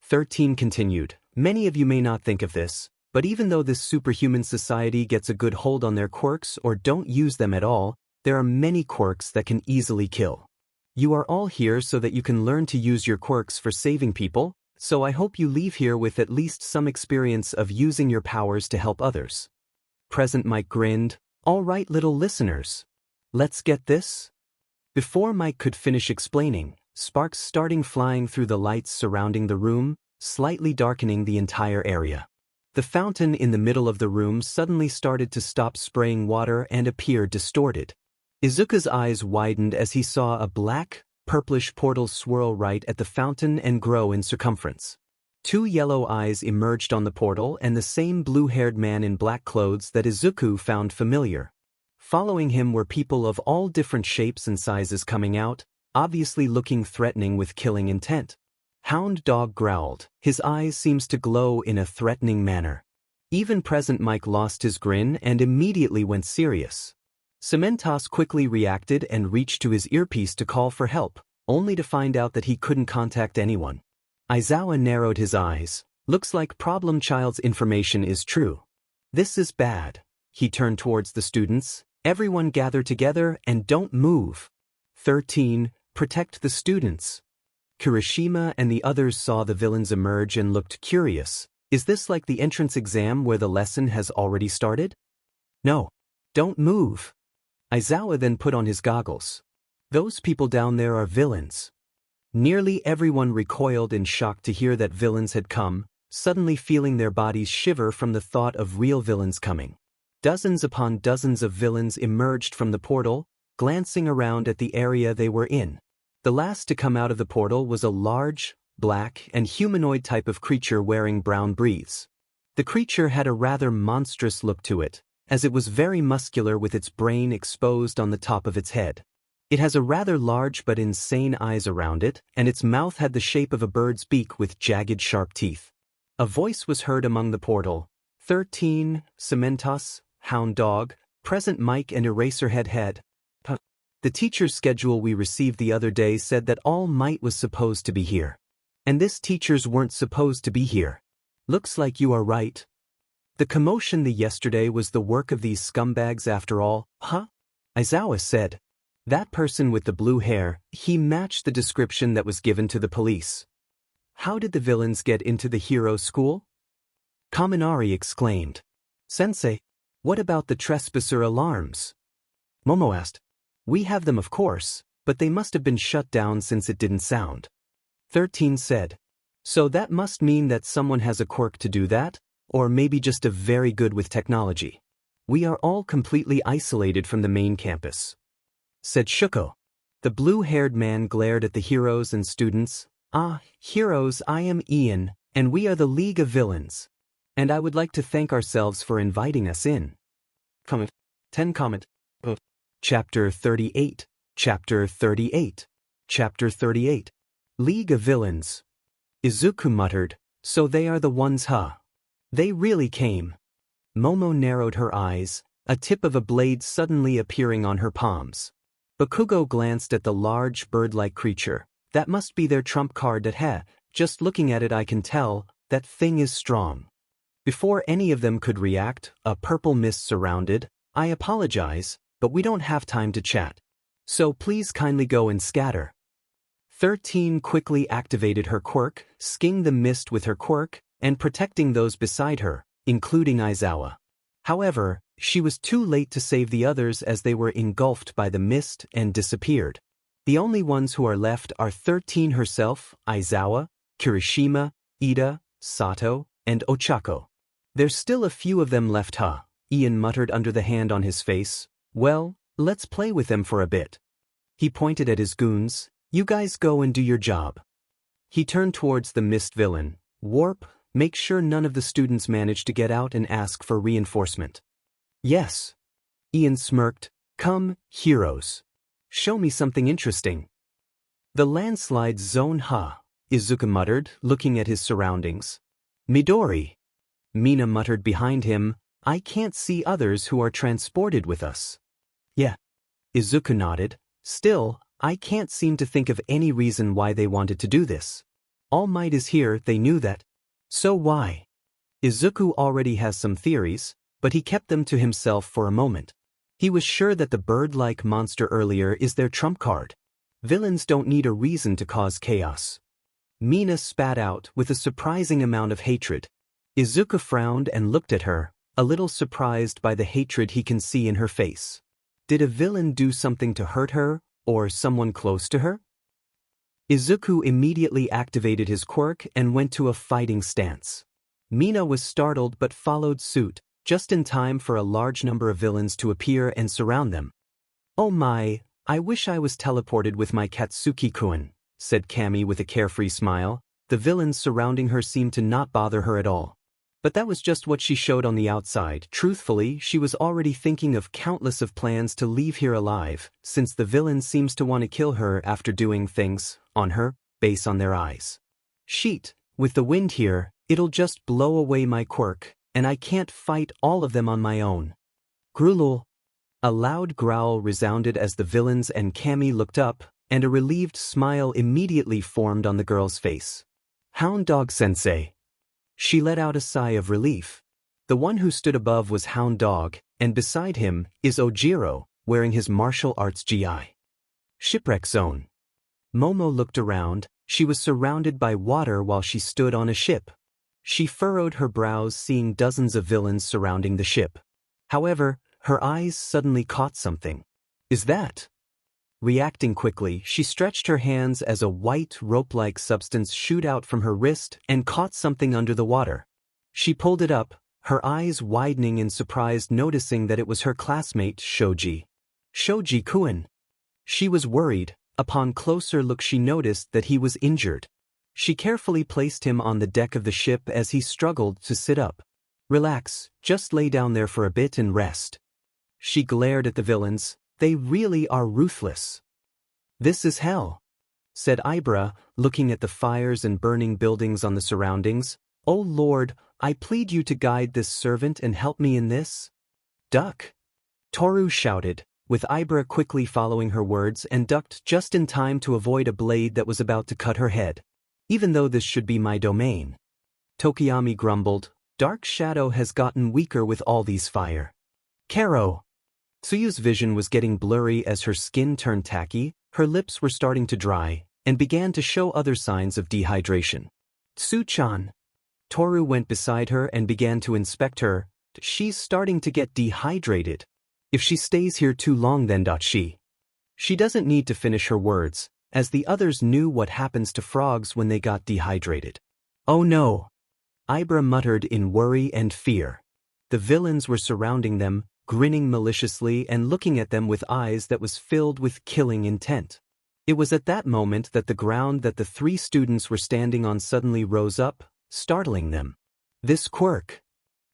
13 continued. Many of you may not think of this, but even though this superhuman society gets a good hold on their quirks or don't use them at all, there are many quirks that can easily kill. You are all here so that you can learn to use your quirks for saving people, so I hope you leave here with at least some experience of using your powers to help others. Present Mike grinned. All right, little listeners. Let's get this. Before Mike could finish explaining, sparks started flying through the lights surrounding the room, slightly darkening the entire area. The fountain in the middle of the room suddenly started to stop spraying water and appear distorted. Izuku's eyes widened as he saw a black, purplish portal swirl right at the fountain and grow in circumference. Two yellow eyes emerged on the portal and the same blue-haired man in black clothes that Izuku found familiar. Following him were people of all different shapes and sizes coming out, obviously looking threatening with killing intent. Hound dog growled. His eyes seemed to glow in a threatening manner. Even present Mike lost his grin and immediately went serious. Cementos quickly reacted and reached to his earpiece to call for help, only to find out that he couldn't contact anyone. Aizawa narrowed his eyes. Looks like Problem Child's information is true. This is bad. He turned towards the students. Everyone gather together and don't move. 13. Protect the students. Kirishima and the others saw the villains emerge and looked curious. Is this like the entrance exam where the lesson has already started? No. Don't move. Aizawa then put on his goggles. Those people down there are villains. Nearly everyone recoiled in shock to hear that villains had come, suddenly feeling their bodies shiver from the thought of real villains coming. Dozens upon dozens of villains emerged from the portal, glancing around at the area they were in. The last to come out of the portal was a large, black, and humanoid type of creature wearing brown breathes. The creature had a rather monstrous look to it, as it was very muscular with its brain exposed on the top of its head. It has a rather large but insane eyes around it, and its mouth had the shape of a bird's beak with jagged sharp teeth. A voice was heard among the portal. 13, Cementos, Hound Dog, Present Mike and Eraserhead Head. The teacher's schedule we received the other day said that All Might was supposed to be here. And this teachers weren't supposed to be here. Looks like you are right. The commotion yesterday was the work of these scumbags after all, huh? Aizawa said. That person with the blue hair, he matched the description that was given to the police. How did the villains get into the hero school? Kaminari exclaimed. Sensei, what about the trespasser alarms? Momo asked. We have them, of course, but they must have been shut down since it didn't sound. 13 said. So that must mean that someone has a quirk to do that, or maybe just a very good with technology. We are all completely isolated from the main campus, said Shuko. The blue-haired man glared at the heroes and students. Ah, heroes, I am Ian, and we are the League of Villains. And I would like to thank ourselves for inviting us in. Comment. 10 comment. Chapter 38. Chapter 38. Chapter 38. League of Villains. Izuku muttered, "So they are the ones, huh? They really came." Momo narrowed her eyes, a tip of a blade suddenly appearing on her palms. Bakugo glanced at the large bird-like creature. "That must be their trump card that just looking at it I can tell, that thing is strong." Before any of them could react, a purple mist surrounded. "I apologize, but we don't have time to chat. So please kindly go and scatter." 13 quickly activated her quirk, sking the mist with her quirk, and protecting those beside her, including Aizawa. However, she was too late to save the others as they were engulfed by the mist and disappeared. The only ones who are left are 13 herself, Aizawa, Kirishima, Ida, Sato, and Ochako. "There's still a few of them left, huh?" Ian muttered under the hand on his face. "Well, let's play with them for a bit." He pointed at his goons. "You guys go and do your job." He turned towards the mist villain. "Warp, make sure none of the students manage to get out and ask for reinforcement." "Yes." Ian smirked. "Come, heroes. Show me something interesting." "The landslide zone, huh?" Izuku muttered, looking at his surroundings. "Midori." Mina muttered behind him. "I can't see others who are transported with us." "Yeah." Izuku nodded. "Still, I can't seem to think of any reason why they wanted to do this. All Might is here, they knew that. So why?" Izuku already has some theories, but he kept them to himself for a moment. He was sure that the bird-like monster earlier is their trump card. Villains don't need a reason to cause chaos. Mina spat out with a surprising amount of hatred. Izuku frowned and looked at her, a little surprised by the hatred he can see in her face. Did a villain do something to hurt her, or someone close to her? Izuku immediately activated his quirk and went to a fighting stance. Mina was startled but followed suit, just in time for a large number of villains to appear and surround them. "Oh my, I wish I was teleported with my Katsuki-kun," said Cammy with a carefree smile. The villains surrounding her seemed to not bother her at all. But that was just what she showed on the outside. Truthfully, she was already thinking of countless of plans to leave here alive, since the villain seems to want to kill her after doing things on her, based on their eyes. "Sheet, with the wind here, it'll just blow away my quirk, and I can't fight all of them on my own." "Grulul." A loud growl resounded as the villains and Cammy looked up, and a relieved smile immediately formed on the girl's face. "Hound Dog Sensei." She let out a sigh of relief. The one who stood above was Hound Dog, and beside him is Ojiro, wearing his martial arts gi. Shipwreck Zone. Momo looked around. She was surrounded by water while she stood on a ship. She furrowed her brows seeing dozens of villains surrounding the ship. However, her eyes suddenly caught something. "Is that?" Reacting quickly, she stretched her hands as a white rope-like substance shoot out from her wrist and caught something under the water. She pulled it up, her eyes widening in surprise noticing that it was her classmate Shoji. "Shoji-kun." She was worried. Upon closer look she noticed that he was injured. She carefully placed him on the deck of the ship as he struggled to sit up. "Relax, just lay down there for a bit and rest." She glared at the villains. They really are ruthless. "This is hell," said Ibra, looking at the fires and burning buildings on the surroundings. "Oh Lord, I plead you to guide this servant and help me in this." "Duck!" Toru shouted, with Ibra quickly following her words and ducked just in time to avoid a blade that was about to cut her head. "Even though this should be my domain." Tokiyami grumbled, "Dark Shadow has gotten weaker with all these fire." "Karo!" Tsuyu's vision was getting blurry as her skin turned tacky, her lips were starting to dry, and began to show other signs of dehydration. "Tsu-chan." Toru went beside her and began to inspect her. "She's starting to get dehydrated. If she stays here too long then She doesn't need to finish her words, as the others knew what happens to frogs when they got dehydrated. "Oh no!" Ibra muttered in worry and fear. The villains were surrounding them, grinning maliciously and looking at them with eyes that was filled with killing intent. It was at that moment that the ground that the 3 students were standing on suddenly rose up, startling them. "This quirk."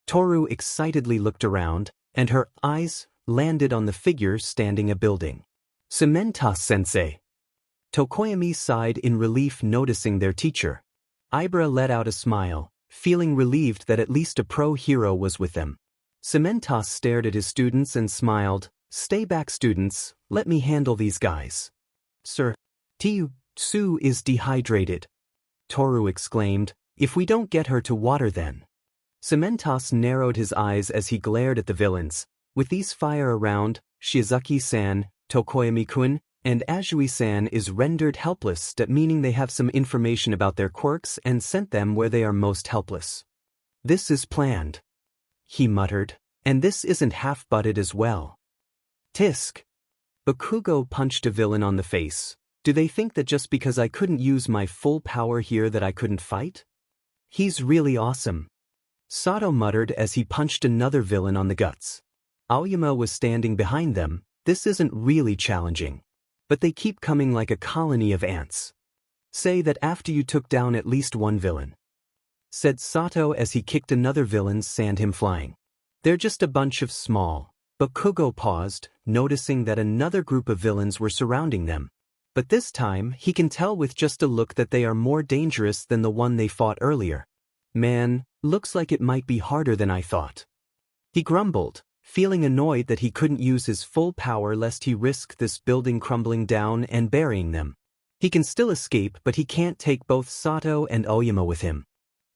Toru excitedly looked around, and her eyes landed on the figure standing a building. "Cementa Sensei." Tokoyami sighed in relief noticing their teacher. Ibra let out a smile, feeling relieved that at least a pro hero was with them. Cementos stared at his students and smiled. Stay back, students, let me handle these guys. Sir, Su is dehydrated. Toru exclaimed, if we don't get her to water then. Cementos narrowed his eyes as he glared at the villains. With these fire around, Shizuki-san, Tokoyami-kun, and Azui-san is rendered helpless, meaning they have some information about their quirks and sent them where they are most helpless. This is planned, he muttered, and this isn't half-butted as well. Tisk. Bakugo punched a villain on the face. Do they think that just because I couldn't use my full power here that I couldn't fight? He's really awesome. Sato muttered as he punched another villain on the guts. Aoyama was standing behind them. This isn't really challenging. But they keep coming like a colony of ants. Say that after you took down at least one villain, said Sato as he kicked another villain, sent him flying. They're just a bunch of small. Bakugo paused, noticing that another group of villains were surrounding them. But this time, he can tell with just a look that they are more dangerous than the one they fought earlier. Man, looks like it might be harder than I thought. He grumbled, feeling annoyed that he couldn't use his full power lest he risk this building crumbling down and burying them. He can still escape, but he can't take both Sato and Aoyama with him.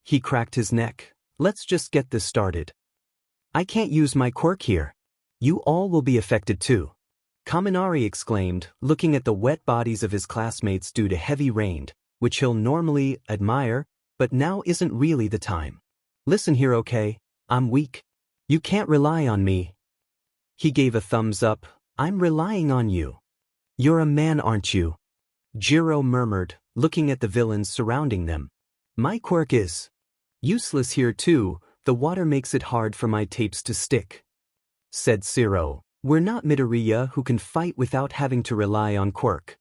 He cracked his neck. Let's just get this started. I can't use my quirk here. You all will be affected too. Kaminari exclaimed, looking at the wet bodies of his classmates due to heavy rain, which he'll normally admire, but now isn't really the time. Listen here, okay? I'm weak. You can't rely on me. He gave a thumbs up. I'm relying on you. You're a man, aren't you? Jiro murmured, looking at the villains surrounding them. My quirk is useless here too. The water makes it hard for my tapes to stick, said Siro. We're not Midoriya who can fight without having to rely on quirk.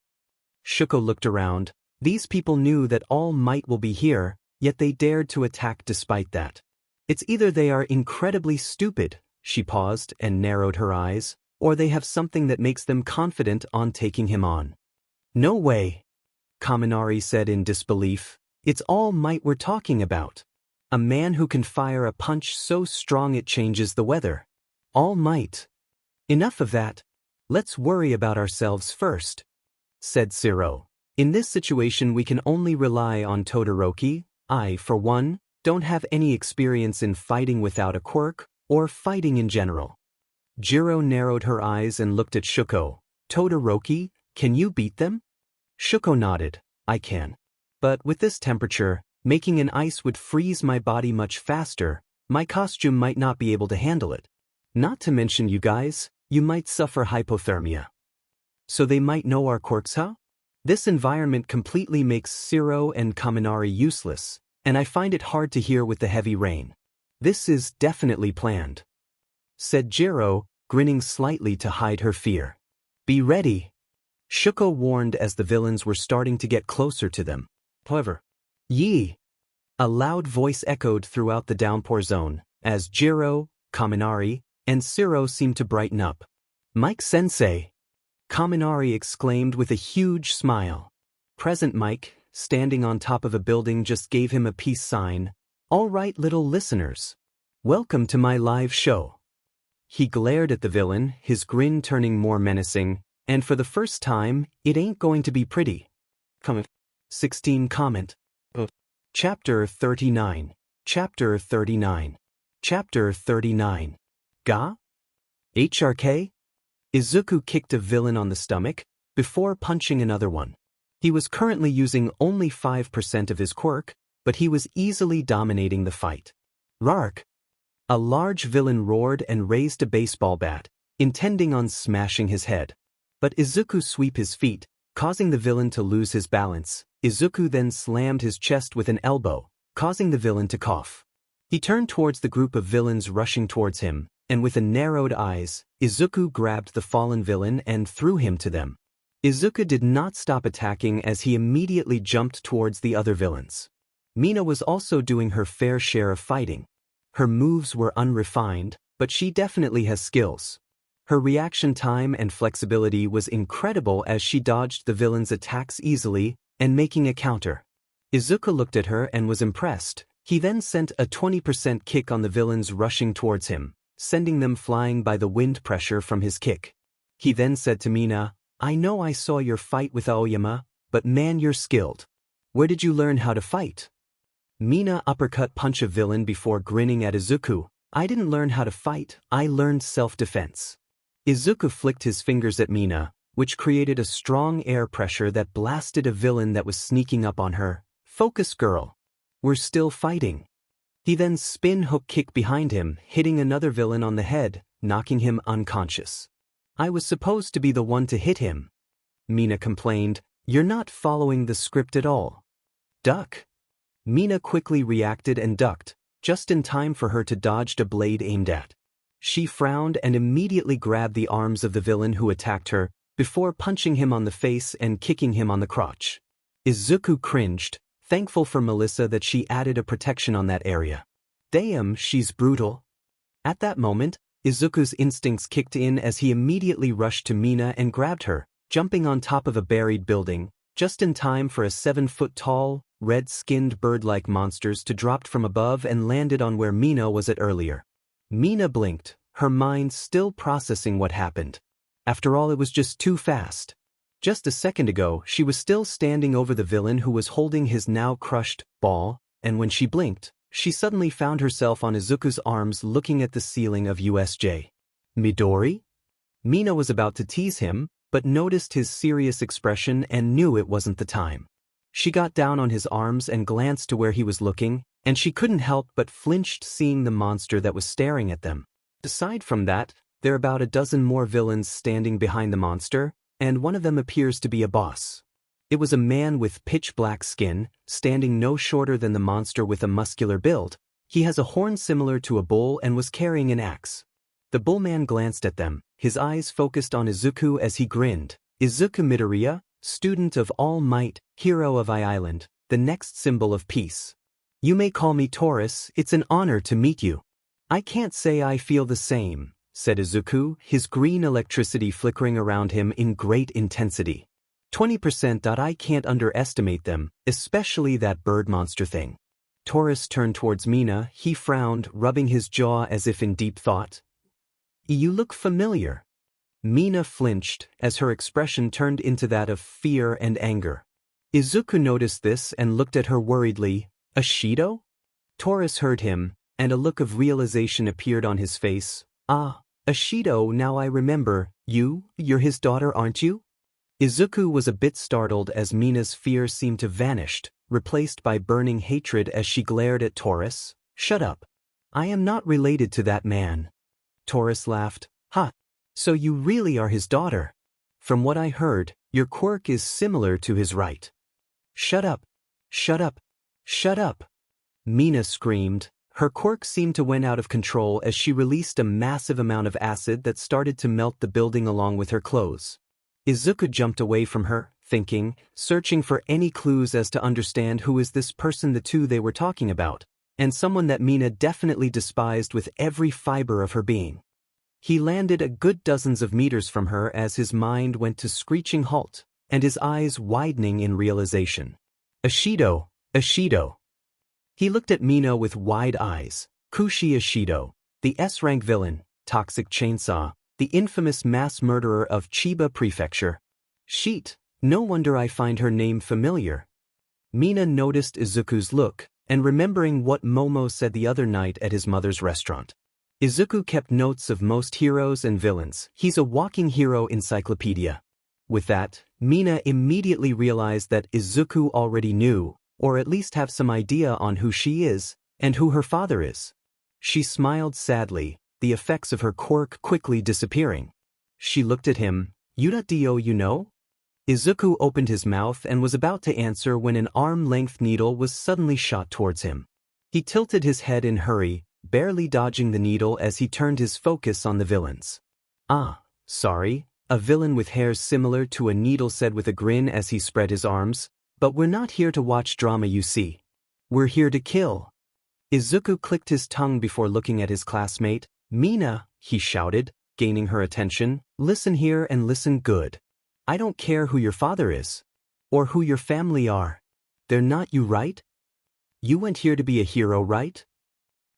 Shuko looked around. These people knew that All Might will be here, yet they dared to attack despite that. It's either they are incredibly stupid, she paused and narrowed her eyes, or they have something that makes them confident on taking him on. No way, Kaminari said in disbelief. It's All Might we're talking about. A man who can fire a punch so strong it changes the weather. All Might. Enough of that. Let's worry about ourselves first, said Siro. In this situation we can only rely on Todoroki. I, for one, don't have any experience in fighting without a quirk, or fighting in general. Jiro narrowed her eyes and looked at Shuko. Todoroki, can you beat them? Shuko nodded. I can. But with this temperature, making an ice would freeze my body much faster. My costume might not be able to handle it. Not to mention you guys, you might suffer hypothermia. So they might know our quirks, huh? This environment completely makes Siro and Kaminari useless, and I find it hard to hear with the heavy rain. This is definitely planned, said Jiro, grinning slightly to hide her fear. Be ready, Shuko warned as the villains were starting to get closer to them. However, Yee! A loud voice echoed throughout the downpour zone, as Jiro, Kaminari, and Siro seemed to brighten up. Mike-sensei! Kaminari exclaimed with a huge smile. Present Mike, standing on top of a building, just gave him a peace sign. All right, little listeners. Welcome to my live show. He glared at the villain, his grin turning more menacing, and for the first time, it ain't going to be pretty. 16 comment. Chapter 39. Chapter 39. Chapter 39. Ga? HRK? Izuku kicked a villain on the stomach, before punching another one. He was currently using only 5% of his quirk, but he was easily dominating the fight. Rark! A large villain roared and raised a baseball bat, intending on smashing his head. But Izuku swept his feet, causing the villain to lose his balance. Izuku then slammed his chest with an elbow, causing the villain to cough. He turned towards the group of villains rushing towards him, and with narrowed eyes, Izuku grabbed the fallen villain and threw him to them. Izuku did not stop attacking as he immediately jumped towards the other villains. Mina was also doing her fair share of fighting. Her moves were unrefined, but she definitely has skills. Her reaction time and flexibility was incredible as she dodged the villain's attacks easily and making a counter. Izuku looked at her and was impressed. He then sent a 20% kick on the villains rushing towards him, sending them flying by the wind pressure from his kick. He then said to Mina, "I know I saw your fight with Aoyama, but man, you're skilled. Where did you learn how to fight?" Mina uppercut punch a villain before grinning at Izuku. "I didn't learn how to fight, I learned self-defense." Izuku flicked his fingers at Mina, which created a strong air pressure that blasted a villain that was sneaking up on her. "Focus, girl. We're still fighting." He then spin hook kick behind him, hitting another villain on the head, knocking him unconscious. "I was supposed to be the one to hit him," Mina complained. "You're not following the script at all." "Duck." Mina quickly reacted and ducked, just in time for her to dodge a blade aimed at. She frowned and immediately grabbed the arms of the villain who attacked her, before punching him on the face and kicking him on the crotch. Izuku cringed, thankful for Melissa that she added a protection on that area. Damn, she's brutal. At that moment, Izuku's instincts kicked in as he immediately rushed to Mina and grabbed her, jumping on top of a buried building, just in time for a 7-foot-tall, red-skinned bird-like monsters to drop from above and landed on where Mina was at earlier. Mina blinked, her mind still processing what happened. After all, it was just too fast. Just a second ago, she was still standing over the villain who was holding his now crushed ball, and when she blinked, she suddenly found herself on Izuku's arms looking at the ceiling of USJ. "Midori?" Mina was about to tease him, but noticed his serious expression and knew it wasn't the time. She got down on his arms and glanced to where he was looking, and she couldn't help but flinched seeing the monster that was staring at them. Aside from that, there are about a dozen more villains standing behind the monster, and one of them appears to be a boss. It was a man with pitch-black skin, standing no shorter than the monster with a muscular build. He has a horn similar to a bull and was carrying an axe. The bullman glanced at them, his eyes focused on Izuku as he grinned. "Izuku Midoriya, student of All Might, hero of I Island, the next symbol of peace. You may call me Taurus, it's an honor to meet you." "I can't say I feel the same," said Izuku, his green electricity flickering around him in great intensity. 20%. I can't underestimate them, especially that bird monster thing. Taurus turned towards Mina, he frowned, rubbing his jaw as if in deep thought. "You look familiar." Mina flinched as her expression turned into that of fear and anger. Izuku noticed this and looked at her worriedly. "Ashido?" Taurus heard him, and a look of realization appeared on his face. "Ah, Ashido, now I remember, you're his daughter, aren't you?" Izuku was a bit startled as Mina's fear seemed to vanish, replaced by burning hatred as she glared at Taurus. "Shut up. I am not related to that man." Taurus laughed. "Ha! So you really are his daughter. From what I heard, your quirk is similar to his, right?" "Shut up. Shut up. Shut up." Mina screamed. Her quirk seemed to went out of control as she released a massive amount of acid that started to melt the building along with her clothes. Izuku jumped away from her, thinking, searching for any clues as to understand who is this person the two they were talking about, and someone that Mina definitely despised with every fiber of her being. He landed a good dozens of meters from her as his mind went to screeching halt, and his eyes widening in realization. "Ashido, Ashido." He looked at Mina with wide eyes. Kushi Ashido, the S-rank villain, Toxic Chainsaw, the infamous mass murderer of Chiba Prefecture. Sheet, no wonder I find her name familiar. Mina noticed Izuku's look, and remembering what Momo said the other night at his mother's restaurant. Izuku kept notes of most heroes and villains. He's a walking hero encyclopedia. With that, Mina immediately realized that Izuku already knew, or at least have some idea on who she is, and who her father is. She smiled sadly, the effects of her quirk quickly disappearing. She looked at him. "Do you know?" Izuku opened his mouth and was about to answer when an arm-length needle was suddenly shot towards him. He tilted his head in hurry, barely dodging the needle as he turned his focus on the villains. "Ah, sorry," a villain with hairs similar to a needle said with a grin as he spread his arms, "but we're not here to watch drama, you see. We're here to kill." Izuku clicked his tongue before looking at his classmate. "Mina," he shouted, gaining her attention. Listen here and listen good. I don't care who your father is. Or who your family are. They're not you, right? You went here to be a hero, right?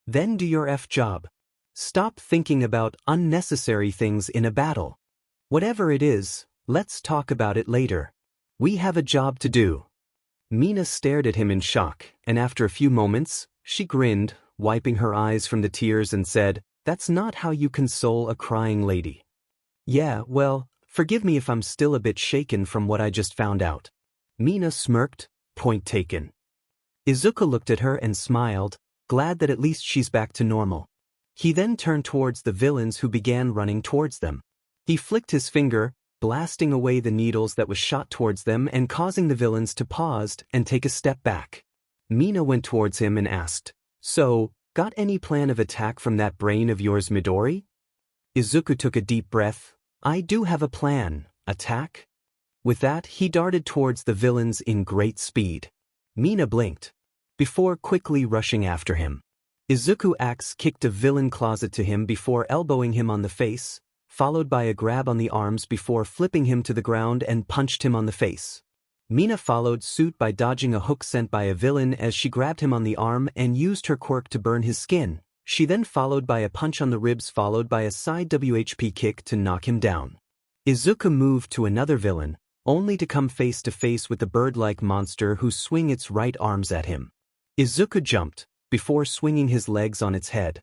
Then do your job. Stop thinking about unnecessary things in a battle. Whatever it is, let's talk about it later. We have a job to do. Mina stared at him in shock, and after a few moments, she grinned, wiping her eyes from the tears and said, "That's not how you console a crying lady." Yeah, well, forgive me if I'm still a bit shaken from what I just found out. Mina smirked, point taken. Izuku looked at her and smiled, glad that at least she's back to normal. He then turned towards the villains who began running towards them. He flicked his finger, blasting away the needles that was shot towards them and causing the villains to pause and take a step back. Mina went towards him and asked, "So, got any plan of attack from that brain of yours, Midori?" Izuku took a deep breath. "I do have a plan. Attack?" With that, he darted towards the villains in great speed. Mina blinked, before quickly rushing after him. Izuku axe kicked a villain closet to him before elbowing him on the face, followed by a grab on the arms before flipping him to the ground and punched him on the face. Mina followed suit by dodging a hook sent by a villain as she grabbed him on the arm and used her quirk to burn his skin. She then followed by a punch on the ribs followed by a side WHP kick to knock him down. Izuku moved to another villain, only to come face to face with the bird-like monster who swung its right arms at him. Izuku jumped, before swinging his legs on its head.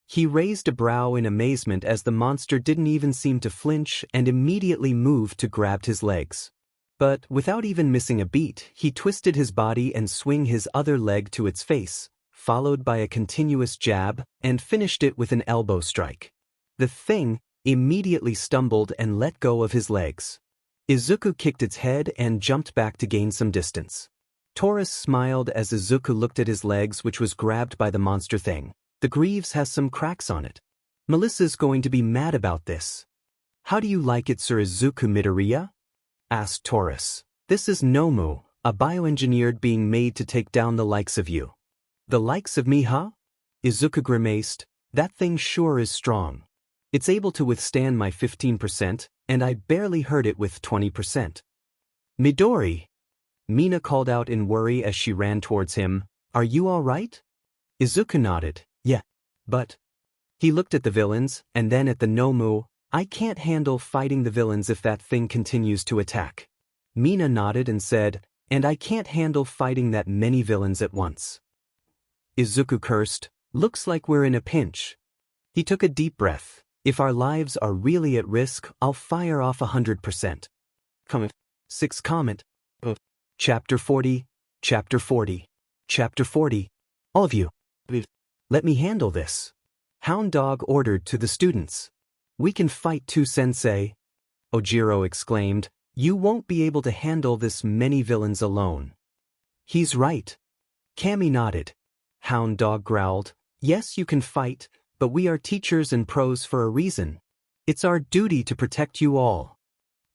He raised a brow in amazement as the monster didn't even seem to flinch and immediately moved to grab his legs. But without even missing a beat, he twisted his body and swung his other leg to its face, followed by a continuous jab, and finished it with an elbow strike. The thing immediately stumbled and let go of his legs. Izuku kicked its head and jumped back to gain some distance. Taurus smiled as Izuku looked at his legs, which was grabbed by the monster thing. The greaves has some cracks on it. Melissa's going to be mad about this. How do you like it, Sir Izuku Midoriya? Asked Taurus. This is Nomu, a bioengineered being made to take down the likes of you. The likes of me, huh? Izuku grimaced. That thing sure is strong. It's able to withstand my 15%, and I barely hurt it with 20%. Midori! Mina called out in worry as she ran towards him. Are you all right? Izuku nodded. Yeah. But... He looked at the villains, and then at the Nomu. I can't handle fighting the villains if that thing continues to attack. Mina nodded and said, and I can't handle fighting that many villains at once. Izuku cursed. Looks like we're in a pinch. He took a deep breath. If our lives are really at risk, I'll fire off 100%. Comment. 6 comment. Chapter 40. Chapter 40. Chapter 40. All of you. Let me handle this. Hound Dog ordered to the students. We can fight too, Sensei. Ojiro exclaimed. You won't be able to handle this many villains alone. He's right. Cammy nodded. Hound Dog growled. Yes, you can fight, but we are teachers and pros for a reason. It's our duty to protect you all.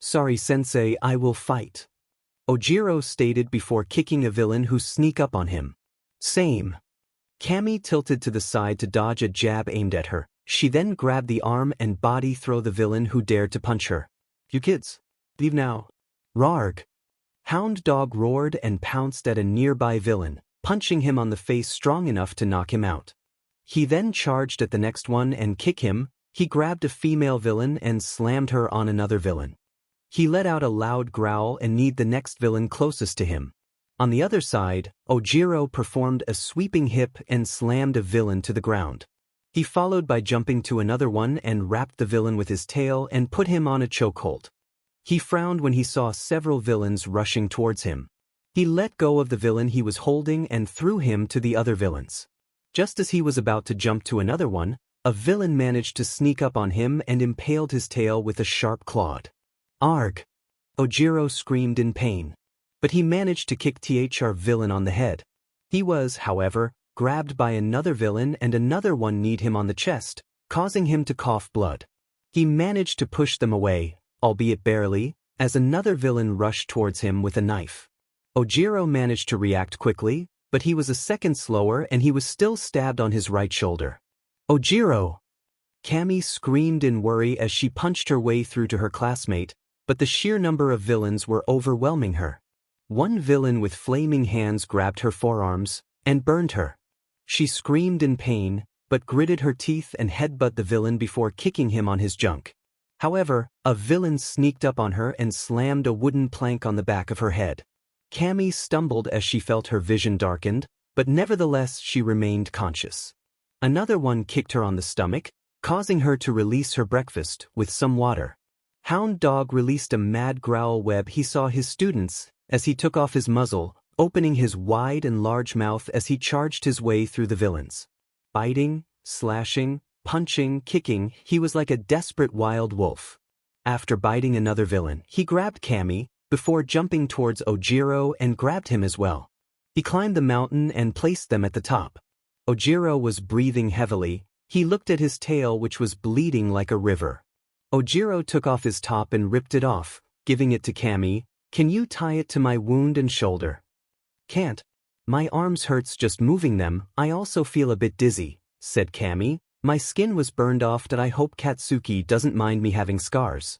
Sorry, Sensei, I will fight. Ojiro stated before kicking a villain who sneak up on him. Same. Cammy tilted to the side to dodge a jab aimed at her. She then grabbed the arm and body throw the villain who dared to punch her. You kids, leave now. Rarg. Hound Dog roared and pounced at a nearby villain, punching him on the face strong enough to knock him out. He then charged at the next one and kicked him. He grabbed a female villain and slammed her on another villain. He let out a loud growl and kneed the next villain closest to him. On the other side, Ojiro performed a sweeping hip and slammed a villain to the ground. He followed by jumping to another one and wrapped the villain with his tail and put him on a chokehold. He frowned when he saw several villains rushing towards him. He let go of the villain he was holding and threw him to the other villains. Just as he was about to jump to another one, a villain managed to sneak up on him and impaled his tail with a sharp clawed. Arg! Ojiro screamed in pain. But he managed to kick THR villain on the head. He was, however, grabbed by another villain and another one kneed him on the chest, causing him to cough blood. He managed to push them away, albeit barely, as another villain rushed towards him with a knife. Ojiro managed to react quickly, but he was a second slower and he was still stabbed on his right shoulder. Ojiro! Cammy screamed in worry as she punched her way through to her classmate, but the sheer number of villains were overwhelming her. One villain with flaming hands grabbed her forearms and burned her. She screamed in pain, but gritted her teeth and headbutted the villain before kicking him on his junk. However, a villain sneaked up on her and slammed a wooden plank on the back of her head. Cammy stumbled as she felt her vision darkened, but nevertheless she remained conscious. Another one kicked her on the stomach, causing her to release her breakfast with some water. Hound Dog released a mad growl when he saw his students as he took off his muzzle, opening his wide and large mouth as he charged his way through the villains. Biting, slashing, punching, kicking, he was like a desperate wild wolf. After biting another villain, he grabbed Cammy, before jumping towards Ojiro and grabbed him as well. He climbed the mountain and placed them at the top. Ojiro was breathing heavily. He looked at his tail, which was bleeding like a river. Ojiro took off his top and ripped it off, giving it to Cammy. "Can you tie it to my wound and shoulder?" "Can't. My arms hurts just moving them. I also feel a bit dizzy," said Cammy. "My skin was burned off and I hope Katsuki doesn't mind me having scars."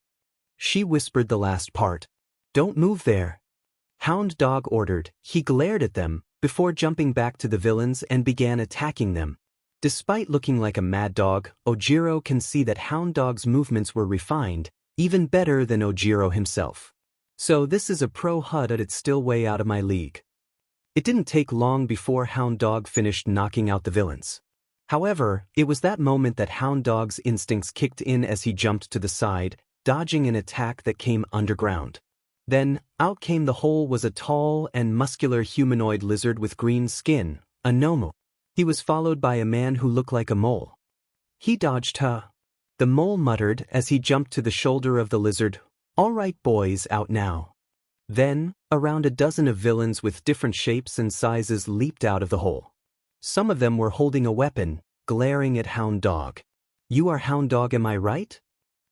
She whispered the last part. "Don't move there," Hound Dog ordered. He glared at them, before jumping back to the villains and began attacking them. Despite looking like a mad dog, Ojiro can see that Hound Dog's movements were refined, even better than Ojiro himself. So this is a pro HUD and it's still way out of my league. It didn't take long before Hound Dog finished knocking out the villains. However, it was that moment that Hound Dog's instincts kicked in as he jumped to the side, dodging an attack that came underground. Then, out came the hole was a tall and muscular humanoid lizard with green skin, a Nomu. He was followed by a man who looked like a mole. He dodged her. The mole muttered as he jumped to the shoulder of the lizard. "All right boys, out now." Then, around a dozen of villains with different shapes and sizes leaped out of the hole. Some of them were holding a weapon, glaring at Hound Dog. "You are Hound Dog, am I right?"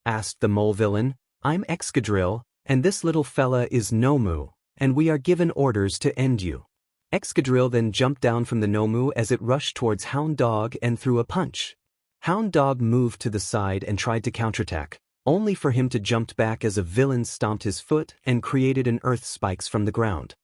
asked the mole villain. "I'm Excadrill, and this little fella is Nomu, and we are given orders to end you." Excadrill then jumped down from the Nomu as it rushed towards Hound Dog and threw a punch. Hound Dog moved to the side and tried to counterattack, only for him to jump back as a villain stomped his foot and created an earth spikes from the ground.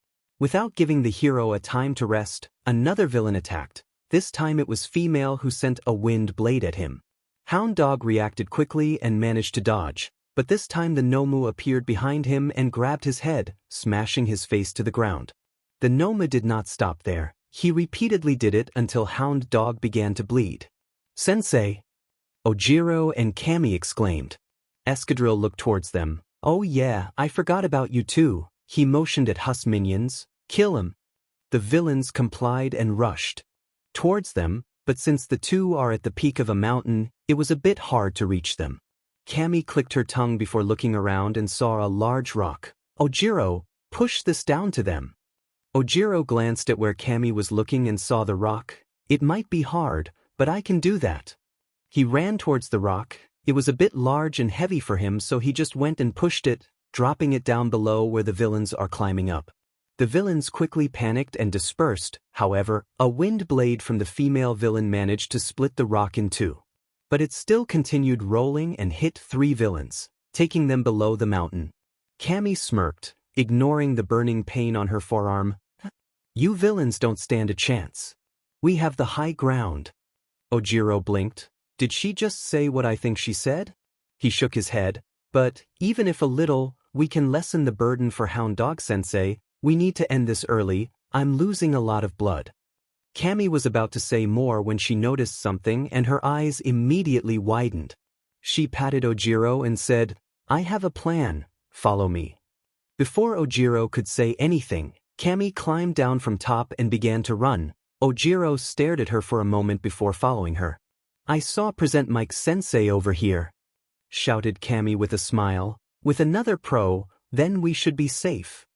Without giving the hero a time to rest, another villain attacked. This time it was female who sent a wind blade at him. Hound Dog reacted quickly and managed to dodge, but this time the Nomu appeared behind him and grabbed his head, smashing his face to the ground. The Nomu did not stop there. He repeatedly did it until Hound Dog began to bleed. "Sensei!" Ojiro and Cammy exclaimed. Escadrille looked towards them. "Oh yeah, I forgot about you too." He motioned at Hus minions. "Kill him." The villains complied and rushed towards them, but since the two are at the peak of a mountain, it was a bit hard to reach them. Cammy clicked her tongue before looking around and saw a large rock. "Ojiro, push this down to them." Ojiro glanced at where Cammy was looking and saw the rock. "It might be hard, but I can do that." He ran towards the rock. It was a bit large and heavy for him, so he just went and pushed it, dropping it down below where the villains are climbing up. The villains quickly panicked and dispersed. However, a wind blade from the female villain managed to split the rock in two. But it still continued rolling and hit 3 villains, taking them below the mountain. Cammy smirked, ignoring the burning pain on her forearm. "You villains don't stand a chance. We have the high ground." Ojiro blinked. "Did she just say what I think she said?" He shook his head. "But, even if a little, we can lessen the burden for Hound Dog Sensei. We need to end this early. I'm losing a lot of blood." Cammy was about to say more when she noticed something and her eyes immediately widened. She patted Ojiro and said, "I have a plan, follow me." Before Ojiro could say anything, Cammy climbed down from top and began to run. Ojiro stared at her for a moment before following her. "I saw Present Mike Sensei over here," shouted Cammy with a smile. "With another pro, then we should be safe."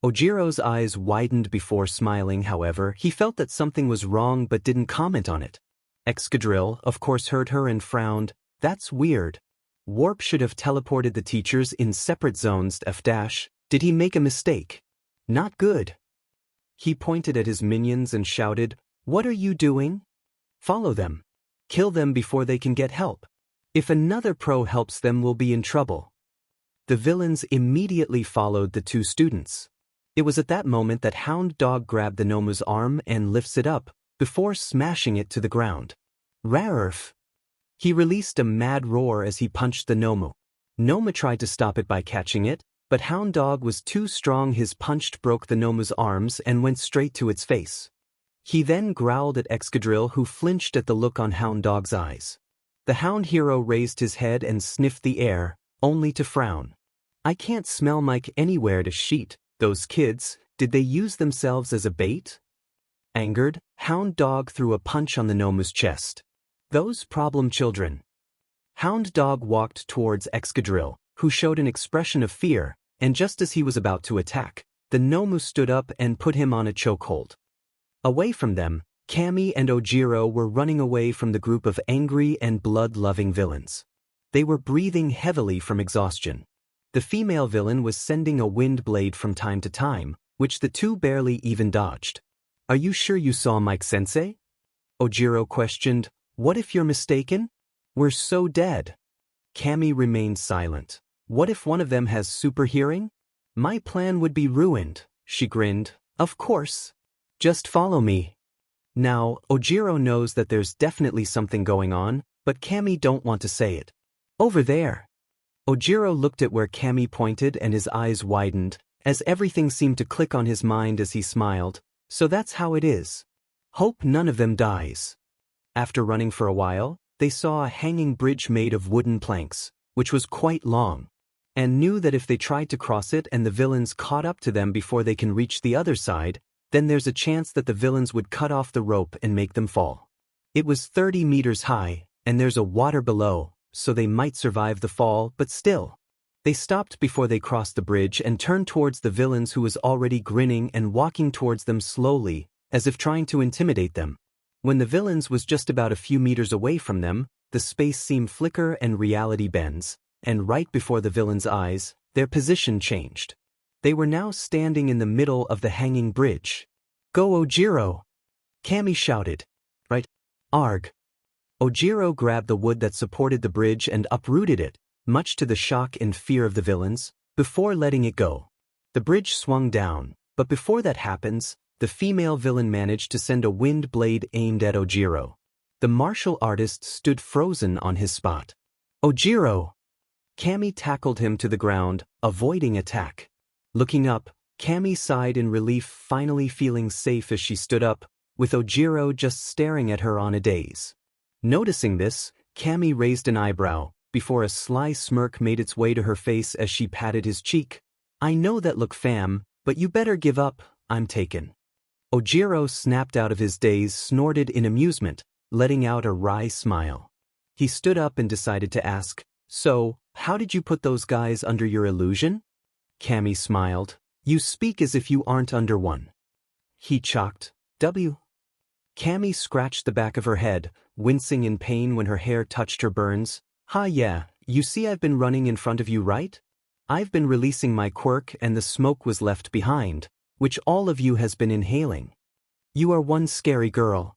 Ojiro's eyes widened before smiling. However, he felt that something was wrong but didn't comment on it. Excadrill, of course, heard her and frowned. "That's weird. Warp should have teleported the teachers in separate zones. Did he make a mistake? Not good." He pointed at his minions and shouted, "What are you doing? Follow them. Kill them before they can get help." If another pro helps them, we'll be in trouble. The villains immediately followed the two students. It was at that moment that Hound Dog grabbed the Nomu's arm and lifts it up, before smashing it to the ground. Rarf! He released a mad roar as he punched the Nomu. Nomu tried to stop it by catching it, but Hound Dog was too strong. His punch broke the Nomu's arms and went straight to its face. He then growled at Excadrill, who flinched at the look on Hound Dog's eyes. The Hound hero raised his head and sniffed the air, only to frown. I can't smell Mike anywhere to sheet. Those kids, did they use themselves as a bait? Angered, Hound Dog threw a punch on the Nomu's chest. Those problem children. Hound Dog walked towards Excadrill, who showed an expression of fear, and just as he was about to attack, the Nomu stood up and put him on a chokehold. Away from them, Cammy and Ojiro were running away from the group of angry and blood-loving villains. They were breathing heavily from exhaustion. The female villain was sending a wind blade from time to time, which the two barely even dodged. Are you sure you saw Mike-sensei? Ojiro questioned. What if you're mistaken? We're so dead. Cammy remained silent. What if one of them has super hearing? My plan would be ruined, she grinned. Of course. Just follow me. Now, Ojiro knows that there's definitely something going on, but Cammy don't want to say it. Over there. Ojiro looked at where Cammy pointed and his eyes widened, as everything seemed to click on his mind as he smiled. So that's how it is. Hope none of them dies. After running for a while, they saw a hanging bridge made of wooden planks, which was quite long, and knew that if they tried to cross it and the villains caught up to them before they can reach the other side, then there's a chance that the villains would cut off the rope and make them fall. It was 30 meters high, and there's a water below, so they might survive the fall, but still. They stopped before they crossed the bridge and turned towards the villains, who was already grinning and walking towards them slowly, as if trying to intimidate them. When the villains was just about a few meters away from them, the space seemed flicker and reality bends, and right before the villains' eyes, their position changed. They were now standing in the middle of the hanging bridge. Go Ojiro! Cammy shouted. Right. Arg. Ojiro grabbed the wood that supported the bridge and uprooted it, much to the shock and fear of the villains, before letting it go. The bridge swung down, but before that happens, the female villain managed to send a wind blade aimed at Ojiro. The martial artist stood frozen on his spot. Ojiro! Cammy tackled him to the ground, avoiding attack. Looking up, Cammy sighed in relief, finally feeling safe as she stood up, with Ojiro just staring at her on a daze. Noticing this, Cammy raised an eyebrow, before a sly smirk made its way to her face as she patted his cheek. I know that look, fam, but you better give up, I'm taken. Ojiro snapped out of his daze, snorted in amusement, letting out a wry smile. He stood up and decided to ask, so, how did you put those guys under your illusion? Cammy smiled. You speak as if you aren't under one. He chalked. W. Cammy scratched the back of her head, wincing in pain when her hair touched her burns. Yeah, you see I've been running in front of you, right? I've been releasing my quirk and the smoke was left behind, which all of you has been inhaling. You are one scary girl.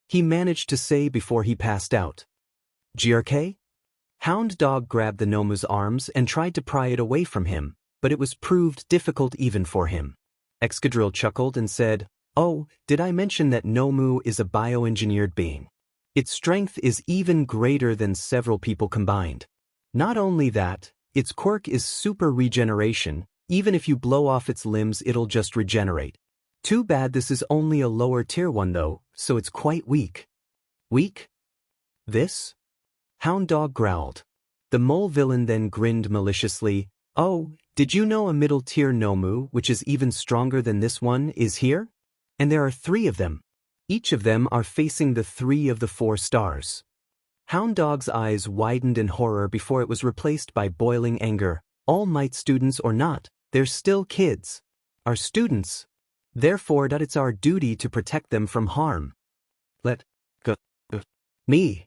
He managed to say before he passed out. GRK? Hound Dog grabbed the Nomu's arms and tried to pry it away from him, but it was proved difficult even for him. Excadrill chuckled and said, Oh, did I mention that Nomu is a bioengineered being? Its strength is even greater than several people combined. Not only that, its quirk is super regeneration. Even if you blow off its limbs, it'll just regenerate. Too bad this is only a lower tier one though, so it's quite weak. Weak? This? Hound Dog growled. The mole villain then grinned maliciously. Oh, did you know a middle tier Nomu, which is even stronger than this one, is here? And there are 3 of them. Each of them are facing the 3 of the 4 stars. Hound Dog's eyes widened in horror before it was replaced by boiling anger. All Might students or not, they're still kids. Our students. Therefore it's our duty to protect them from harm. Let go. Me.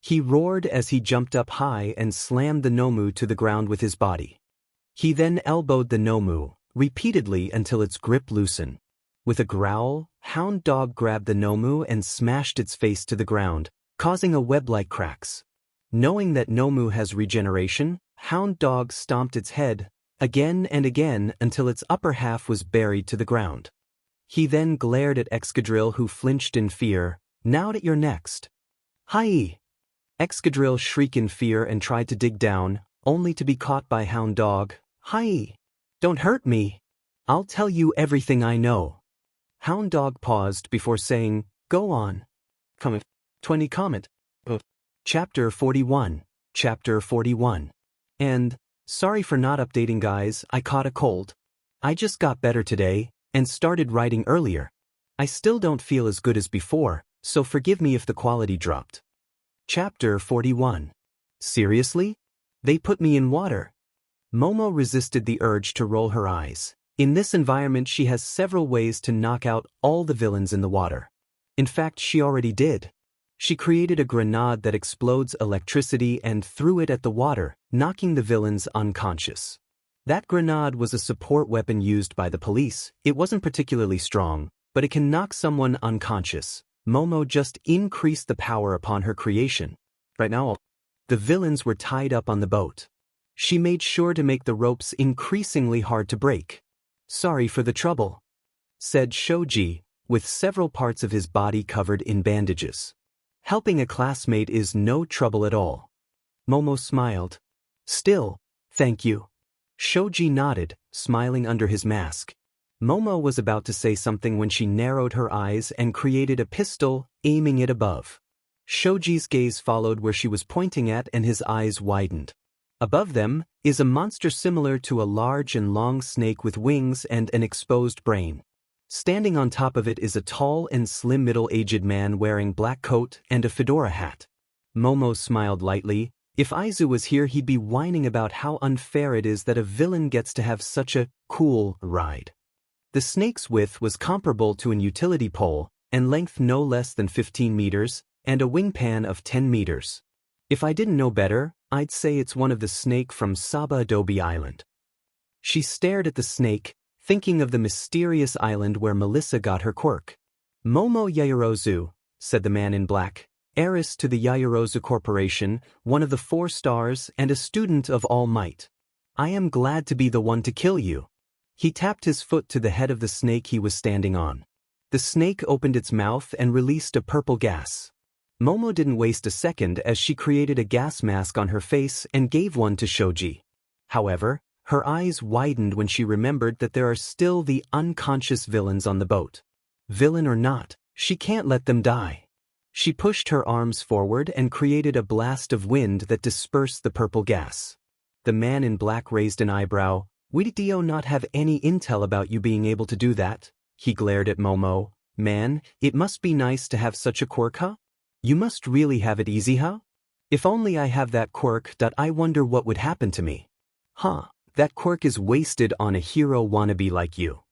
He roared as he jumped up high and slammed the Nomu to the ground with his body. He then elbowed the Nomu, repeatedly until its grip loosened. With a growl, Hound Dog grabbed the Nomu and smashed its face to the ground, causing a web-like cracks. Knowing that Nomu has regeneration, Hound Dog stomped its head, again and again until its upper half was buried to the ground. He then glared at Excadrill, who flinched in fear. "Now that you're next." "Hi!" Excadrill shrieked in fear and tried to dig down, only to be caught by Hound Dog. "Hi! Don't hurt me! I'll tell you everything I know." Hound Dog paused before saying, "Go on." Comment. 20 comment. Chapter 41. Chapter 41. And, sorry for not updating guys, I caught a cold. I just got better today, and started writing earlier. I still don't feel as good as before, so forgive me if the quality dropped. Chapter 41. Seriously? They put me in water. Momo resisted the urge to roll her eyes. In this environment she has several ways to knock out all the villains in the water. In fact, she already did. She created a grenade that explodes electricity and threw it at the water, knocking the villains unconscious. That grenade was a support weapon used by the police. It wasn't particularly strong, but it can knock someone unconscious. Momo just increased the power upon her creation. Right now, the villains were tied up on the boat. She made sure to make the ropes increasingly hard to break. "Sorry for the trouble," said Shoji, with several parts of his body covered in bandages. "Helping a classmate is no trouble at all." Momo smiled. "Still, thank you." Shoji nodded, smiling under his mask. Momo was about to say something when she narrowed her eyes and created a pistol, aiming it above. Shoji's gaze followed where she was pointing at and his eyes widened. Above them is a monster similar to a large and long snake with wings and an exposed brain. Standing on top of it is a tall and slim middle-aged man wearing black coat and a fedora hat. Momo smiled lightly. If Aizu was here, he'd be whining about how unfair it is that a villain gets to have such a cool ride. The snake's width was comparable to an utility pole, and length no less than 15 meters, and a wingspan of 10 meters. If I didn't know better, I'd say it's one of the snake from Saba Adobe Island. She stared at the snake, thinking of the mysterious island where Melissa got her quirk. "Momo Yaoyorozu," said the man in black, heiress to the Yaoyorozu Corporation, one of the 4 stars and a student of All Might. "I am glad to be the one to kill you." He tapped his foot to the head of the snake he was standing on. The snake opened its mouth and released a purple gas. Momo didn't waste a second as she created a gas mask on her face and gave one to Shoji. However, her eyes widened when she remembered that there are still the unconscious villains on the boat. Villain or not, she can't let them die. She pushed her arms forward and created a blast of wind that dispersed the purple gas. The man in black raised an eyebrow. "We do not have any intel about you being able to do that." He glared at Momo. "Man, it must be nice to have such a quirk, huh? You must really have it easy, huh? If only I have that quirk. I wonder what would happen to me. Huh, that quirk is wasted on a hero wannabe like you."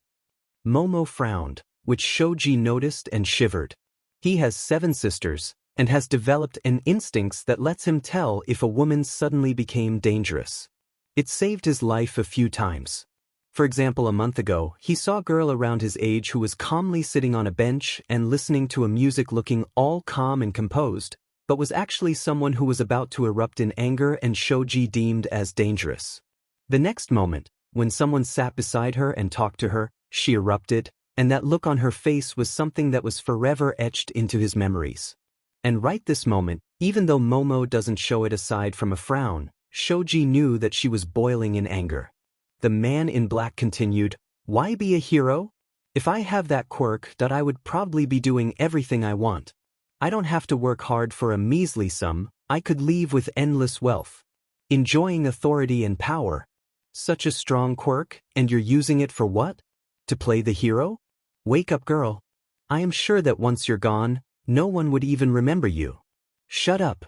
Momo frowned, which Shoji noticed and shivered. He has 7 sisters, and has developed an instinct that lets him tell if a woman suddenly became dangerous. It saved his life a few times. For example, a month ago, he saw a girl around his age who was calmly sitting on a bench and listening to a music looking all calm and composed, but was actually someone who was about to erupt in anger and Shoji deemed as dangerous. The next moment, when someone sat beside her and talked to her, she erupted, and that look on her face was something that was forever etched into his memories. And right this moment, even though Momo doesn't show it aside from a frown, Shoji knew that she was boiling in anger. The man in black continued, "Why be a hero? If I have that quirk, I would probably be doing everything I want. I don't have to work hard for a measly sum. I could leave with endless wealth. Enjoying authority and power. Such a strong quirk, and you're using it for what? To play the hero? Wake up, girl. I am sure that once you're gone, no one would even remember you." "Shut up."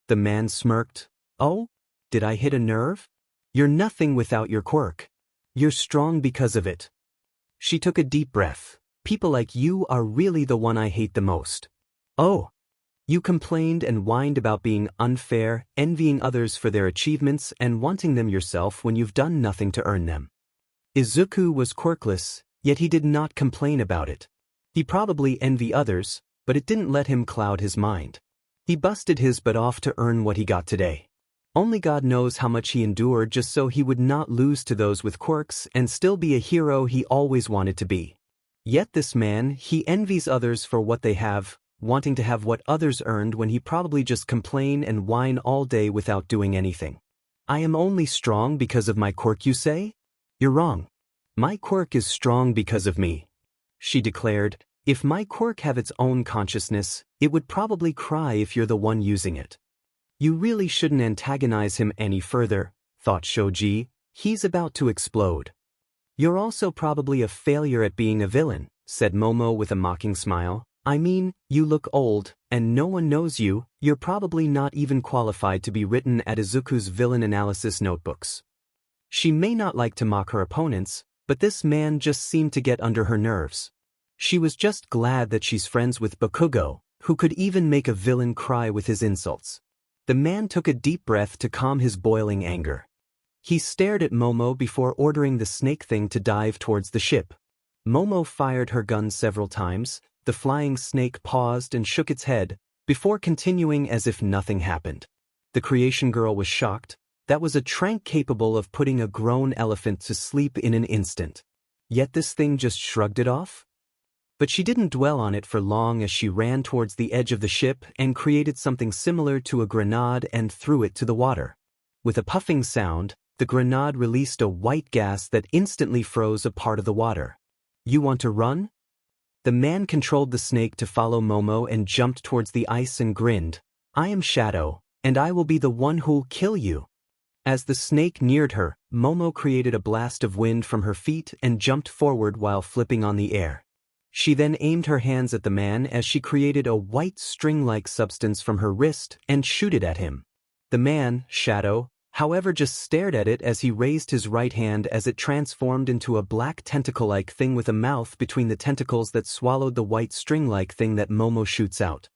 The man smirked. "Oh? Did I hit a nerve? You're nothing without your quirk. You're strong because of it." She took a deep breath. "People like you are really the one I hate the most." "Oh. You complained and whined about being unfair, envying others for their achievements and wanting them yourself when you've done nothing to earn them." Izuku was quirkless, yet he did not complain about it. He probably envied others, but it didn't let him cloud his mind. He busted his butt off to earn what he got today. Only God knows how much he endured just so he would not lose to those with quirks and still be a hero he always wanted to be. Yet this man, he envies others for what they have, wanting to have what others earned when he probably just complain and whine all day without doing anything. I am only strong because of my quirk, you say? You're wrong. My quirk is strong because of me. She declared, if my quirk have its own consciousness, it would probably cry if you're the one using it. You really shouldn't antagonize him any further, thought Shoji, he's about to explode. You're also probably a failure at being a villain, said Momo with a mocking smile. I mean, you look old, and no one knows you, you're probably not even qualified to be written at Izuku's villain analysis notebooks. She may not like to mock her opponents, but this man just seemed to get under her nerves. She was just glad that she's friends with Bakugo, who could even make a villain cry with his insults. The man took a deep breath to calm his boiling anger. He stared at Momo before ordering the snake thing to dive towards the ship. Momo fired her gun several times, the flying snake paused and shook its head, before continuing as if nothing happened. The creation girl was shocked. That was a trank capable of putting a grown elephant to sleep in an instant. Yet this thing just shrugged it off? But she didn't dwell on it for long as she ran towards the edge of the ship and created something similar to a grenade and threw it to the water. With a puffing sound, the grenade released a white gas that instantly froze a part of the water. You want to run? The man controlled the snake to follow Momo and jumped towards the ice and grinned. I am Shadow, and I will be the one who'll kill you. As the snake neared her, Momo created a blast of wind from her feet and jumped forward while flipping on the air. She then aimed her hands at the man as she created a white string-like substance from her wrist and shot it at him. The man, Shadow, however, just stared at it as he raised his right hand as it transformed into a black tentacle-like thing with a mouth between the tentacles that swallowed the white string-like thing that Momo shoots out.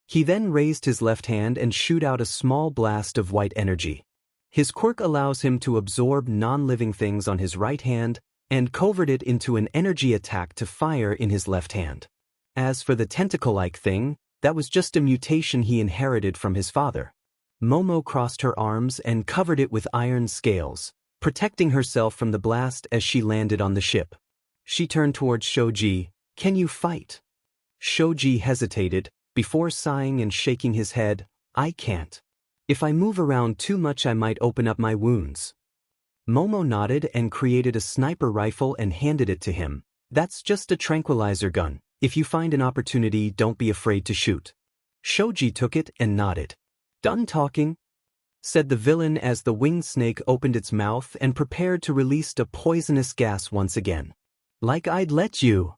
He then raised his left hand and shot out a small blast of white energy. His quirk allows him to absorb non-living things on his right hand and convert it into an energy attack to fire in his left hand. As for the tentacle-like thing, that was just a mutation he inherited from his father. Momo crossed her arms and covered it with iron scales, protecting herself from the blast as she landed on the ship. She turned towards Shoji. Can you fight? Shoji hesitated, before sighing and shaking his head. I can't. If I move around too much I might open up my wounds. Momo nodded and created a sniper rifle and handed it to him. That's just a tranquilizer gun. If you find an opportunity, don't be afraid to shoot. Shoji took it and nodded. Done talking? Said the villain as the winged snake opened its mouth and prepared to release a poisonous gas once again. Like I'd let you.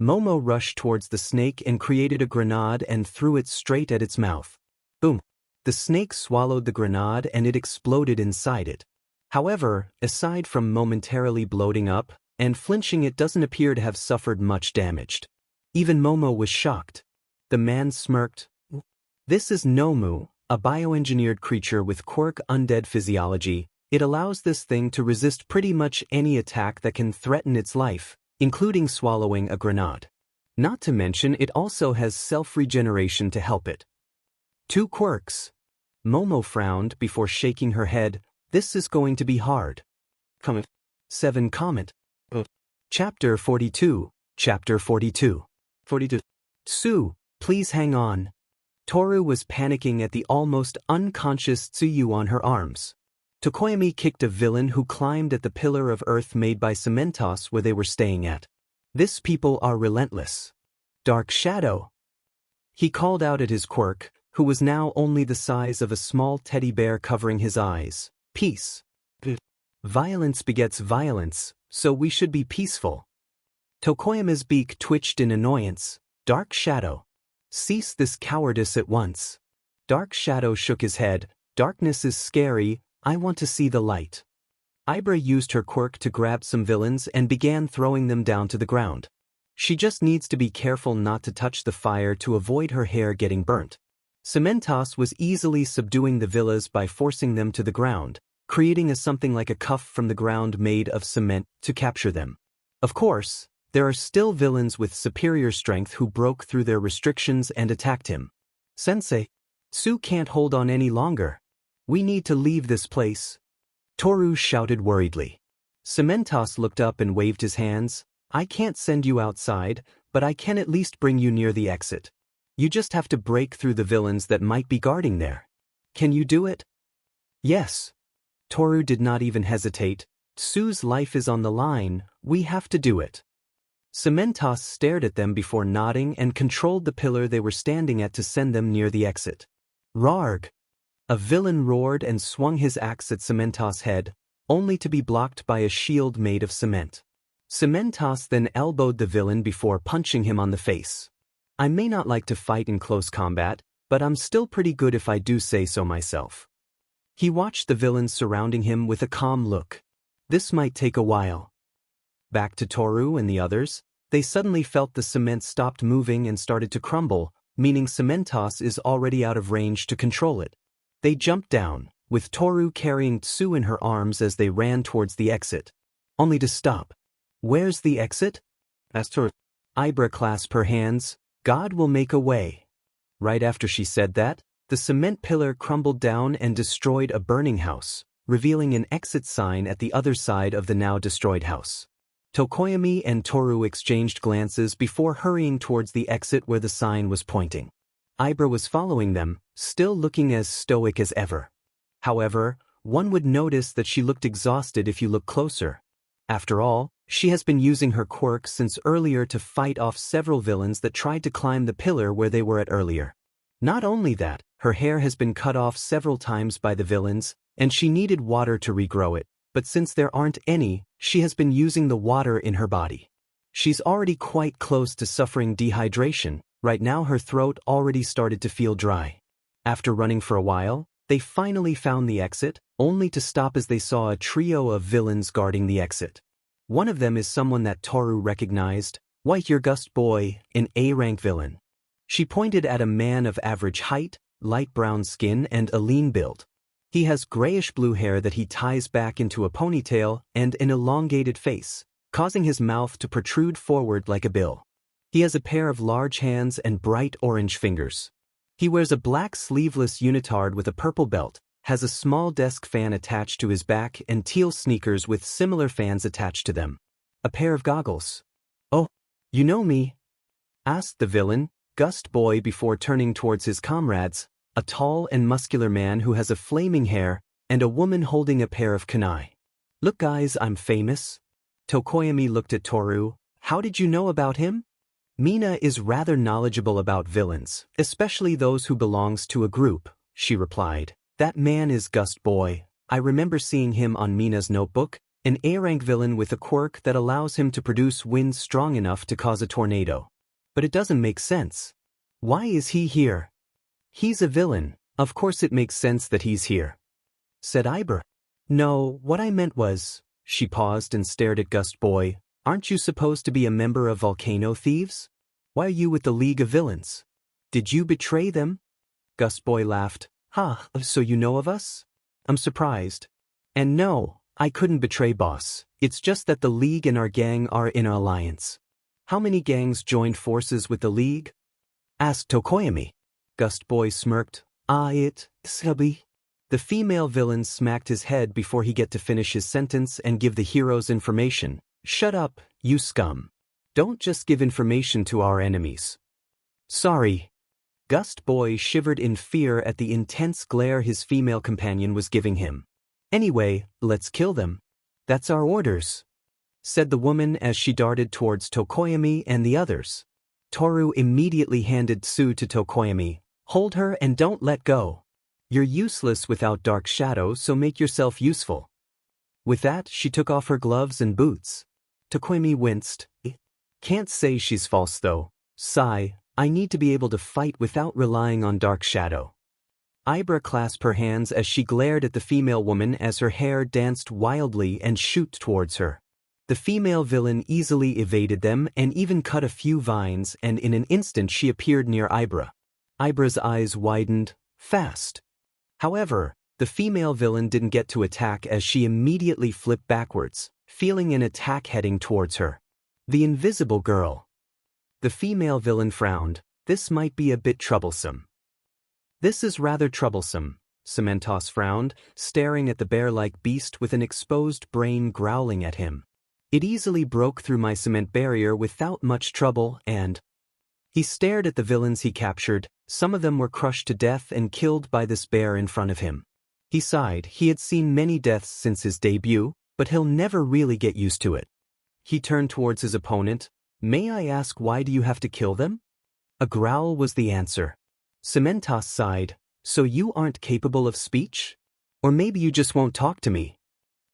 Momo rushed towards the snake and created a grenade and threw it straight at its mouth. Boom. The snake swallowed the grenade and it exploded inside it. However, aside from momentarily bloating up and flinching, it doesn't appear to have suffered much damage. Even Momo was shocked. The man smirked. This is Nomu, a bioengineered creature with quirk undead physiology. It allows this thing to resist pretty much any attack that can threaten its life, including swallowing a grenade. Not to mention it also has self-regeneration to help it. 2 quirks. Momo frowned before shaking her head. This is going to be hard. 7 comment. Chapter 42. Chapter 42. 42. Sue, please hang on. Toru was panicking at the almost unconscious Tsuyu on her arms. Tokoyami kicked a villain who climbed at the pillar of earth made by Cementos where they were staying at. This people are relentless. Dark Shadow. He called out at his quirk, who was now only the size of a small teddy bear covering his eyes. Peace. Violence begets violence, so we should be peaceful. Tokoyama's beak twitched in annoyance. Dark Shadow. Cease this cowardice at once. Dark Shadow shook his head. Darkness is scary, I want to see the light. Ibra used her quirk to grab some villains and began throwing them down to the ground. She just needs to be careful not to touch the fire to avoid her hair getting burnt. Cementos was easily subduing the villas by forcing them to the ground, creating something like a cuff from the ground made of cement to capture them. Of course, there are still villains with superior strength who broke through their restrictions and attacked him. Sensei. Tsu can't hold on any longer. We need to leave this place. Toru shouted worriedly. Cementos looked up and waved his hands. I can't send you outside, but I can at least bring you near the exit. You just have to break through the villains that might be guarding there. Can you do it? Yes. Toru did not even hesitate. Tsu's life is on the line, we have to do it. Cementos stared at them before nodding and controlled the pillar they were standing at to send them near the exit. Rarg! A villain roared and swung his axe at Cementos' head, only to be blocked by a shield made of cement. Cementos then elbowed the villain before punching him on the face. I may not like to fight in close combat, but I'm still pretty good if I do say so myself. He watched the villains surrounding him with a calm look. This might take a while. Back to Toru and the others, they suddenly felt the cement stopped moving and started to crumble, meaning Cementos is already out of range to control it. They jumped down, with Toru carrying Tsu in her arms as they ran towards the exit. Only to stop. Where's the exit? asked Toru. Ibra clasped her hands. God will make a way. Right after she said that, the cement pillar crumbled down and destroyed a burning house, revealing an exit sign at the other side of the now destroyed house. Tokoyami and Toru exchanged glances before hurrying towards the exit where the sign was pointing. Ibra was following them, still looking as stoic as ever. However, one would notice that she looked exhausted if you look closer. After all, she has been using her quirk since earlier to fight off several villains that tried to climb the pillar where they were at earlier. Not only that, her hair has been cut off several times by the villains, and she needed water to regrow it, but since there aren't any, she has been using the water in her body. She's already quite close to suffering dehydration. Right now her throat already started to feel dry. After running for a while, they finally found the exit, only to stop as they saw a trio of villains guarding the exit. One of them is someone that Toru recognized, White Your Gust Boy, an A-rank villain. She pointed at a man of average height, light brown skin and a lean build. He has grayish-blue hair that he ties back into a ponytail and an elongated face, causing his mouth to protrude forward like a bill. He has a pair of large hands and bright orange fingers. He wears a black sleeveless unitard with a purple belt, has a small desk fan attached to his back and teal sneakers with similar fans attached to them. A pair of goggles. Oh, you know me? Asked the villain, Gust Boy, before turning towards his comrades, a tall and muscular man who has a flaming hair, and a woman holding a pair of kunai. Look guys, I'm famous. Tokoyami looked at Toru. How did you know about him? Mina is rather knowledgeable about villains, especially those who belongs to a group, she replied. That man is Gust Boy. I remember seeing him on Mina's notebook, an A-rank villain with a quirk that allows him to produce wind strong enough to cause a tornado. But it doesn't make sense. Why is he here? He's a villain, of course it makes sense that he's here. Said Ibra. No, what I meant was, she paused and stared at Gust Boy. Aren't you supposed to be a member of Volcano Thieves? Why are you with the League of Villains? Did you betray them? Gust Boy laughed. So you know of us? I'm surprised. And no, I couldn't betray boss. It's just that the League and our gang are in an alliance. How many gangs joined forces with the League? Asked Tokoyami. Gust Boy smirked. Subby. The female villain smacked his head before he get to finish his sentence and give the heroes information. Shut up, you scum. Don't just give information to our enemies. Sorry. Gust Boy shivered in fear at the intense glare his female companion was giving him. Anyway, let's kill them. That's our orders, said the woman as she darted towards Tokoyami and the others. Toru immediately handed Tsu to Tokoyami. Hold her and don't let go. You're useless without Dark Shadow, so make yourself useful. With that, she took off her gloves and boots. Tokoyami winced. Can't say she's false though. Sigh, I need to be able to fight without relying on Dark Shadow. Ibra clasped her hands as she glared at the female woman as her hair danced wildly and shot towards her. The female villain easily evaded them and even cut a few vines, and in an instant she appeared near Ibra. Ibra's eyes widened, fast. However, the female villain didn't get to attack as she immediately flipped backwards, feeling an attack heading towards her. The invisible girl. The female villain frowned. This might be a bit troublesome. This is rather troublesome, Cementos frowned, staring at the bear-like beast with an exposed brain growling at him. It easily broke through my cement barrier without much trouble and... He stared at the villains he captured. Some of them were crushed to death and killed by this bear in front of him. He sighed. He had seen many deaths since his debut, but he'll never really get used to it. He turned towards his opponent. May I ask, why do you have to kill them? A growl was the answer. Cementos sighed. So you aren't capable of speech? Or maybe you just won't talk to me?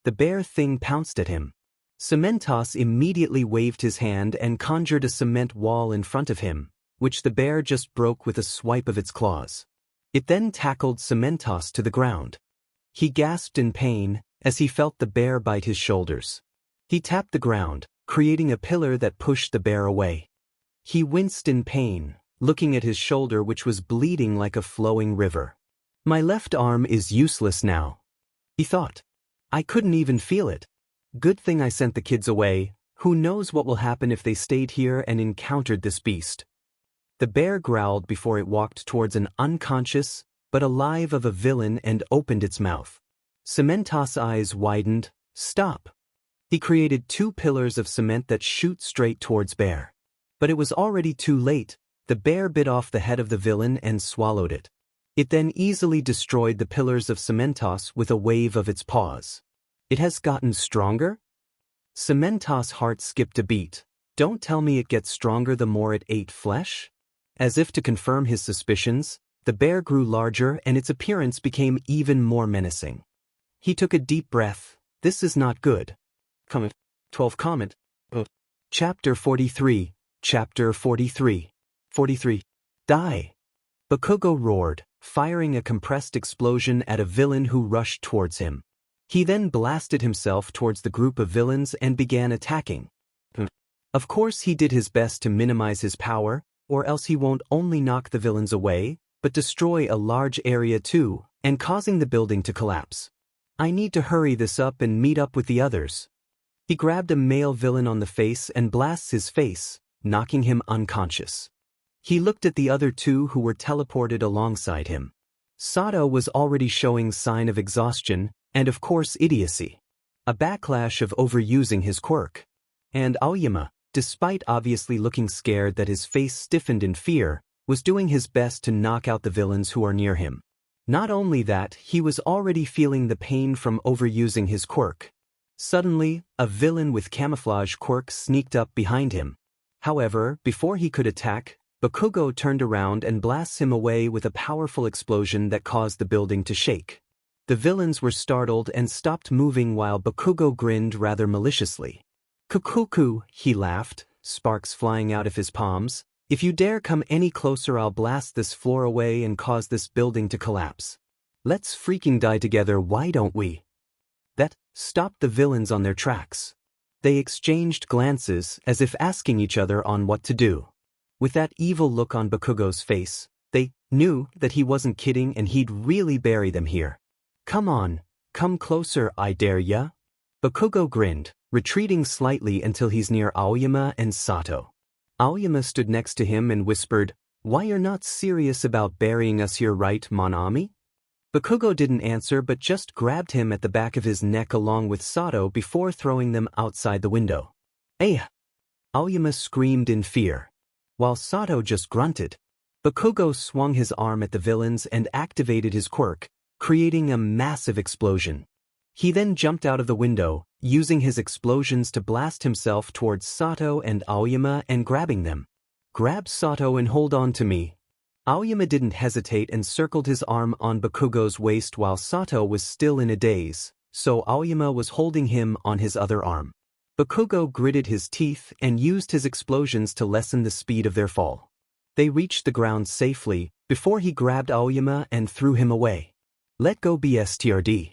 The bear thing pounced at him. Cementos immediately waved his hand and conjured a cement wall in front of him, which the bear just broke with a swipe of its claws. It then tackled Cementos to the ground. He gasped in pain as he felt the bear bite his shoulders. He tapped the ground, creating a pillar that pushed the bear away. He winced in pain, looking at his shoulder which was bleeding like a flowing river. My left arm is useless now, he thought. I couldn't even feel it. Good thing I sent the kids away. Who knows what will happen if they stayed here and encountered this beast. The bear growled before it walked towards an unconscious, but alive of a villain and opened its mouth. Cementos' eyes widened. Stop. He created 2 pillars of cement that shoot straight towards bear. But it was already too late. The bear bit off the head of the villain and swallowed it. It then easily destroyed the pillars of Cementos with a wave of its paws. It has gotten stronger? Cementos' heart skipped a beat. Don't tell me it gets stronger the more it ate flesh? As if to confirm his suspicions, the bear grew larger and its appearance became even more menacing. He took a deep breath. This is not good. Comment. 12 comment. Chapter 43. Chapter 43. 43. Die. Bakugo roared, firing a compressed explosion at a villain who rushed towards him. He then blasted himself towards the group of villains and began attacking. Of course he did his best to minimize his power, or else he won't only knock the villains away, but destroy a large area too, and causing the building to collapse. I need to hurry this up and meet up with the others. He grabbed a male villain on the face and blasts his face, knocking him unconscious. He looked at the other 2 who were teleported alongside him. Sato was already showing sign of exhaustion, and of course idiocy. A backlash of overusing his quirk. And Aoyama, despite obviously looking scared that his face stiffened in fear, was doing his best to knock out the villains who are near him. Not only that, he was already feeling the pain from overusing his quirk. Suddenly, a villain with camouflage quirk sneaked up behind him. However, before he could attack, Bakugo turned around and blasts him away with a powerful explosion that caused the building to shake. The villains were startled and stopped moving while Bakugo grinned rather maliciously. Kukuku, he laughed, sparks flying out of his palms. If you dare come any closer, I'll blast this floor away and cause this building to collapse. Let's freaking die together, why don't we? That stopped the villains on their tracks. They exchanged glances as if asking each other on what to do. With that evil look on Bakugo's face, they knew that he wasn't kidding and he'd really bury them here. Come on, come closer, I dare ya. Bakugo grinned, retreating slightly until he's near Aoyama and Sato. Aoyama stood next to him and whispered, Why you're not serious about burying us here, right, mon ami? Bakugo didn't answer but just grabbed him at the back of his neck along with Sato before throwing them outside the window. Eh! Aoyama screamed in fear, while Sato just grunted. Bakugo swung his arm at the villains and activated his quirk, creating a massive explosion. He then jumped out of the window, using his explosions to blast himself towards Sato and Aoyama and grabbing them. Grab Sato and hold on to me. Aoyama didn't hesitate and circled his arm on Bakugo's waist while Sato was still in a daze, so Aoyama was holding him on his other arm. Bakugo gritted his teeth and used his explosions to lessen the speed of their fall. They reached the ground safely before he grabbed Aoyama and threw him away. Let go BSTRD.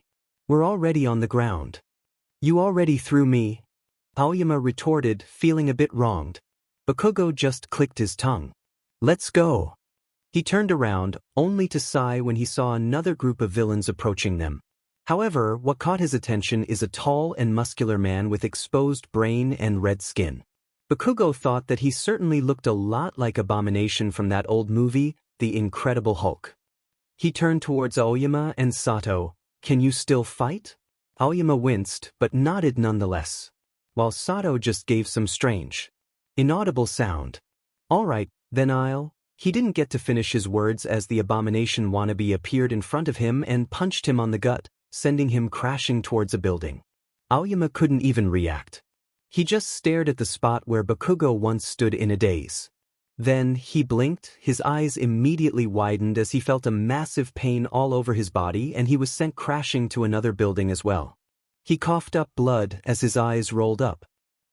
We're already on the ground. You already threw me? Aoyama retorted, feeling a bit wronged. Bakugo just clicked his tongue. Let's go. He turned around, only to sigh when he saw another group of villains approaching them. However, what caught his attention is a tall and muscular man with exposed brain and red skin. Bakugo thought that he certainly looked a lot like Abomination from that old movie, The Incredible Hulk. He turned towards Aoyama and Sato. Can you still fight? Aoyama winced but nodded nonetheless, while Sato just gave some strange, inaudible sound. Alright, then I'll. He didn't get to finish his words as the abomination wannabe appeared in front of him and punched him on the gut, sending him crashing towards a building. Aoyama couldn't even react. He just stared at the spot where Bakugo once stood in a daze. Then he blinked, his eyes immediately widened as he felt a massive pain all over his body and he was sent crashing to another building as well. He coughed up blood as his eyes rolled up.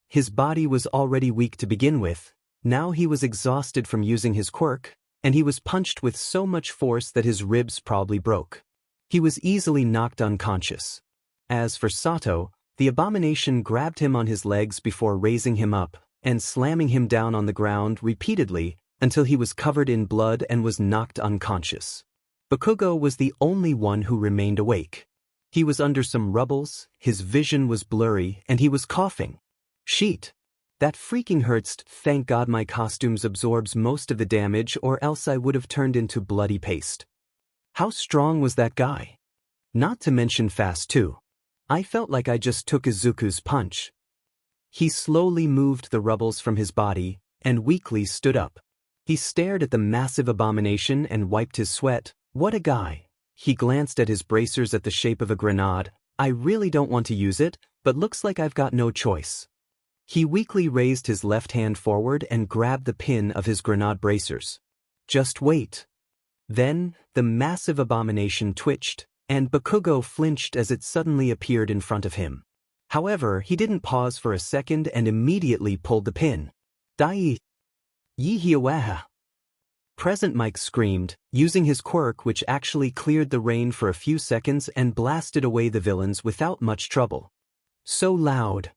His body was already weak to begin with, now he was exhausted from using his quirk, and he was punched with so much force that his ribs probably broke. He was easily knocked unconscious. As for Sato, the abomination grabbed him on his legs before raising him up and slamming him down on the ground repeatedly until he was covered in blood and was knocked unconscious. Bakugo was the only one who remained awake. He was under some rubbles, his vision was blurry, and he was coughing. Sheet. That freaking hurts. Thank God my costumes absorbs most of the damage or else I would have turned into bloody paste. How strong was that guy? Not to mention fast too. I felt like I just took Izuku's punch. He slowly moved the rubbles from his body and weakly stood up. He stared at the massive abomination and wiped his sweat. What a guy. He glanced at his bracers at the shape of a grenade. I really don't want to use it, but looks like I've got no choice. He weakly raised his left hand forward and grabbed the pin of his grenade bracers. Just wait. Then, the massive abomination twitched, and Bakugo flinched as it suddenly appeared in front of him. However, he didn't pause for a second and immediately pulled the pin. Dai Yihiwaha. Present Mike screamed, using his quirk which actually cleared the rain for a few seconds and blasted away the villains without much trouble. So loud.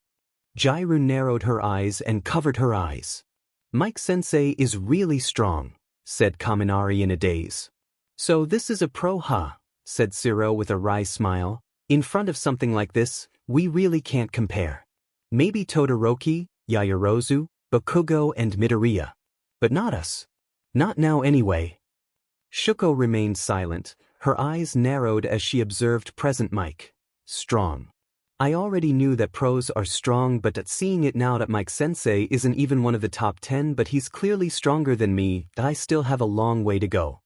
Jairu narrowed her eyes and covered her eyes. Mike-sensei is really strong, said Kaminari in a daze. So this is a pro, huh? Said Siro with a wry smile. In front of something like this, we really can't compare. Maybe Todoroki, Yaoyorozu, Bakugo and Midoriya. But not us. Not now anyway. Shuko remained silent, her eyes narrowed as she observed present Mike. Strong. I already knew that pros are strong, but at seeing it now that Mike-sensei isn't even one of the top 10 but he's clearly stronger than me, I still have a long way to go.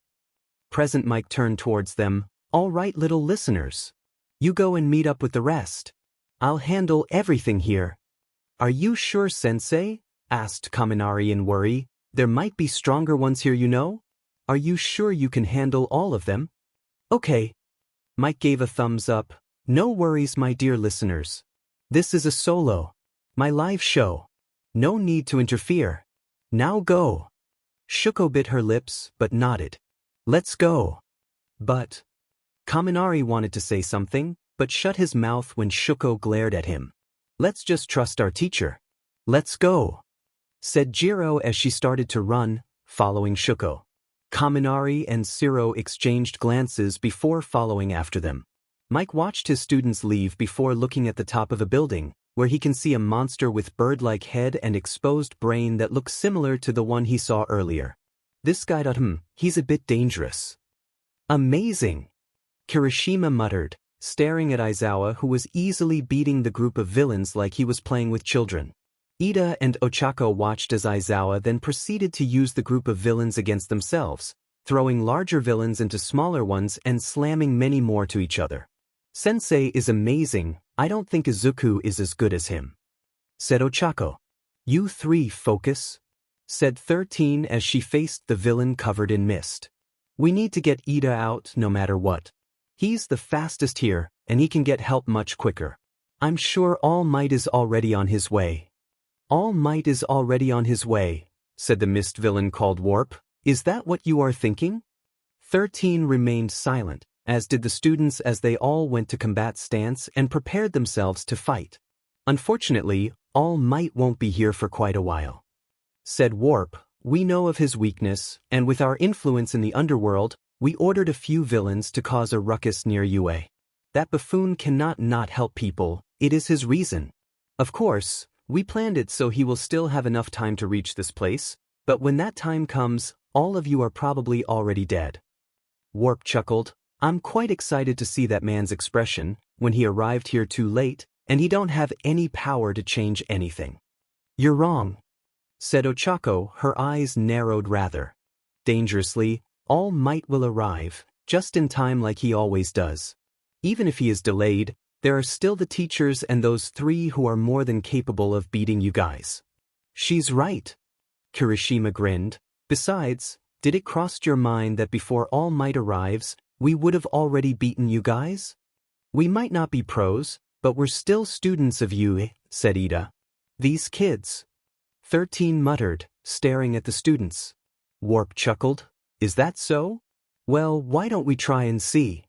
Present Mike turned towards them. All right, little listeners. You go and meet up with the rest. I'll handle everything here. Are you sure, sensei? Asked Kaminari in worry. There might be stronger ones here, you know? Are you sure you can handle all of them? Okay. Mike gave a thumbs up. No worries, my dear listeners. This is a solo. My live show. No need to interfere. Now go. Shuko bit her lips but nodded. Let's go. But Kaminari wanted to say something, but shut his mouth when Shuko glared at him. Let's just trust our teacher. Let's go, said Jiro as she started to run, following Shuko. Kaminari and Siro exchanged glances before following after them. Mike watched his students leave before looking at the top of a building, where he can see a monster with bird-like head and exposed brain that looks similar to the one he saw earlier. This guy, he's a bit dangerous. Amazing, Kirishima muttered, staring at Aizawa who was easily beating the group of villains like he was playing with children. Ida and Ochako watched as Aizawa then proceeded to use the group of villains against themselves, throwing larger villains into smaller ones and slamming many more to each other. Sensei is amazing, I don't think Izuku is as good as him, said Ochako. You three focus, said 13 as she faced the villain covered in mist. We need to get Ida out no matter what. He's the fastest here, and he can get help much quicker. I'm sure All Might is already on his way. All Might is already on his way, said the mist villain called Warp. Is that what you are thinking? 13 remained silent, as did the students as they all went to combat stance and prepared themselves to fight. Unfortunately, All Might won't be here for quite a while, said Warp. We know of his weakness, and with our influence in the underworld, we ordered a few villains to cause a ruckus near UA. That buffoon cannot not help people, it is his reason. Of course, we planned it so he will still have enough time to reach this place, but when that time comes, all of you are probably already dead. Warp chuckled. I'm quite excited to see that man's expression when he arrived here too late and he don't have any power to change anything. You're wrong, said Ochako, her eyes narrowed rather dangerously. All Might will arrive, just in time like he always does. Even if he is delayed, there are still the teachers and those three who are more than capable of beating you guys. She's right. Kirishima grinned. Besides, did it cross your mind that before All Might arrives, we would have already beaten you guys? We might not be pros, but we're still students of you, said Ida. These kids. 13 muttered, staring at the students. Warp chuckled. Is that so? Well, why don't we try and see?